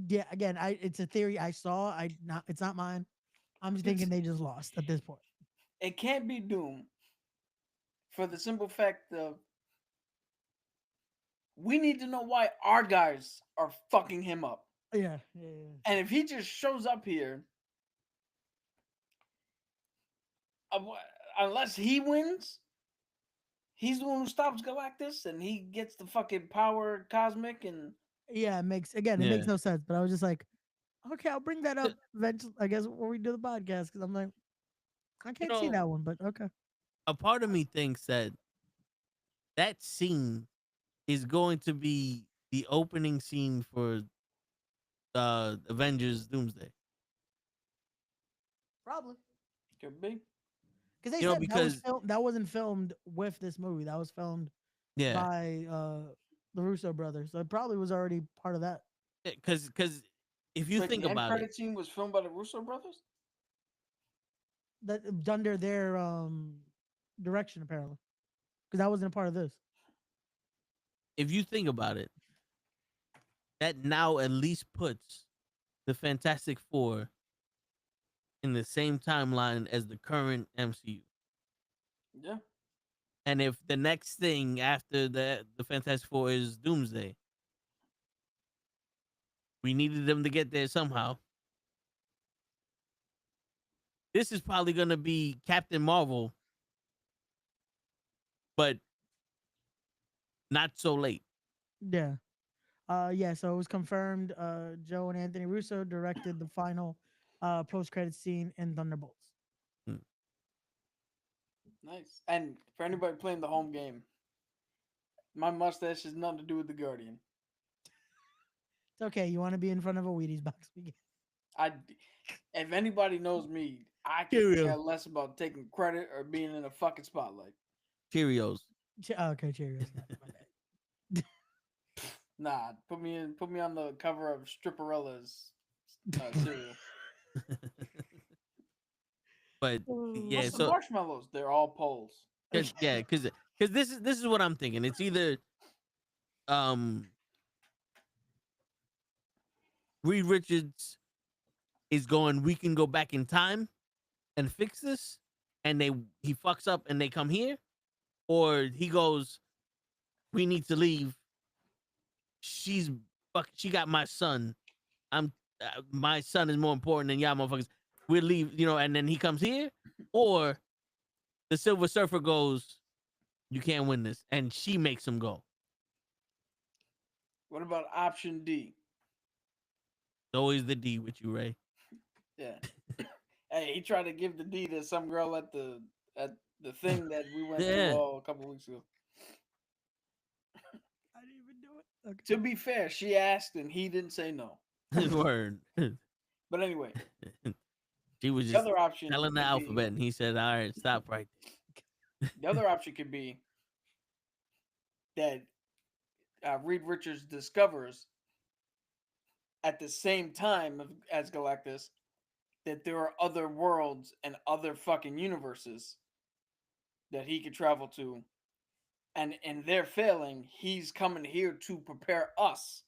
Yeah, again, it's a theory I saw. It's not mine. I'm just thinking they just lost at this point. It can't be Doom for the simple fact of we need to know why our guys are fucking him up. Yeah, yeah, yeah. And if he just shows up here, unless he wins, he's the one who stops Galactus and he gets the fucking power cosmic and Yeah, it makes no sense. But I was just like, okay, I'll bring that up eventually. I guess when we do the podcast, because I'm like, I can't see know, that one, but okay. a part of me thinks that that scene is going to be the opening scene for Avengers Doomsday. Probably could be. because they You know, said because that wasn't filmed with this movie. That was filmed yeah, by the Russo brothers. So it probably was already part of that. because if you Wait, think the end about credit it, scene was filmed by the Russo brothers? That under their direction apparently, because that wasn't a part of this. if you think about it, that now at least puts the Fantastic Four in the same timeline as the current MCU. Yeah. And if the next thing after the Fantastic Four is Doomsday, we needed them to get there somehow. This is probably going to be Captain Marvel, but not so late. Yeah. Yeah, so it was confirmed. Joe and Anthony Russo directed the final post-credit scene in Thunderbolts. Nice. And for anybody playing the home game, my mustache has nothing to do with the Guardian. It's okay. You want to be in front of a Wheaties box? If anybody knows me, I can Cheerio. care less about taking credit or being in a fucking spotlight. Cheerios. Okay, Cheerios. My bad. Nah, put me on the cover of Stripperella's cereal. But yeah, What's the so marshmallows? They're all poles. because this is what I'm thinking. It's either Reed Richards is going, we can go back in time, and fix this, and he fucks up and they come here, or he goes, we need to leave. She got my son. My son is more important than y'all motherfuckers. We'll leave, and then he comes here, or the Silver Surfer goes, you can't win this, and she makes him go. What about option D? It's always the D with you, Ray. Yeah. Hey, he tried to give the D to some girl at the thing that we went Yeah. to a couple weeks ago. I didn't even do it. Okay. To be fair, she asked and he didn't say no. Word. But anyway, She was the just other option telling the could alphabet, be- and he said, all right, stop right there. The other option could be that Reed Richards discovers at the same time as Galactus that there are other worlds and other fucking universes that he could travel to. And in their failing, he's coming here to prepare us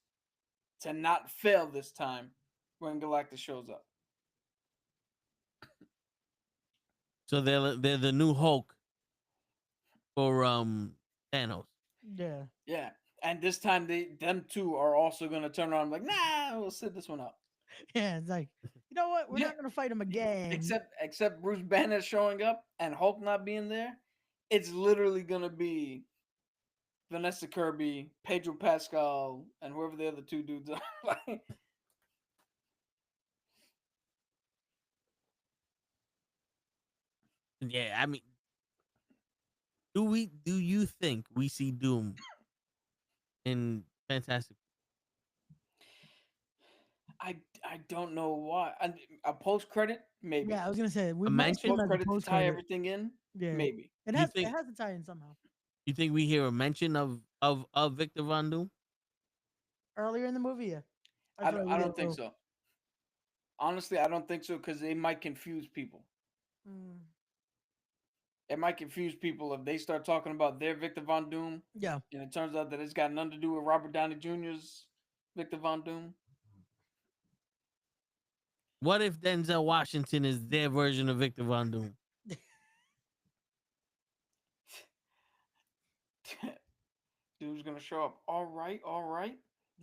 to not fail this time when Galactus shows up. So they're the new Hulk for Thanos. Yeah. Yeah. And this time them two are also gonna turn around like, nah, we'll sit this one out. Yeah, it's like, you know what? We're Yeah. not gonna fight him again. Except Bruce Banner showing up and Hulk not being there, it's literally gonna be Vanessa Kirby, Pedro Pascal, and whoever the other two dudes are. Like, Yeah, I mean, do you think we see Doom in Fantastic? I don't know why. A post credit, maybe. Yeah, I was gonna say we A might mention? see him Post as a credit to tie post-credit. everything in, Yeah, maybe. it You has think- it has to tie in somehow. You think we hear a mention of Victor Von Doom? Earlier in the movie, yeah. I don't think so. Honestly, I don't think so because they might confuse people. Mm, It might confuse people if they start talking about their Victor Von Doom, yeah, and it turns out that it's got nothing to do with Robert Downey Jr.'s Victor Von Doom. What if Denzel Washington is their version of Victor Von Doom? Dude's gonna show up. All right.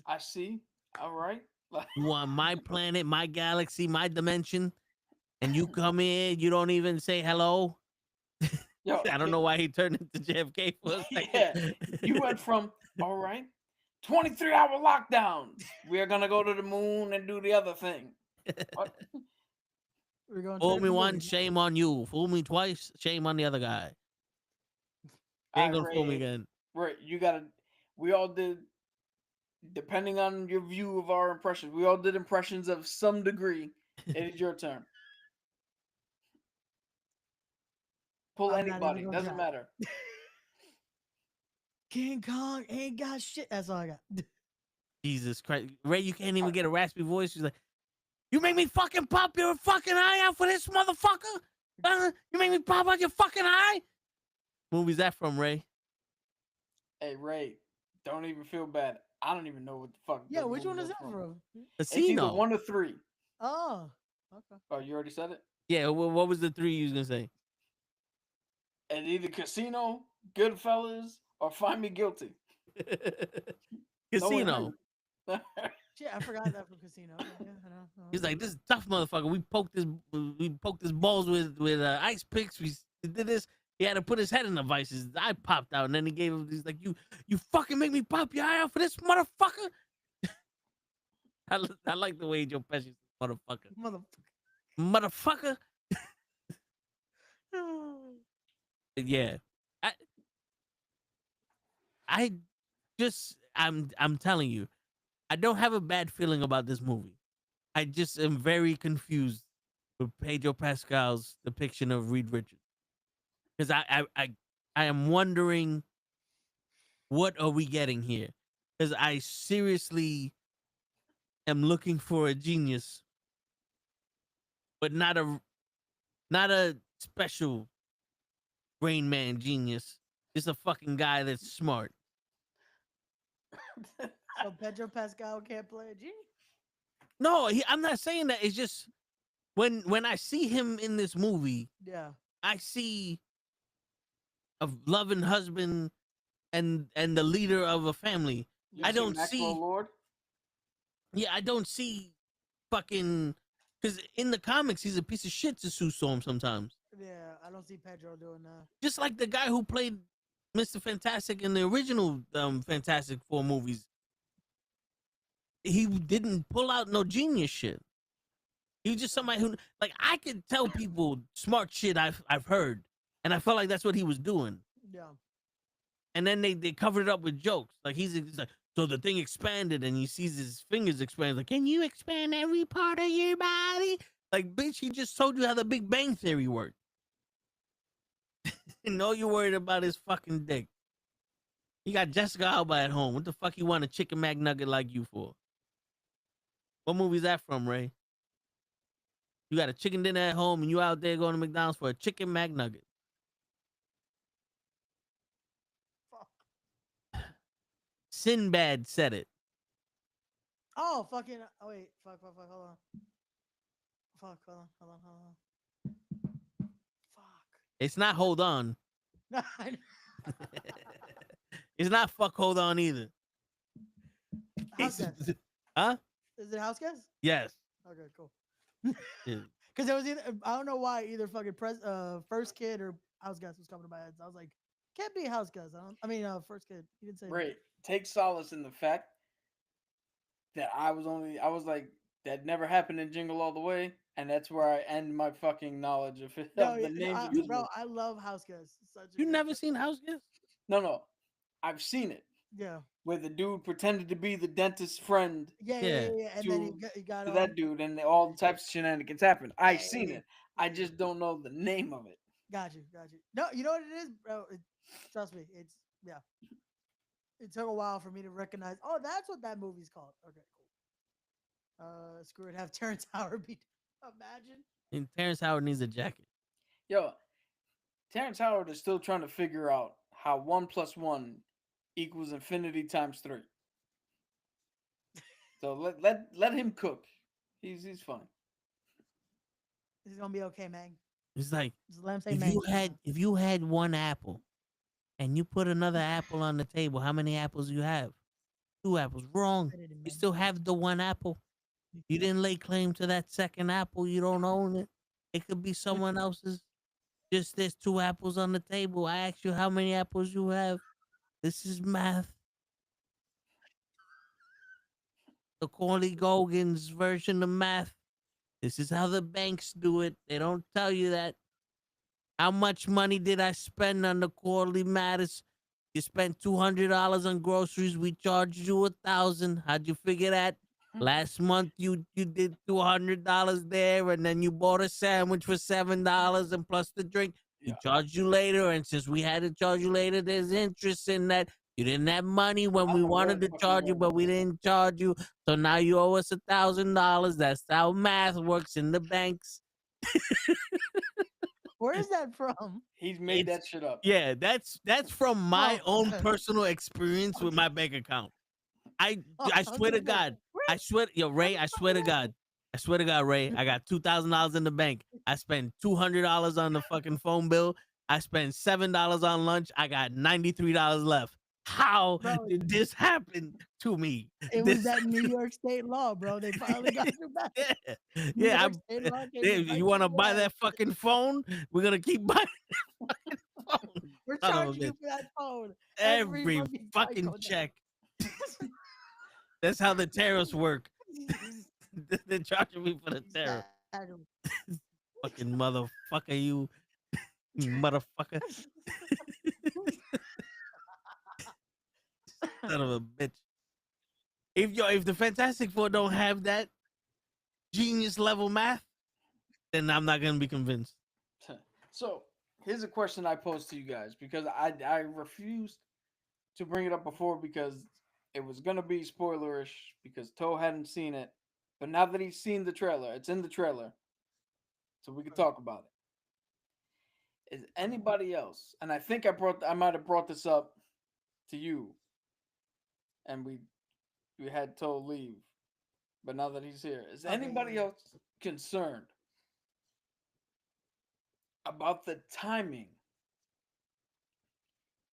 I see. All right. Like, You on my planet, my galaxy, my dimension, and you come in, you don't even say hello. yo, I don't know why he turned into JFK for a second. Yeah, you went from all right, 23-hour lockdown. We are gonna go to the moon and do the other thing. What? we're going. Fool straight me to the once, movie. shame on you. Fool me twice, shame on the other guy. You ain't gonna fool me Ray, again. Right, you gotta. We all did. Depending on your view of our impressions, we all did impressions of some degree. It is your turn. Pull I'm not even anybody, gonna doesn't try. matter. King Kong ain't got shit. That's all I got. Jesus Christ. Ray, you can't even get a raspy voice. She's like, you make me fucking pop your fucking eye out for this motherfucker? You make me pop out your fucking eye? Movie's that from, Ray? Hey Ray, don't even feel bad. I don't even know what the fuck. Yeah, that which one movie is was that from? It's either Casino. 1 or 3. Oh, okay. Oh, you already said it. Yeah, what was the 3 you was gonna say? And either Casino, Goodfellas, or Find Me Guilty. Casino. Shit, I forgot that from Casino. Yeah, I know. He's like, this is tough, motherfucker. We poked his balls with ice picks. We did this. He had to put his head in the vice. His eye popped out, and then he gave him. He's like, you fucking make me pop your eye out for this motherfucker. I like the way Joe Pesci said, motherfucker. Motherfucker. Yeah, I'm telling you, I don't have a bad feeling about this movie. I just am very confused with Pedro Pascal's depiction of Reed Richards, because I am wondering, what are we getting here? Because I seriously am looking for a genius, but not a special Rain Man genius. Just a fucking guy that's smart. So Pedro Pascal can't play a genie. No, I'm not saying that. It's just when I see him in this movie, Yeah. I see a loving husband and the leader of a family. You I see don't Maxwell see. Lord? Yeah, I don't see fucking. Because in the comics, he's a piece of shit to Sue Storm sometimes. Yeah, I don't see Pedro doing that. Just like the guy who played Mr. Fantastic in the original Fantastic Four movies. He didn't pull out no genius shit. He was just somebody who, like, I could tell people smart shit I've heard, and I felt like that's what he was doing. Yeah. And then they covered it up with jokes. Like he's like, so the thing expanded, and he sees his fingers expand. Like, can you expand every part of your body? Like, bitch, he just told you how the Big Bang Theory worked. And all you're worried about is fucking dick. You got Jessica Alba at home. What the fuck you want a chicken McNugget like you for? What movie is that from, Ray? You got a chicken dinner at home, and you out there going to McDonald's for a chicken McNugget. Sinbad said it. Oh, fucking. Oh, wait. Fuck, hold on. Fuck, hold on. Fuck. It's not hold on. No, I know. It's not fuck hold on either. House It's- guest. Huh? Is it house guest? Yes. Okay, cool. Yeah. Because it was either, I don't know why, either fucking first kid or house guest was coming to my head. So I was like, can't be house guest. First kid. You didn't say Right. Take solace in the fact that I was like, that never happened in Jingle All the Way, and that's where I end my fucking knowledge of, No, the names of his bro, movies. I love house guest. Such a You good never show. seen House Guest? No, I've seen it Yeah. where the dude pretended to be the dentist's friend Yeah. And then he got to on. that dude, and all types of shenanigans happened. I've Yeah, seen yeah, it. I just don't know the name of it. Got you. No, you know what it is, bro? Trust me, yeah. It took a while for me to recognize. Oh, that's what that movie's called. Okay, cool. Screw it. Have Terrence Howard be. Imagine. And Terrence Howard needs a jacket. Yo, Terrence Howard is still trying to figure out how 1 + 1 equals infinity times 3. So let him cook. He's fine. He's gonna be okay, man. It's like Just let him say, if man. you had one apple, and you put another apple on the table, how many apples you have? 2 apples. Wrong. You still have the one apple. You didn't lay claim to that second apple. You don't own it. It could be someone else's. Just there's 2 apples on the table. I asked you how many apples you have. This is math. The Corley Gogan's version of math. This is how the banks do it. They don't tell you that. How much money did I spend on the Corley Matters? You spent $200 on groceries. We charged you $1,000. How'd you figure that? Last month you did $200 there, and then you bought a sandwich for $7 and plus the drink. We charged you later, and since we had to charge you later, there's interest in that. You didn't have money when we wanted to charge you, but we didn't charge you. So now you owe us $1,000. That's how math works in the banks. Where is that from? He's made that shit up. Yeah, that's from my Oh, own okay. personal experience with my bank account. I swear to God. I swear, Ray, I swear to God, Ray, I got $2,000 in the bank. I spent $200 on the fucking phone bill. I spent $7 on lunch. I got $93 left. How did this happen to me? It was that New York State law, bro. They finally got you back. Yeah. Yeah, You want to buy that fucking phone? We're gonna keep buying that fucking phone. We're Son of a charging you bitch. for that phone. Every fucking cycle check. That's how the tariffs work. They're charging me for the tariff. Fucking motherfucker, you motherfucker. Son of a bitch. If the Fantastic Four don't have that genius level math, then I'm not gonna be convinced. So here's a question I posed to you guys because I refused to bring it up before because it was gonna be spoilerish because Toe hadn't seen it, but now that he's seen the trailer, it's in the trailer, so we can talk about it. Is anybody else? And I think I might have brought this up to you, and we had Toe leave, but now that he's here, is anybody else concerned about the timing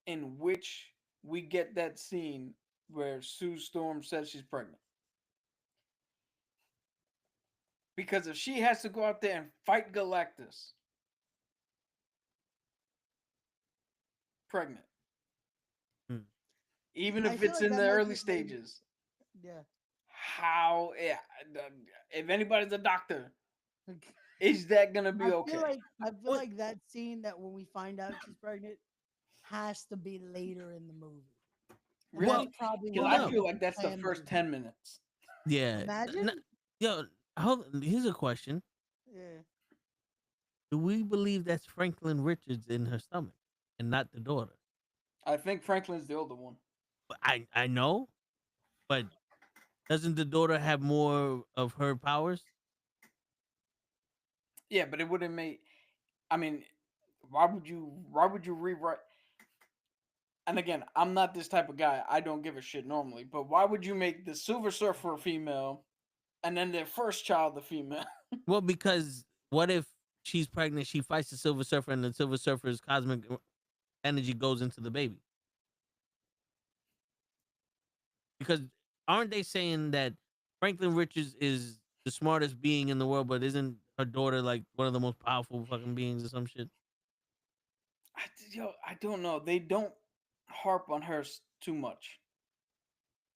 in which we get that scene where Sue Storm says she's pregnant. Because if she has to go out there and fight Galactus pregnant, Hmm. even I if feel it's like in that the might early be later. stages, Yeah. how, yeah, if anybody's a doctor, is that gonna be okay? I feel What- like that scene that when we find out she's pregnant has to be later in the movie. And Really? that's probably Because why I no. feel like that's the Sam first did it. 10 minutes. Yeah. Imagine. Yo, here's a question. Yeah. Do we believe that's Franklin Richards in her stomach and not the daughter? I think Franklin's the older one. I know, but doesn't the daughter have more of her powers? Yeah, but it wouldn't make. I mean, why would you rewrite? And again, I'm not this type of guy. I don't give a shit normally. But why would you make the Silver Surfer a female, and then their first child a female? Well, because what if she's pregnant, she fights the Silver Surfer, and the Silver Surfer's cosmic energy goes into the baby? Because aren't they saying that Franklin Richards is the smartest being in the world, but isn't her daughter like one of the most powerful fucking beings or some shit? I don't know. They don't harp on her too much.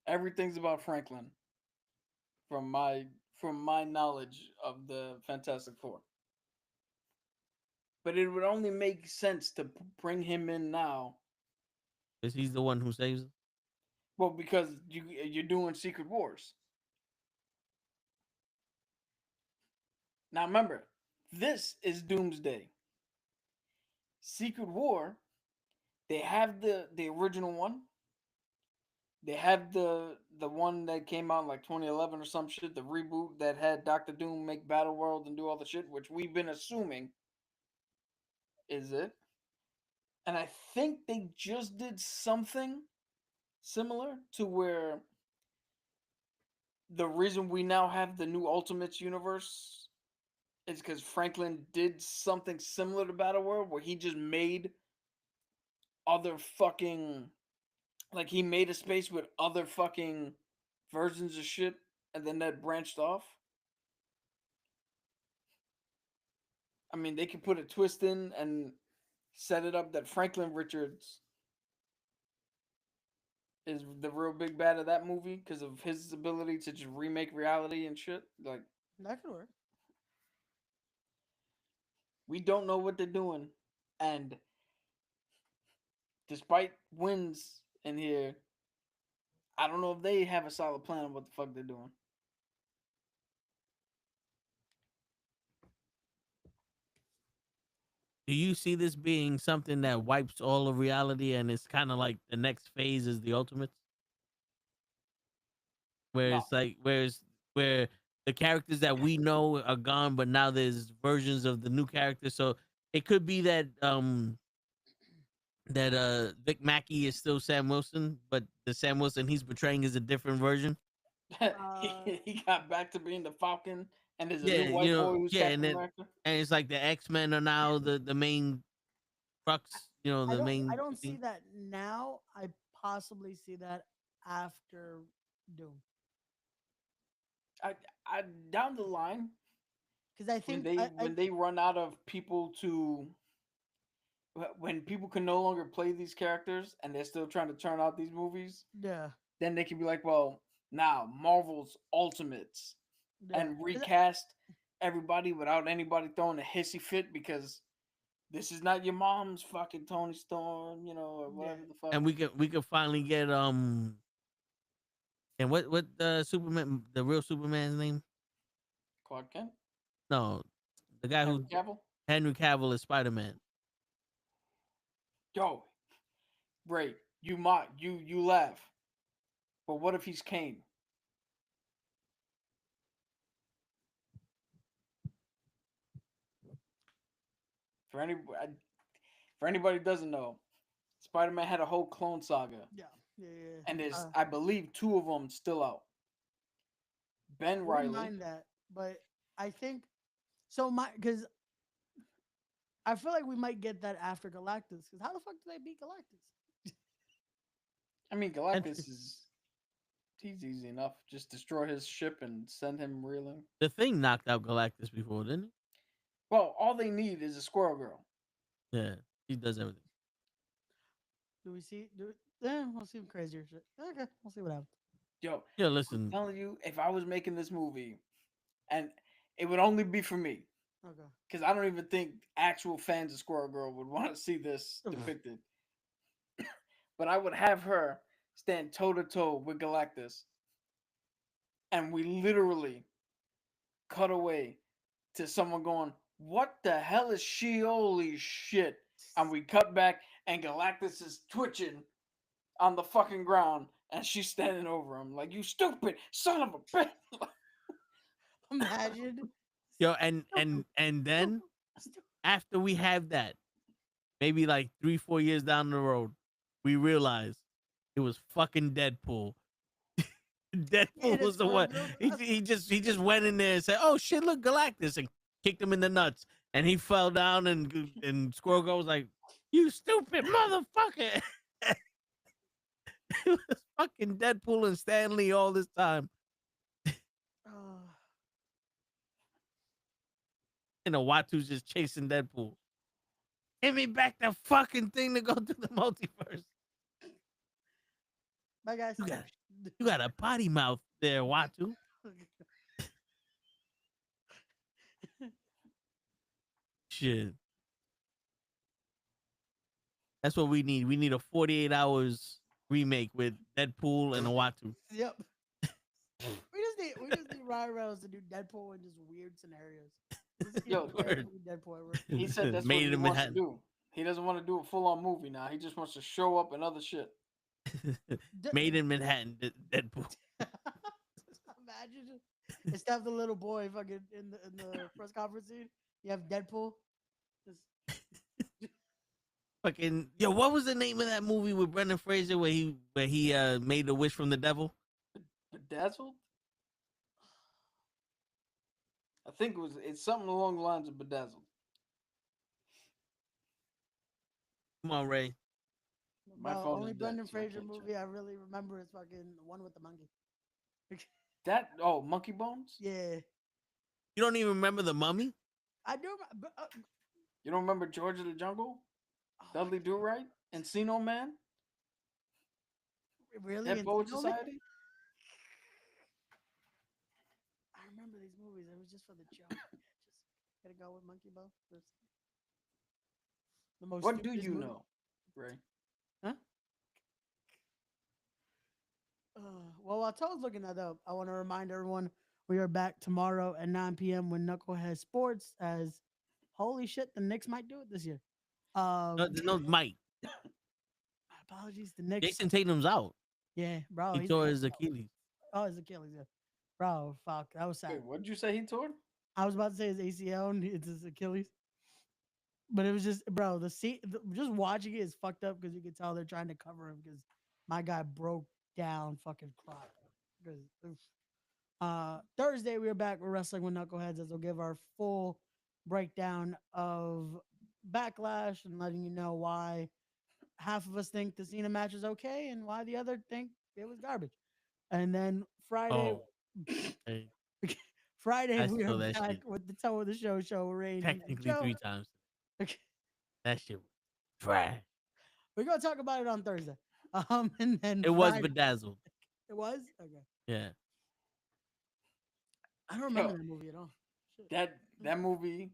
Everything's about Franklin. From my knowledge of the Fantastic Four. But it would only make sense to bring him in now. Because he's the one who saves her. Well, because you're doing Secret Wars. Now remember, this is Doomsday. Secret War, they have the original one. They have the one that came out in like 2011 or some shit, the reboot that had Doctor Doom make Battle World and do all the shit, which we've been assuming is it. And I think they just did something similar to where the reason we now have the new Ultimates universe is because Franklin did something similar to Battle World where he just made other fucking, like, he made a space with other fucking versions of shit and then that branched off. I mean, they could put a twist in and set it up that Franklin Richards is the real big bad of that movie because of his ability to just remake reality and shit. Like, That could work. we don't know what they're doing. And despite wins in here, I don't know if they have a solid plan on what the fuck they're doing. Do you see this being something that wipes all of reality and it's kind of like the next phase is the Ultimates? Where No. it's like, where the characters that we know are gone, but now there's versions of the new characters. So it could be that Vic Mackey is still Sam Wilson, but the Sam Wilson he's portraying is a different version. He got back to being the Falcon, and there's a Yeah, new white boy who's yeah, Captain America. and it's like the X-Men are now the main crux, the main I don't see thing. that now. I possibly see that after Doom. I down the line Because I when think when they run out of people to, when people can no longer play these characters and they're still trying to turn out these movies, yeah, then they can be like, well, now Marvel's Ultimates yeah. and recast everybody without anybody throwing a hissy fit because this is not your mom's fucking Tony Storm, or whatever the fuck. And we could finally get and what Superman, the real Superman's name? Clark Kent, No, the guy Henry who Cavill. Henry Cavill is Spider-Man. Yo, Ray, you mock, you laugh, but what if he's Kane? For anybody who doesn't know, Spider-Man had a whole clone saga, Yeah, yeah, yeah. and there's I believe 2 of them still out. Ben Wouldn't Riley. mind that, but I think so. Because I feel like we might get that after Galactus. Because how the fuck do they beat Galactus? I mean, Galactus is he's easy enough. Just destroy his ship and send him reeling. The Thing knocked out Galactus before, didn't it? Well, all they need is a Squirrel Girl. Yeah, he does everything. Do we see? We'll see crazier shit. Okay, we'll see what happens. Yo, Yeah, I'm listen. telling you, if I was making this movie, and it would only be for me, Okay. because I don't even think actual fans of Squirrel Girl would want to see this depicted. But I would have her stand toe to toe with Galactus, and we literally cut away to someone going, "What the hell is she? Holy shit!" And we cut back, and Galactus is twitching on the fucking ground, and she's standing over him like, "You stupid son of a bitch!" Imagine. Yo, and then after we have that, maybe like 3-4 years down the road, we realize it was fucking Deadpool. Deadpool was the one. He just went in there and said, "Oh shit, look, Galactus," and kicked him in the nuts, and he fell down, and Squirrel Girl was like, "You stupid motherfucker!" It was fucking Deadpool and Stan Lee all this time. And the Watu's just chasing Deadpool. Give me back the fucking thing to go through the multiverse. Bye, guys. You got a potty mouth there, Watu. Shit. That's what we need. We need a 48 hours remake with Deadpool and a Watu. Yep. We just need Ryan Reynolds to do Deadpool in just weird scenarios. Yo, Deadpool. He said that's Made what he in wants Manhattan. to do. He doesn't want to do a full-on movie now. He just wants to show up and other shit. Made in Manhattan, Deadpool. Imagine instead of the little boy fucking in the press conference scene, you have Deadpool. Fucking yo, what was the name of that movie with Brendan Fraser where he made the wish from the devil? Bedazzled? I think it's something along the lines of Bedazzled. Come on, Ray. My Well, phone only is dead, Brendan so I Fraser can't check. movie I really remember is fucking the one with the monkey. Monkey Bones? Yeah, You don't even remember The Mummy? I do. But, You don't remember George of the Jungle? Dudley Do Right? Encino Man? really? Dead Poet Encino Man? Society? I remember these movies. It was just for the joke. Just gotta go with Monkey Bone. The most. What do stupidest you movie. know, Ray? Huh? Well, while Toad's looking that up, I want to remind everyone we are back tomorrow at 9 p.m. with Knucklehead Sports. As holy shit, the Knicks might do it this year. No, Mike. Apologies, the Knicks. Jason Tatum's out. Yeah, bro. He tore his Achilles. Oh, his Achilles. Yeah, bro. Fuck, that was sad. Wait, what did you say he tore? I was about to say his ACL and it's his Achilles, but it was just, bro. Just watching it is fucked up because you can tell they're trying to cover him because my guy broke down, fucking crying. Thursday we are back with Wrestling with Knuckleheads as we'll give our full breakdown of Backlash and letting you know why half of us think the Cena match is okay and why the other think it was garbage. And then Friday, Hey, Friday I we saw are that back shit. with the Toe of the Show, Ray. technically 3 times. That shit was trash. We're gonna talk about it on Thursday. And then It was Friday- bedazzled. It was okay. Yeah. I don't remember that movie at all. Shit. That movie.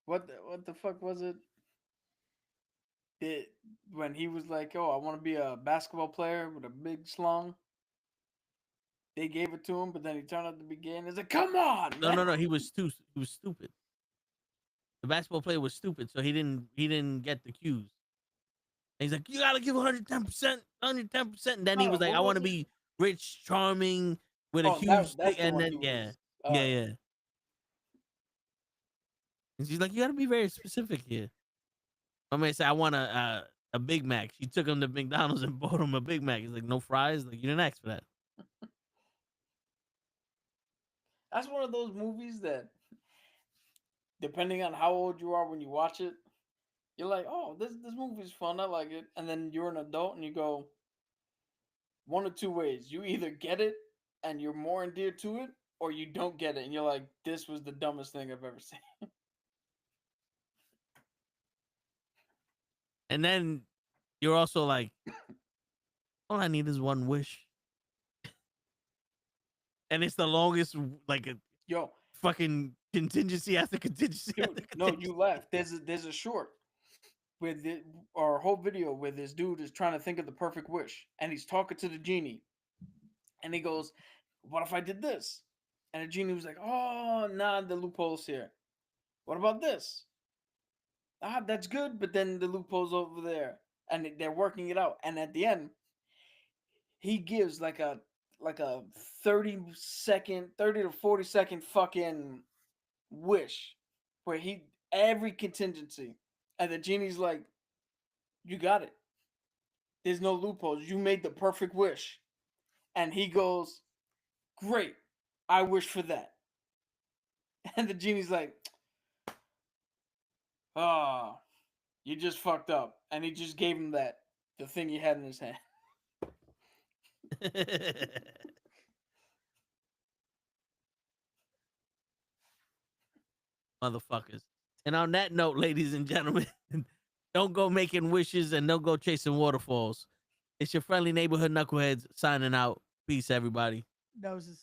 What the fuck was it? When he was like, "Oh, I want to be a basketball player with a big slung." They gave it to him, but then he turned out to be gay. And it's like, "Come on!" No. He was stupid. The basketball player was stupid, so he didn't get the cues. And he's like, "You gotta give 110%, 110%." And then he No, was like, what "I want to was it? be rich, charming, with a Oh, huge that's stick," the and one then he yeah. was- Yeah. And she's like, "You gotta be very specific here." My man said, "I want a Big Mac." She took him to McDonald's and bought him a Big Mac. He's like, "No fries?" Like, you didn't ask for that. That's one of those movies that depending on how old you are when you watch it, you're like, oh, this movie's fun, I like it. And then you're an adult and you go one of two ways. You either get it and you're more endeared to it, or you don't get it and you're like, this was the dumbest thing I've ever seen. And then you're also like, all I need is one wish. And it's the longest, like, a Yo, fucking contingency after contingency. dude, after no, contingency. you laugh. There's a short with it, or a whole video where this dude is trying to think of the perfect wish, and he's talking to the genie, and he goes, "What if I did this?" And the genie was like, "Oh, nah, the loophole's here. What about this? Ah, that's good, but then the loophole's over there." And they're working it out, and at the end, he gives like a 30 to 40 second fucking wish where he every contingency, and the genie's like, you got it, there's no loopholes, you made the perfect wish. And he goes, great, I wish for that. And the genie's like, oh, you just fucked up. And he just gave him the thing he had in his hand. Motherfuckers. And on that note, ladies and gentlemen, don't go making wishes and don't go chasing waterfalls. It's your friendly neighborhood knuckleheads signing out. Peace, everybody. Noses.